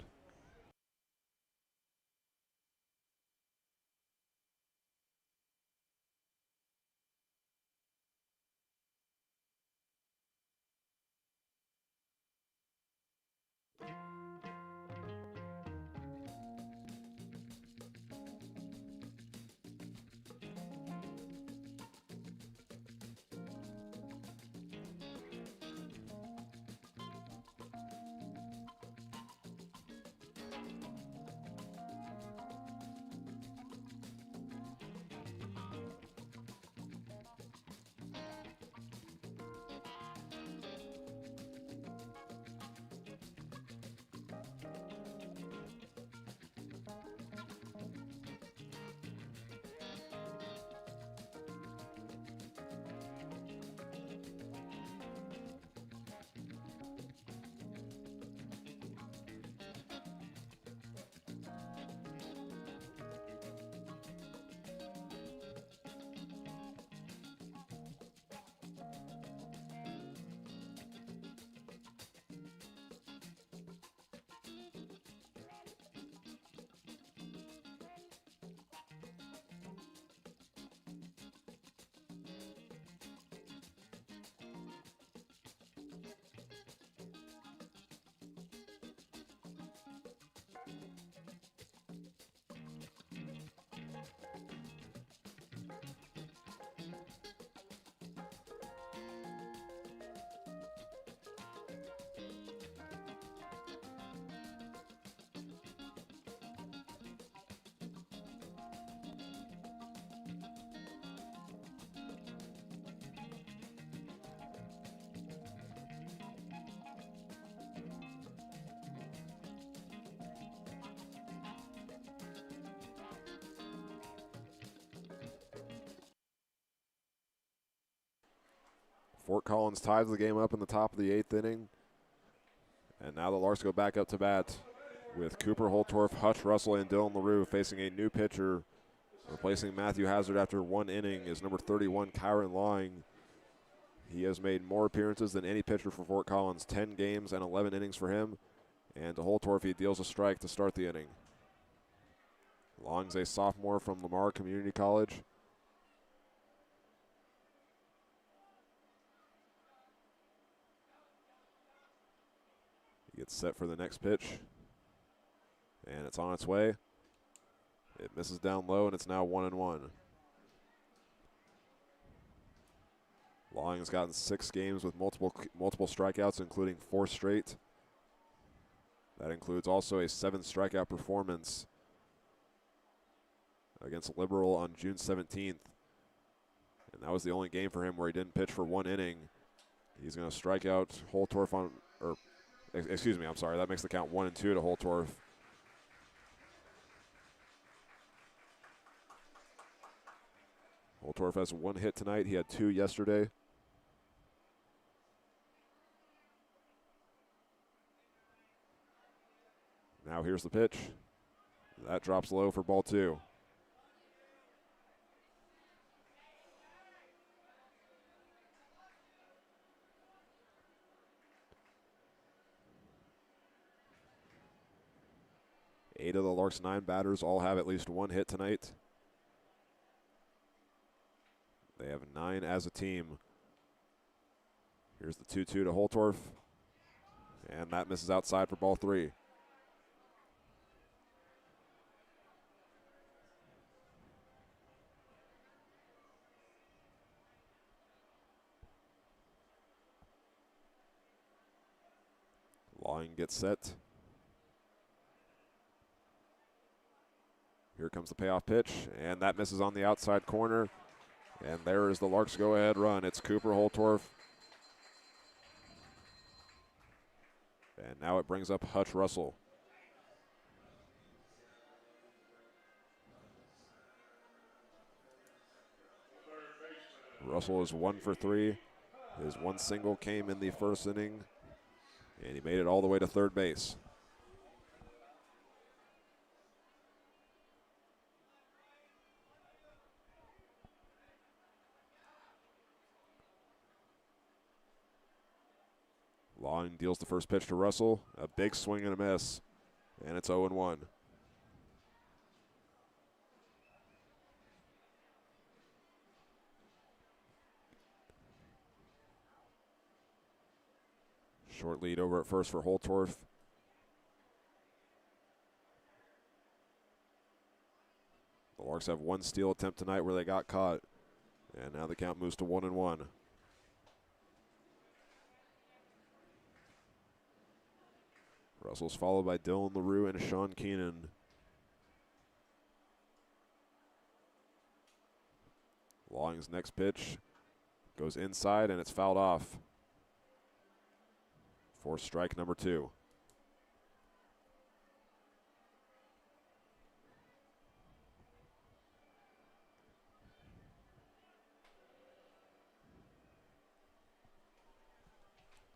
Speaker 1: Fort Collins ties the game up in the top of the 8th inning. And now the Larks go back up to bat with Cooper Holtorf, Hutch Russell, and Dylan LaRue facing a new pitcher. Replacing Matthew Hazard after 1 inning is number 31, Kyron Lawing. He has made more appearances than any pitcher for Fort Collins, 10 games and 11 innings for him. And to Holtorf, he deals a strike to start the inning. Lawing's a sophomore from Lamar Community College. He gets set for the next pitch. And it's on its way. It misses down low, and it's now 1-1. Lawing has gotten 6 games with multiple strikeouts, including 4 straight. That includes also a 7 strikeout performance against Liberal on June 17th. And that was the only game for him where he didn't pitch for 1 inning. He's going to strike out Holtorf on, or excuse me, I'm sorry, that makes the count 1-2 to Holtorf. Holtorf has 1 hit tonight. He had 2 yesterday. Now here's the pitch. That drops low for ball 2. Eight of the Larks' 9 batters all have at least 1 hit tonight. They have 9 as a team. Here's the 2-2 to Holtorf. And that misses outside for ball 3. Lawing gets set. Here comes the payoff pitch, and that misses on the outside corner. And there is the Larks' go-ahead run. It's Cooper Holtorf. And now it brings up Hutch Russell. Russell is 1 for 3. His 1 single came in the first inning, and he made it all the way to third base. Long deals the first pitch to Russell. A big swing and a miss. And it's 0-1. Short lead over at first for Holtorf. The Larks have one steal attempt tonight where they got caught. And now the count moves to 1-1. Russell's followed by Dylan LaRue and Sean Keenan. Long's next pitch goes inside and it's fouled off for strike number 2.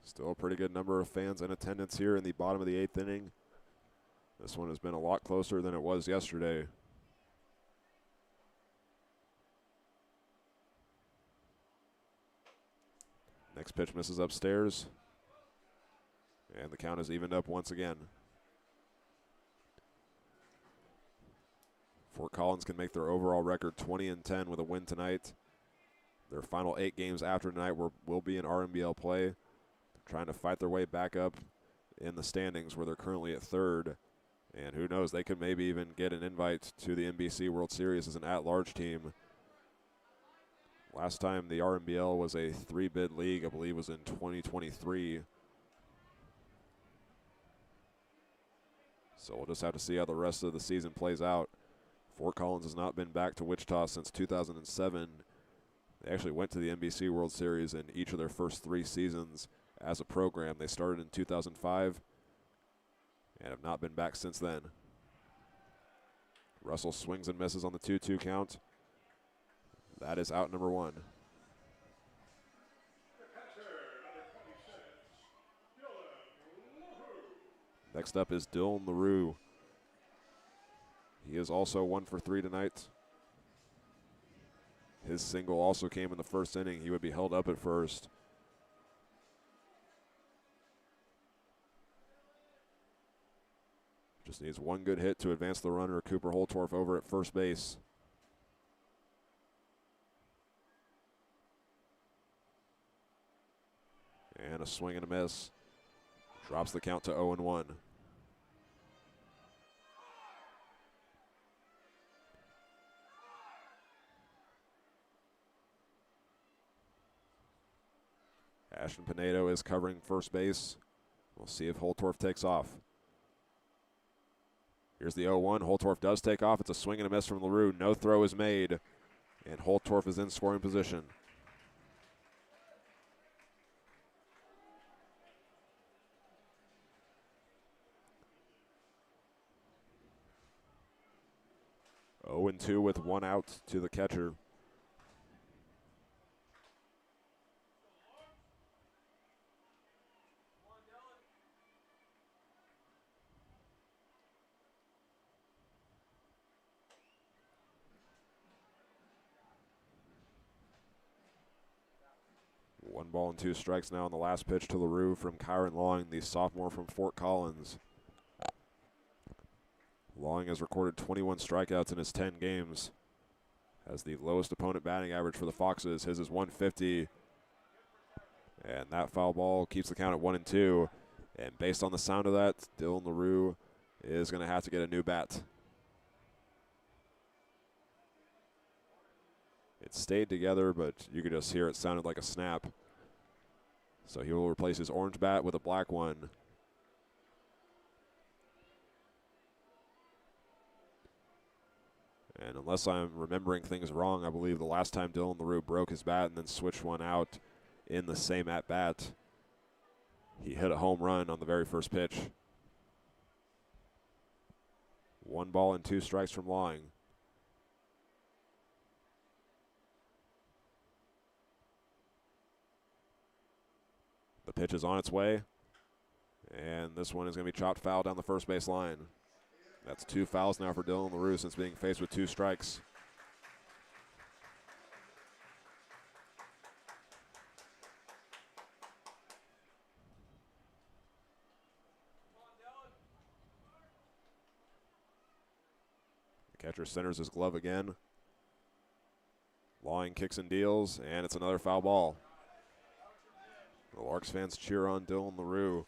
Speaker 1: Still a pretty good number of fans in attendance here in the bottom of the 8th inning. This one has been a lot closer than it was yesterday. Next pitch misses upstairs. And the count is evened up once again. Fort Collins can make their overall record 20-10 with a win tonight. Their final 8 games after tonight will be in RMBL play, trying to fight their way back up in the standings where they're currently at 3rd. And who knows, they could maybe even get an invite to the NBC World Series as an at-large team. Last time the RMBL was a 3-bid league, I believe, was in 2023. So we'll just have to see how the rest of the season plays out. Fort Collins has not been back to Wichita since 2007. They actually went to the NBC World Series in each of their first 3 seasons as a program. They started in 2005 and have not been back since then. Russell swings and misses on the 2-2 count. That is out number 1. Next up is Dylan LaRue. He is also 1 for 3 tonight. His single also came in the first inning. He would be held up at first. Just needs one good hit to advance the runner, Cooper Holtorf, over at first base. And a swing and a miss. Drops the count to 0-1. Ashton Pinedo is covering first base. We'll see if Holtorf takes off. Here's the 0-1. Holtorf does take off. It's a swing and a miss from LaRue. No throw is made, and Holtorf is in scoring position. Oh and 2 with 1 out to the catcher. One ball and 2 strikes now on the last pitch to LaRue from Kyron Long, the sophomore from Fort Collins. Long has recorded 21 strikeouts in his 10 games. Has the lowest opponent batting average for the Foxes. His is 150. And that foul ball keeps the count at 1-2. And based on the sound of that, Dylan LaRue is going to have to get a new bat. It stayed together, but you could just hear it sounded like a snap. So he will replace his orange bat with a black one. And unless I'm remembering things wrong, I believe the last time Dylan LaRue broke his bat and then switched one out in the same at-bat, he hit a home run on the very first pitch. 1 ball and 2 strikes from Long. The pitch is on its way, and this one is going to be chopped foul down the first base line. That's 2 fouls now for Dylan LaRue since being faced with 2 strikes. Catcher centers his glove again. Lawing kicks and deals, and it's another foul ball. The Larks fans cheer on Dylan LaRue.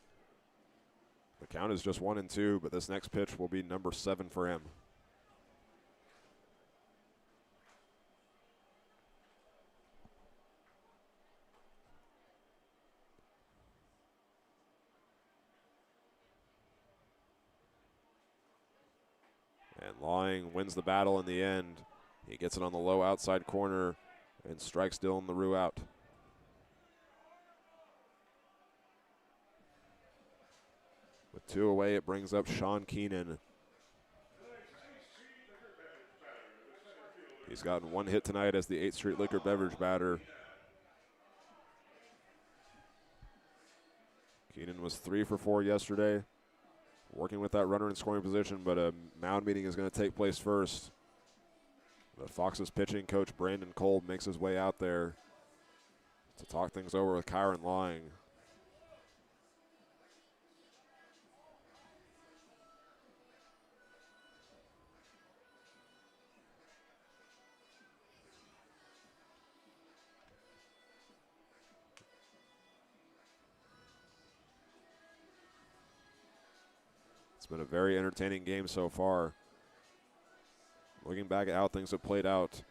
Speaker 1: The count is just 1-2, but this next pitch will be number 7 for him. And Lawing wins the battle in the end. He gets it on the low outside corner and strikes Dylan LaRue out. With 2 away, it brings up Sean Keenan. He's gotten 1 hit tonight as the 8th Street Liquor Beverage batter. Keenan was 3 for 4 yesterday, working with that runner in scoring position, but a mound meeting is going to take place first. The Foxes pitching coach Brandon Kolb makes his way out there to talk things over with Kyron Lawing. It's been a very entertaining game so far. Looking back at how things have played out,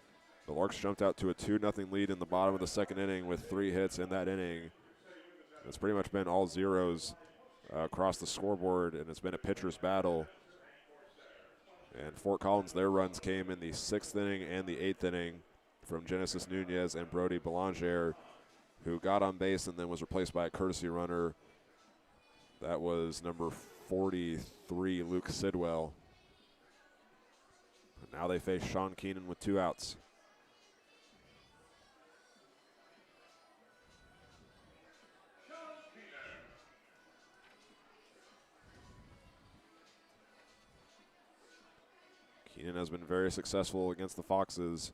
Speaker 1: the Larks jumped out to a 2-0 lead in the bottom of the second inning with 3 hits in that inning. It's pretty much been all zeros across the scoreboard, and it's been a pitcher's battle. And Fort Collins, their runs came in the 6th inning and the 8th inning from Genesis Nunez and Brody Belanger, who got on base and then was replaced by a courtesy runner. That was number 43, Luke Sidwell. Now they face Sean Keenan with 2 outs. Keenan has been very successful against the Foxes.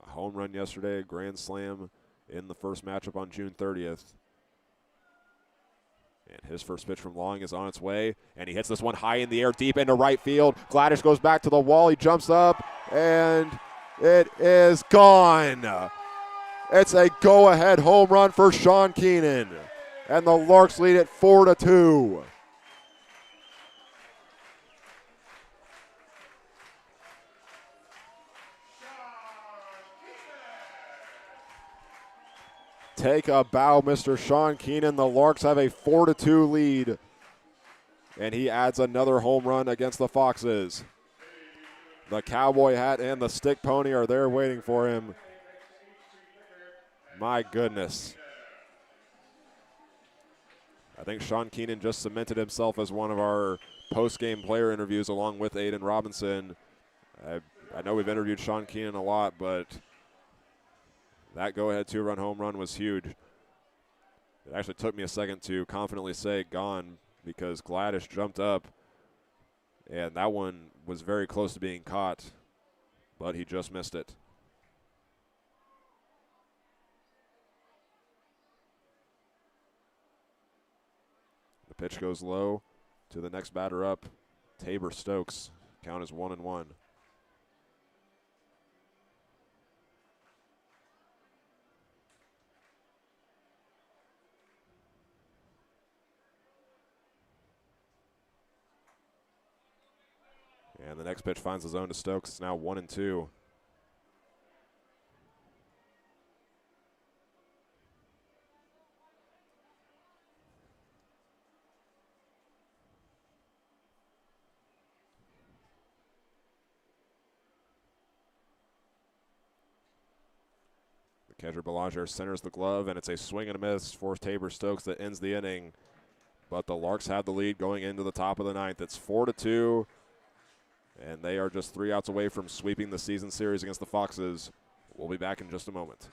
Speaker 1: A home run yesterday, a grand slam in the first matchup on June 30th. And his first pitch from Lawing is on its way, and he hits this one high in the air, deep into right field. Gladish goes back to the wall. He jumps up, and it is gone. It's a go-ahead home run for Sean Keenan, and the Larks lead it 4-2. Take a bow, Mr. Sean Keenan. The Larks have a 4-2 lead, and he adds another home run against the Foxes. The cowboy hat and the stick pony are there waiting for him. My goodness. I think Sean Keenan just cemented himself as one of our post-game player interviews along with Aiden Robinson. I know we've interviewed Sean Keenan a lot, but that go-ahead 2-run home run was huge. It actually took me a second to confidently say gone because Gladish jumped up, and that one was very close to being caught, but he just missed it. The pitch goes low to the next batter up, Tabor Stokes. Count is 1-1. And the next pitch finds the zone to Stokes. It's now 1-2. The catcher Belanger centers the glove, and it's a swing and a miss for Tabor Stokes that ends the inning. But the Larks have the lead going into the top of the ninth. It's 4-2. And they are just 3 outs away from sweeping the season series against the Foxes. We'll be back in just a moment.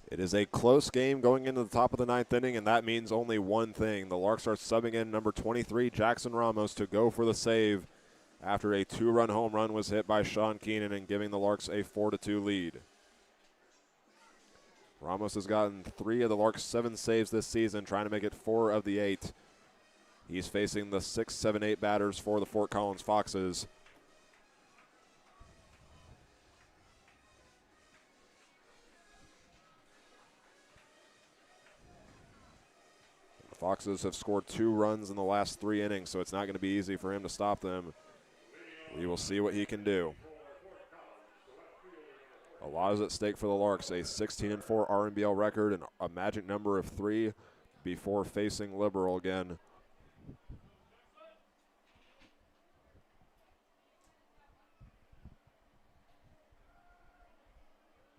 Speaker 1: It is a close game going into the top of the ninth inning, and that means only one thing. The Larks are subbing in number 23, Jackson Ramos, to go for the save after a two-run home run was hit by Sean Keenan and giving the Larks a 4-2 lead. Ramos has gotten 3 of the Larks' 7 saves this season, trying to make it 4 of the 8. He's facing the 6, 7, 8 batters for the Fort Collins Foxes. The Foxes have scored 2 runs in the last 3 innings, so it's not going to be easy for him to stop them. We will see what he can do. A lot is at stake for the Larks, a 16-4 RMBL record and a magic number of 3 before facing Liberal again.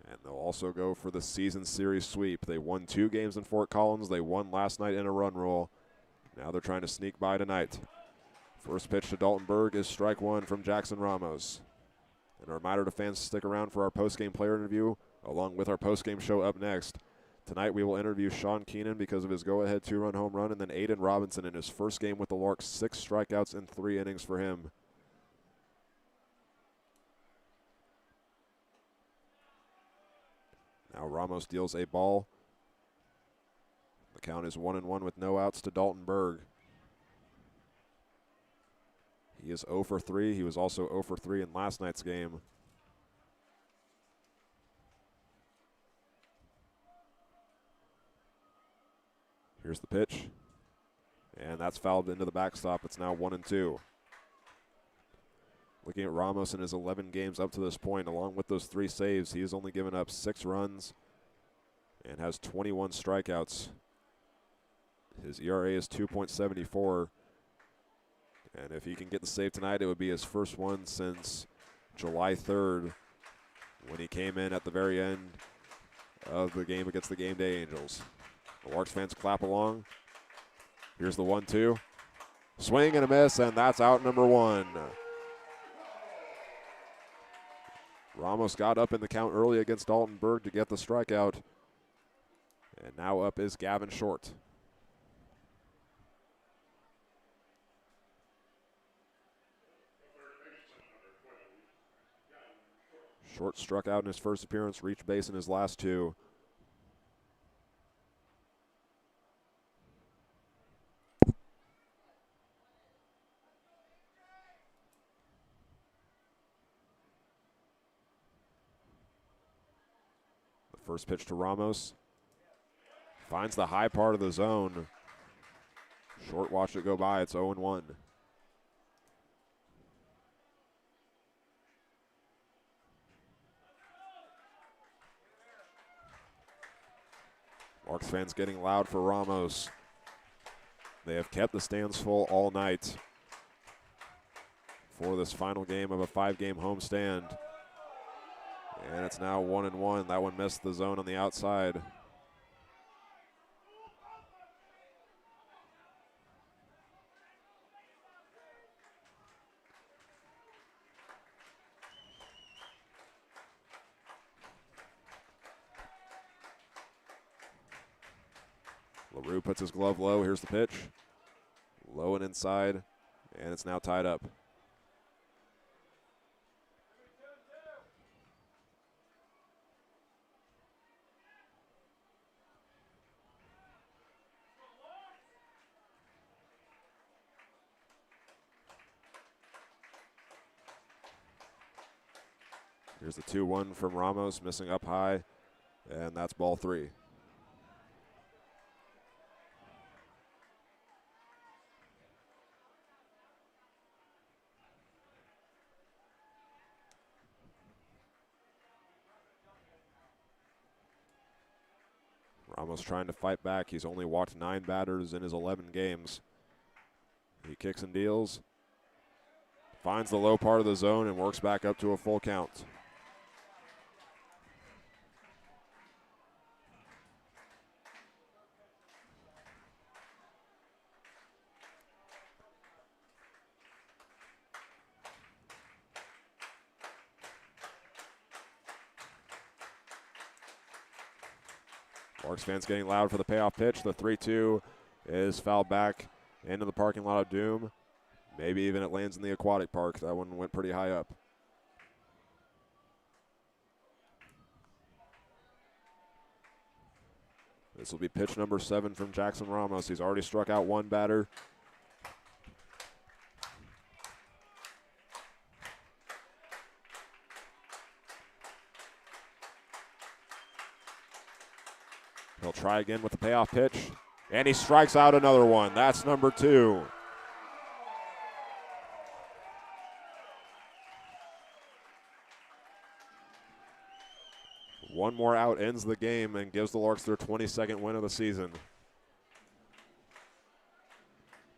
Speaker 1: And they'll also go for the season series sweep. They won 2 games in Fort Collins. They won last night in a run rule. Now they're trying to sneak by tonight. First pitch to Dalton Berg is strike 1 from Jackson Ramos. And a reminder to fans to stick around for our postgame player interview, along with our postgame show up next. Tonight we will interview Sean Keenan because of his go-ahead 2-run home run, and then Aiden Robinson in his first game with the Larks, 6 strikeouts in 3 innings for him. Now Ramos deals a ball. The count is 1-1 with no outs to Dalton Berg. He is 0 for 3. He was also 0 for 3 in last night's game. Here's the pitch. And that's fouled into the backstop. It's now 1-2. Looking at Ramos in his 11 games up to this point, along with those 3 saves, he has only given up 6 runs and has 21 strikeouts. His ERA is 2.74. And if he can get the save tonight, it would be his first one since July 3rd when he came in at the very end of the game against the Game Day Angels. The Larks fans clap along. Here's the 1-2. Swing and a miss, and that's out number 1. Ramos got up in the count early against Dalton Berg to get the strikeout. And now up is Gavin Short. Short struck out in his first appearance, reached base in his last 2. The first pitch to Ramos. Finds the high part of the zone. Short watched it go by. It's 0-1. Larks fans getting loud for Ramos. They have kept the stands full all night for this final game of a 5-game homestand. And it's now 1-1. That one missed the zone on the outside. LaRue puts his glove low. Here's the pitch. Low and inside, and it's now tied up. Here's the 2-1 from Ramos, missing up high, and that's ball 3. Ramos trying to fight back. He's only walked 9 batters in his 11 games. He kicks and deals, finds the low part of the zone, and works back up to a full count. Larks fans getting loud for the payoff pitch. The 3-2 is fouled back into the parking lot of Doom. Maybe even it lands in the aquatic park. That one went pretty high up. This will be pitch number 7 from Jackson Ramos. He's already struck out 1 batter. He'll try again with the payoff pitch, and he strikes out another one. That's number 2. One more out ends the game and gives the Larks their 22nd win of the season.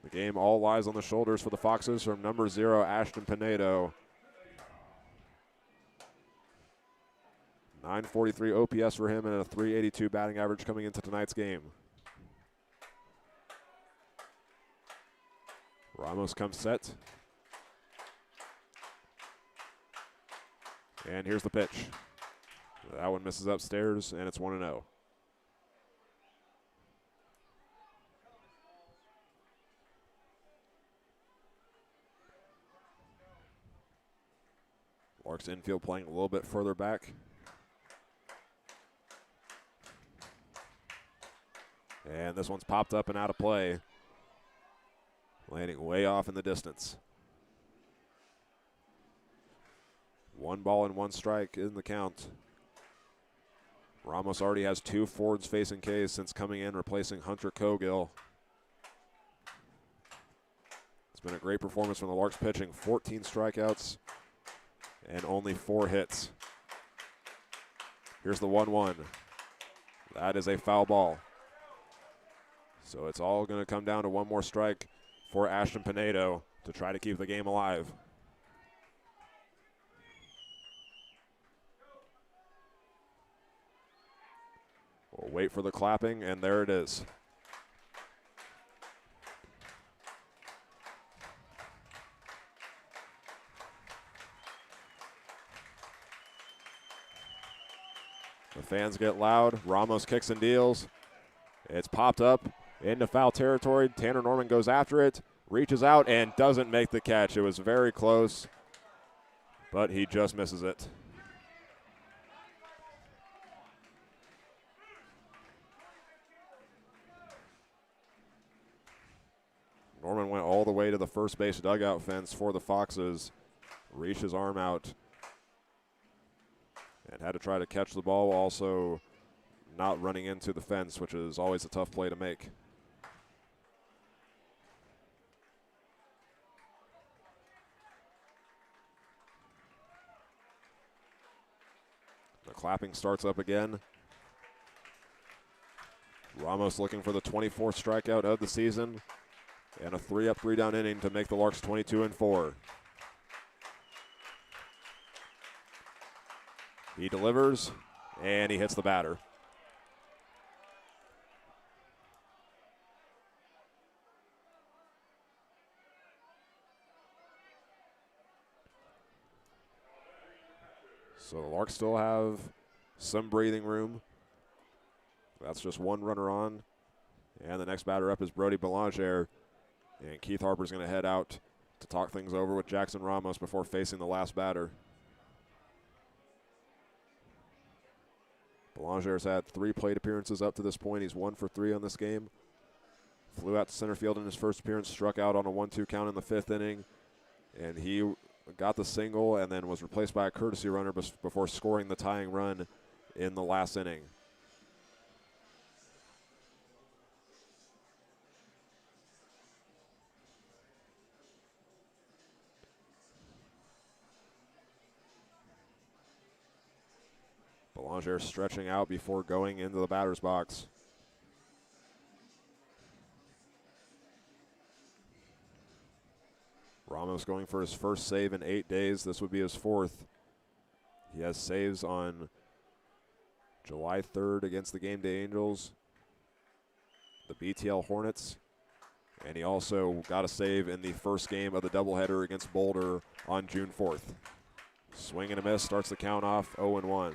Speaker 1: The game all lies on the shoulders for the Foxes from number 0, Ashton Pinedo. 943 OPS for him and a 382 batting average coming into tonight's game. Ramos comes set. And here's the pitch. That one misses upstairs, and it's 1-0. Larks infield playing a little bit further back. And this one's popped up and out of play, landing way off in the distance. 1 ball and 1 strike in the count. Ramos already has 2 forwards facing K's since coming in, replacing Hunter Cogill. It's been a great performance from the Larks pitching. 14 strikeouts and only 4 hits. Here's the 1-1. That is a foul ball. So it's all going to come down to 1 more strike for Ashton Pinedo to try to keep the game alive. We'll wait for the clapping, and there it is. The fans get loud. Ramos kicks and deals. It's popped up into foul territory. Tanner Norman goes after it, reaches out, and doesn't make the catch. It was very close, but he just misses it. Norman went all the way to the first base dugout fence for the Foxes, reached his arm out, and had to try to catch the ball, also not running into the fence, which is always a tough play to make. The clapping starts up again. Ramos looking for the 24th strikeout of the season and a 3-up, 3-down inning to make the Larks 22-4. He delivers, and he hits the batter. So the Larks still have some breathing room. That's just 1 runner on And the next batter up is Brody Belanger. And Keith Harper's going to head out to talk things over with Jackson Ramos before facing the last batter. Belanger's had 3 plate appearances up to this point. He's 1 for 3 on this game. Flew out to center field in his first appearance, struck out on a 1-2 count in the 5th inning. And he got the single and then was replaced by a courtesy runner before scoring the tying run in the last inning. Belanger stretching out before going into the batter's box. Ramos going for his first save in 8 days. This would be his 4th. He has saves on July 3rd against the Game Day Angels, the BTL Hornets, and he also got a save in the first game of the doubleheader against Boulder on June 4th. Swing and a miss, starts the count off 0-1.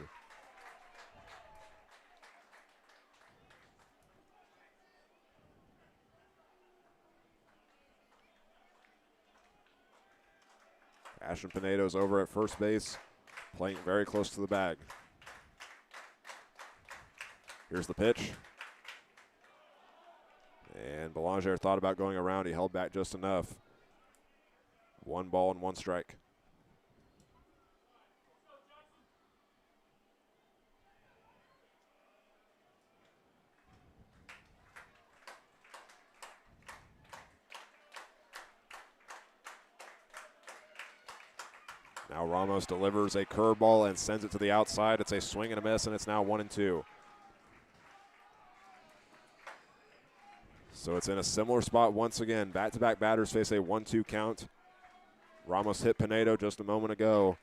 Speaker 1: Ashton Pinedo's over at first base, playing very close to the bag. Here's the pitch. And Belanger thought about going around. He held back just enough. 1 ball and 1 strike. Now Ramos delivers a curveball and sends it to the outside. It's a swing and a miss, and it's now 1-2. So it's in a similar spot once again. Back-to-back batters face a 1-2 count. Ramos hit Pinedo just a moment ago.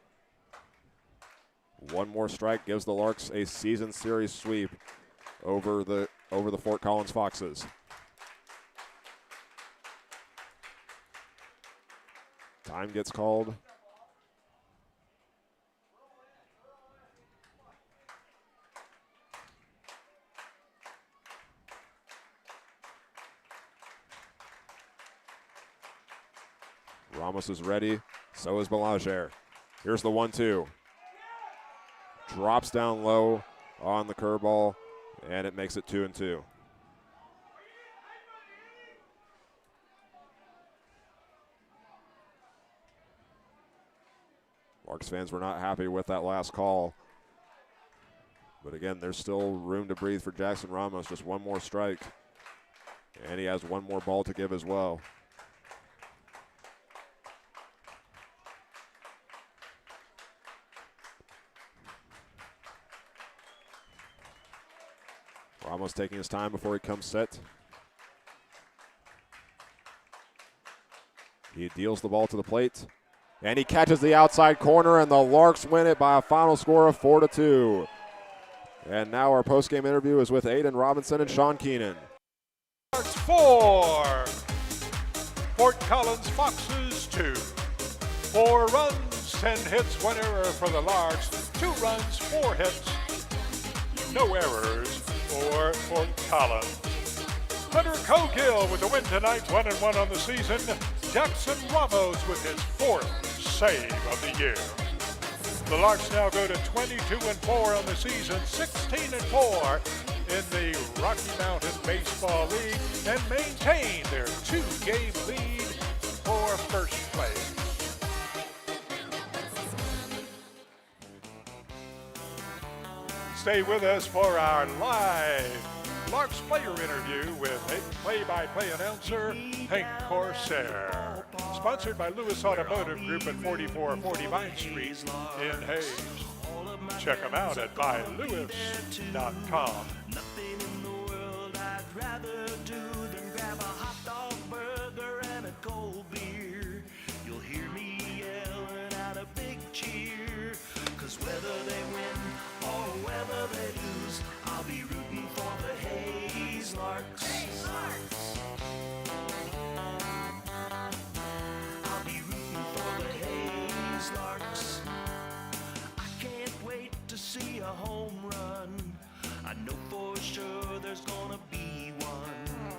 Speaker 1: 1 more strike gives the Larks a season series sweep over the Fort Collins Foxes. Time gets called. Ramos is ready, so is Belanger. Here's the 1-2. Drops down low on the curveball, and it makes it 2-2. Larks fans were not happy with that last call. But again, there's still room to breathe for Jackson Ramos. Just 1 more strike, and he has 1 more ball to give as well. Ramos taking his time before he comes set. He deals the ball to the plate, and he catches the outside corner, and the Larks win it by a final score of 4-2. And now our post-game interview is with Aiden Robinson and Sean Keenan.
Speaker 2: Larks 4, Fort Collins Foxes 2. 4 runs, 10 hits, 1 error for the Larks. 2 runs, 4 hits, no errors for Fort Collins. Hunter Cogill with the win tonight, 1-1 on the season. Jackson Ramos with his 4th save of the year. The Larks now go to 22-4 on the season, 16-4 in the Rocky Mountain Baseball League, and maintain their 2-game lead for first place. Stay with us for our live Larks player interview with play-by-play announcer Hank Corsair. Sponsored by Lewis Automotive Group at 4440 Vine Street in Hayes. Check them out at buylewis.com.
Speaker 3: Nothing in the world I'd rather do than grab a hot dog burger and a cold beer. You'll hear me yelling out a big cheer. Cause whether they win or whether they lose, I'll be rooting for the Hayes Larks. Hayes Larks. I'll be rooting for the Hayes Larks. I can't wait to see a home run. I know for sure there's gonna be one.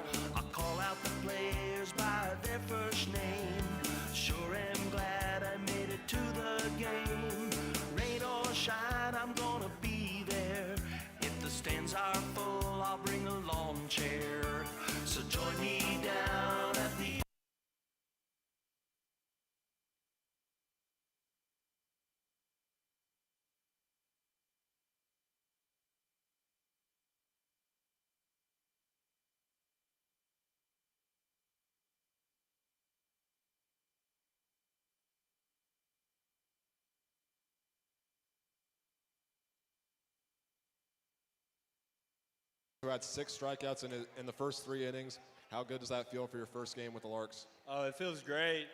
Speaker 1: who had 6 strikeouts in the first 3 innings. How good does that feel for your first game with the Larks?
Speaker 4: Oh, it feels great.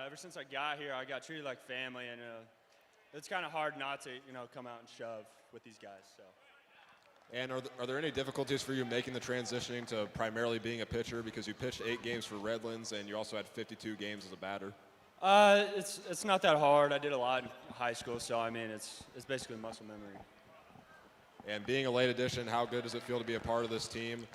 Speaker 4: Ever since I got here, I got treated like family, and it's kind of hard not to, come out and shove with these guys. So.
Speaker 1: And are there any difficulties for you making the transitioning to primarily being a pitcher, because you pitched 8 games for Redlands and you also had 52 games as a batter?
Speaker 4: It's not that hard. I did a lot in high school, so I mean it's basically muscle memory.
Speaker 1: And being a late addition, how good does it feel to be a part of this team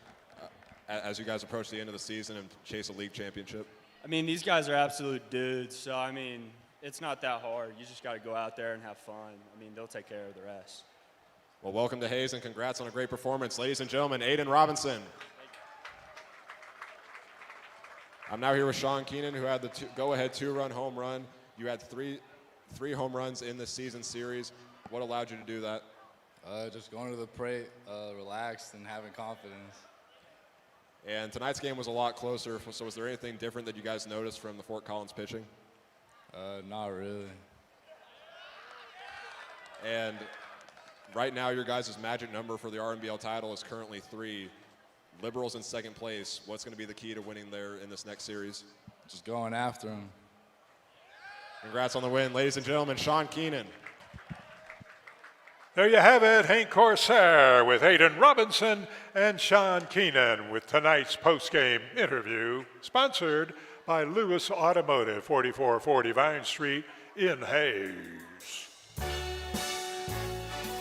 Speaker 1: as you guys approach the end of the season and chase a league championship?
Speaker 4: I mean, these guys are absolute dudes, so I mean it's not that hard. You just got to go out there and have fun. I mean, they'll take care of the rest.
Speaker 1: Well, welcome to Hayes, and congrats on a great performance. Ladies and gentlemen, Aiden Robinson. I'm now here with Sean Keenan, who had the go-ahead 2-run home run. You had three home runs in this season series. What allowed you to do that?
Speaker 5: Just going to the plate, relaxed and having confidence.
Speaker 1: And tonight's game was a lot closer, so was there anything different that you guys noticed from the Fort Collins pitching?
Speaker 5: Not really.
Speaker 1: And right now, your guys' magic number for the RMBL title is currently 3. Liberals in second place. What's going to be the key to winning there in this next series?
Speaker 5: Just going after them.
Speaker 1: Congrats on the win. Ladies and gentlemen, Sean Keenan.
Speaker 2: There you have it, Hank Corsair with Aiden Robinson and Sean Keenan with tonight's postgame interview, sponsored by Lewis Automotive, 4440 Vine Street in Hayes.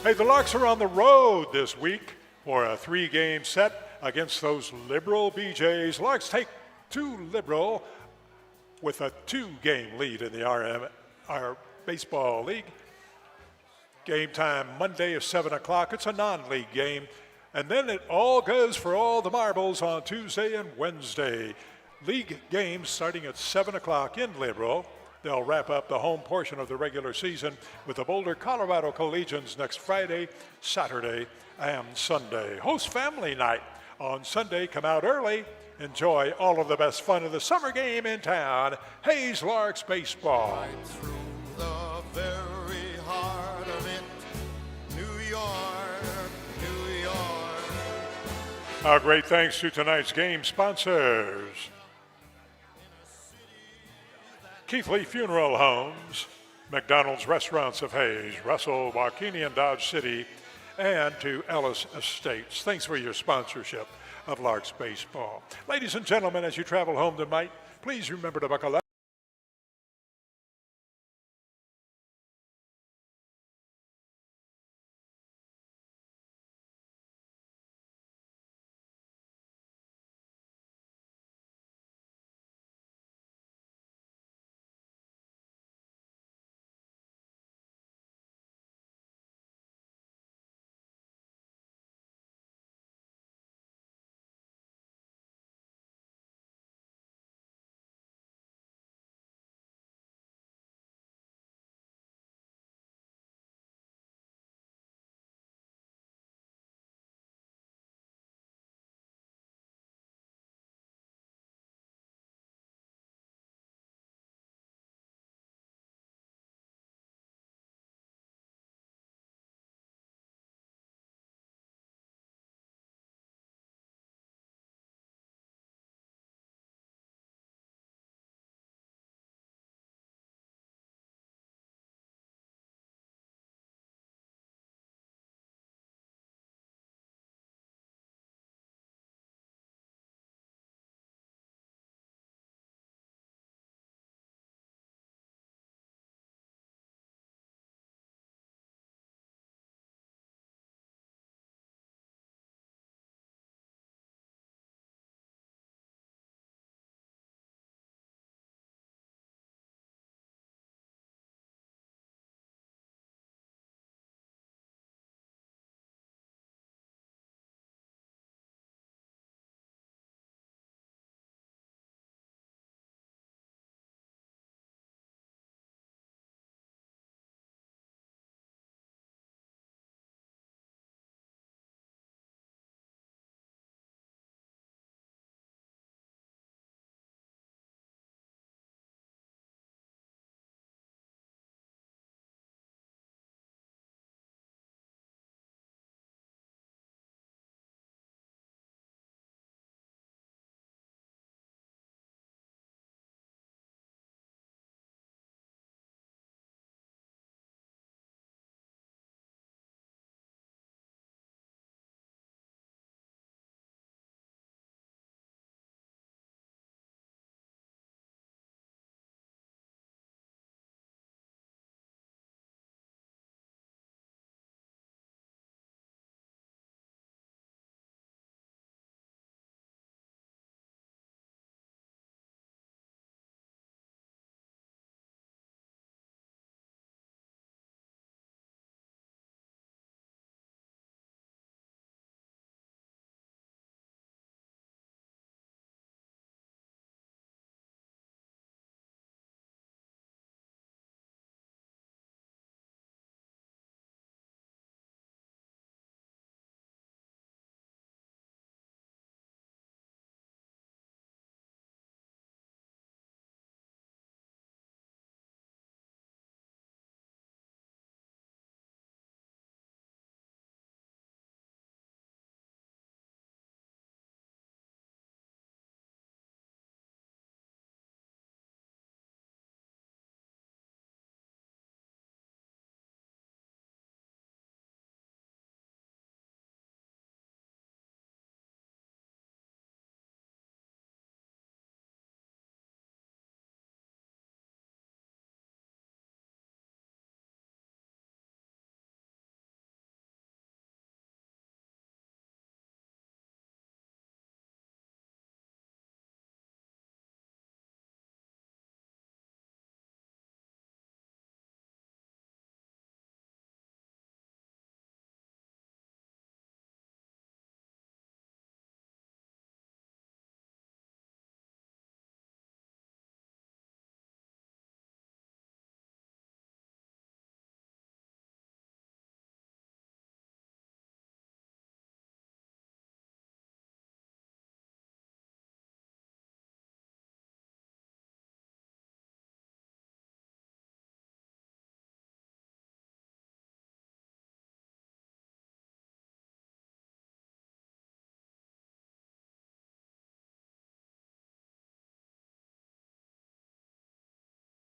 Speaker 2: Hey, the Larks are on the road this week for a 3-game set against those Liberal BJs. Larks take to Liberal with a 2-game lead in the our baseball league. Game time Monday at 7 o'clock. It's a non-league game. And then it all goes for all the marbles on Tuesday and Wednesday. League games starting at 7 o'clock in Liberal. They'll wrap up the home portion of the regular season with the Boulder, Colorado Collegians next Friday, Saturday, and Sunday. Host family night on Sunday. Come out early. Enjoy all of the best fun of the summer game in town. Hayes Larks baseball.
Speaker 6: Right through the very heart of it, New York, New York.
Speaker 2: Our great thanks to tonight's game sponsors. Keithley Funeral Homes, McDonald's Restaurants of Hayes, Russell, Waukene, and Dodge City, and to Ellis Estates. Thanks for your sponsorship of Larks Baseball. Ladies and gentlemen, as you travel home tonight, please remember to buckle up.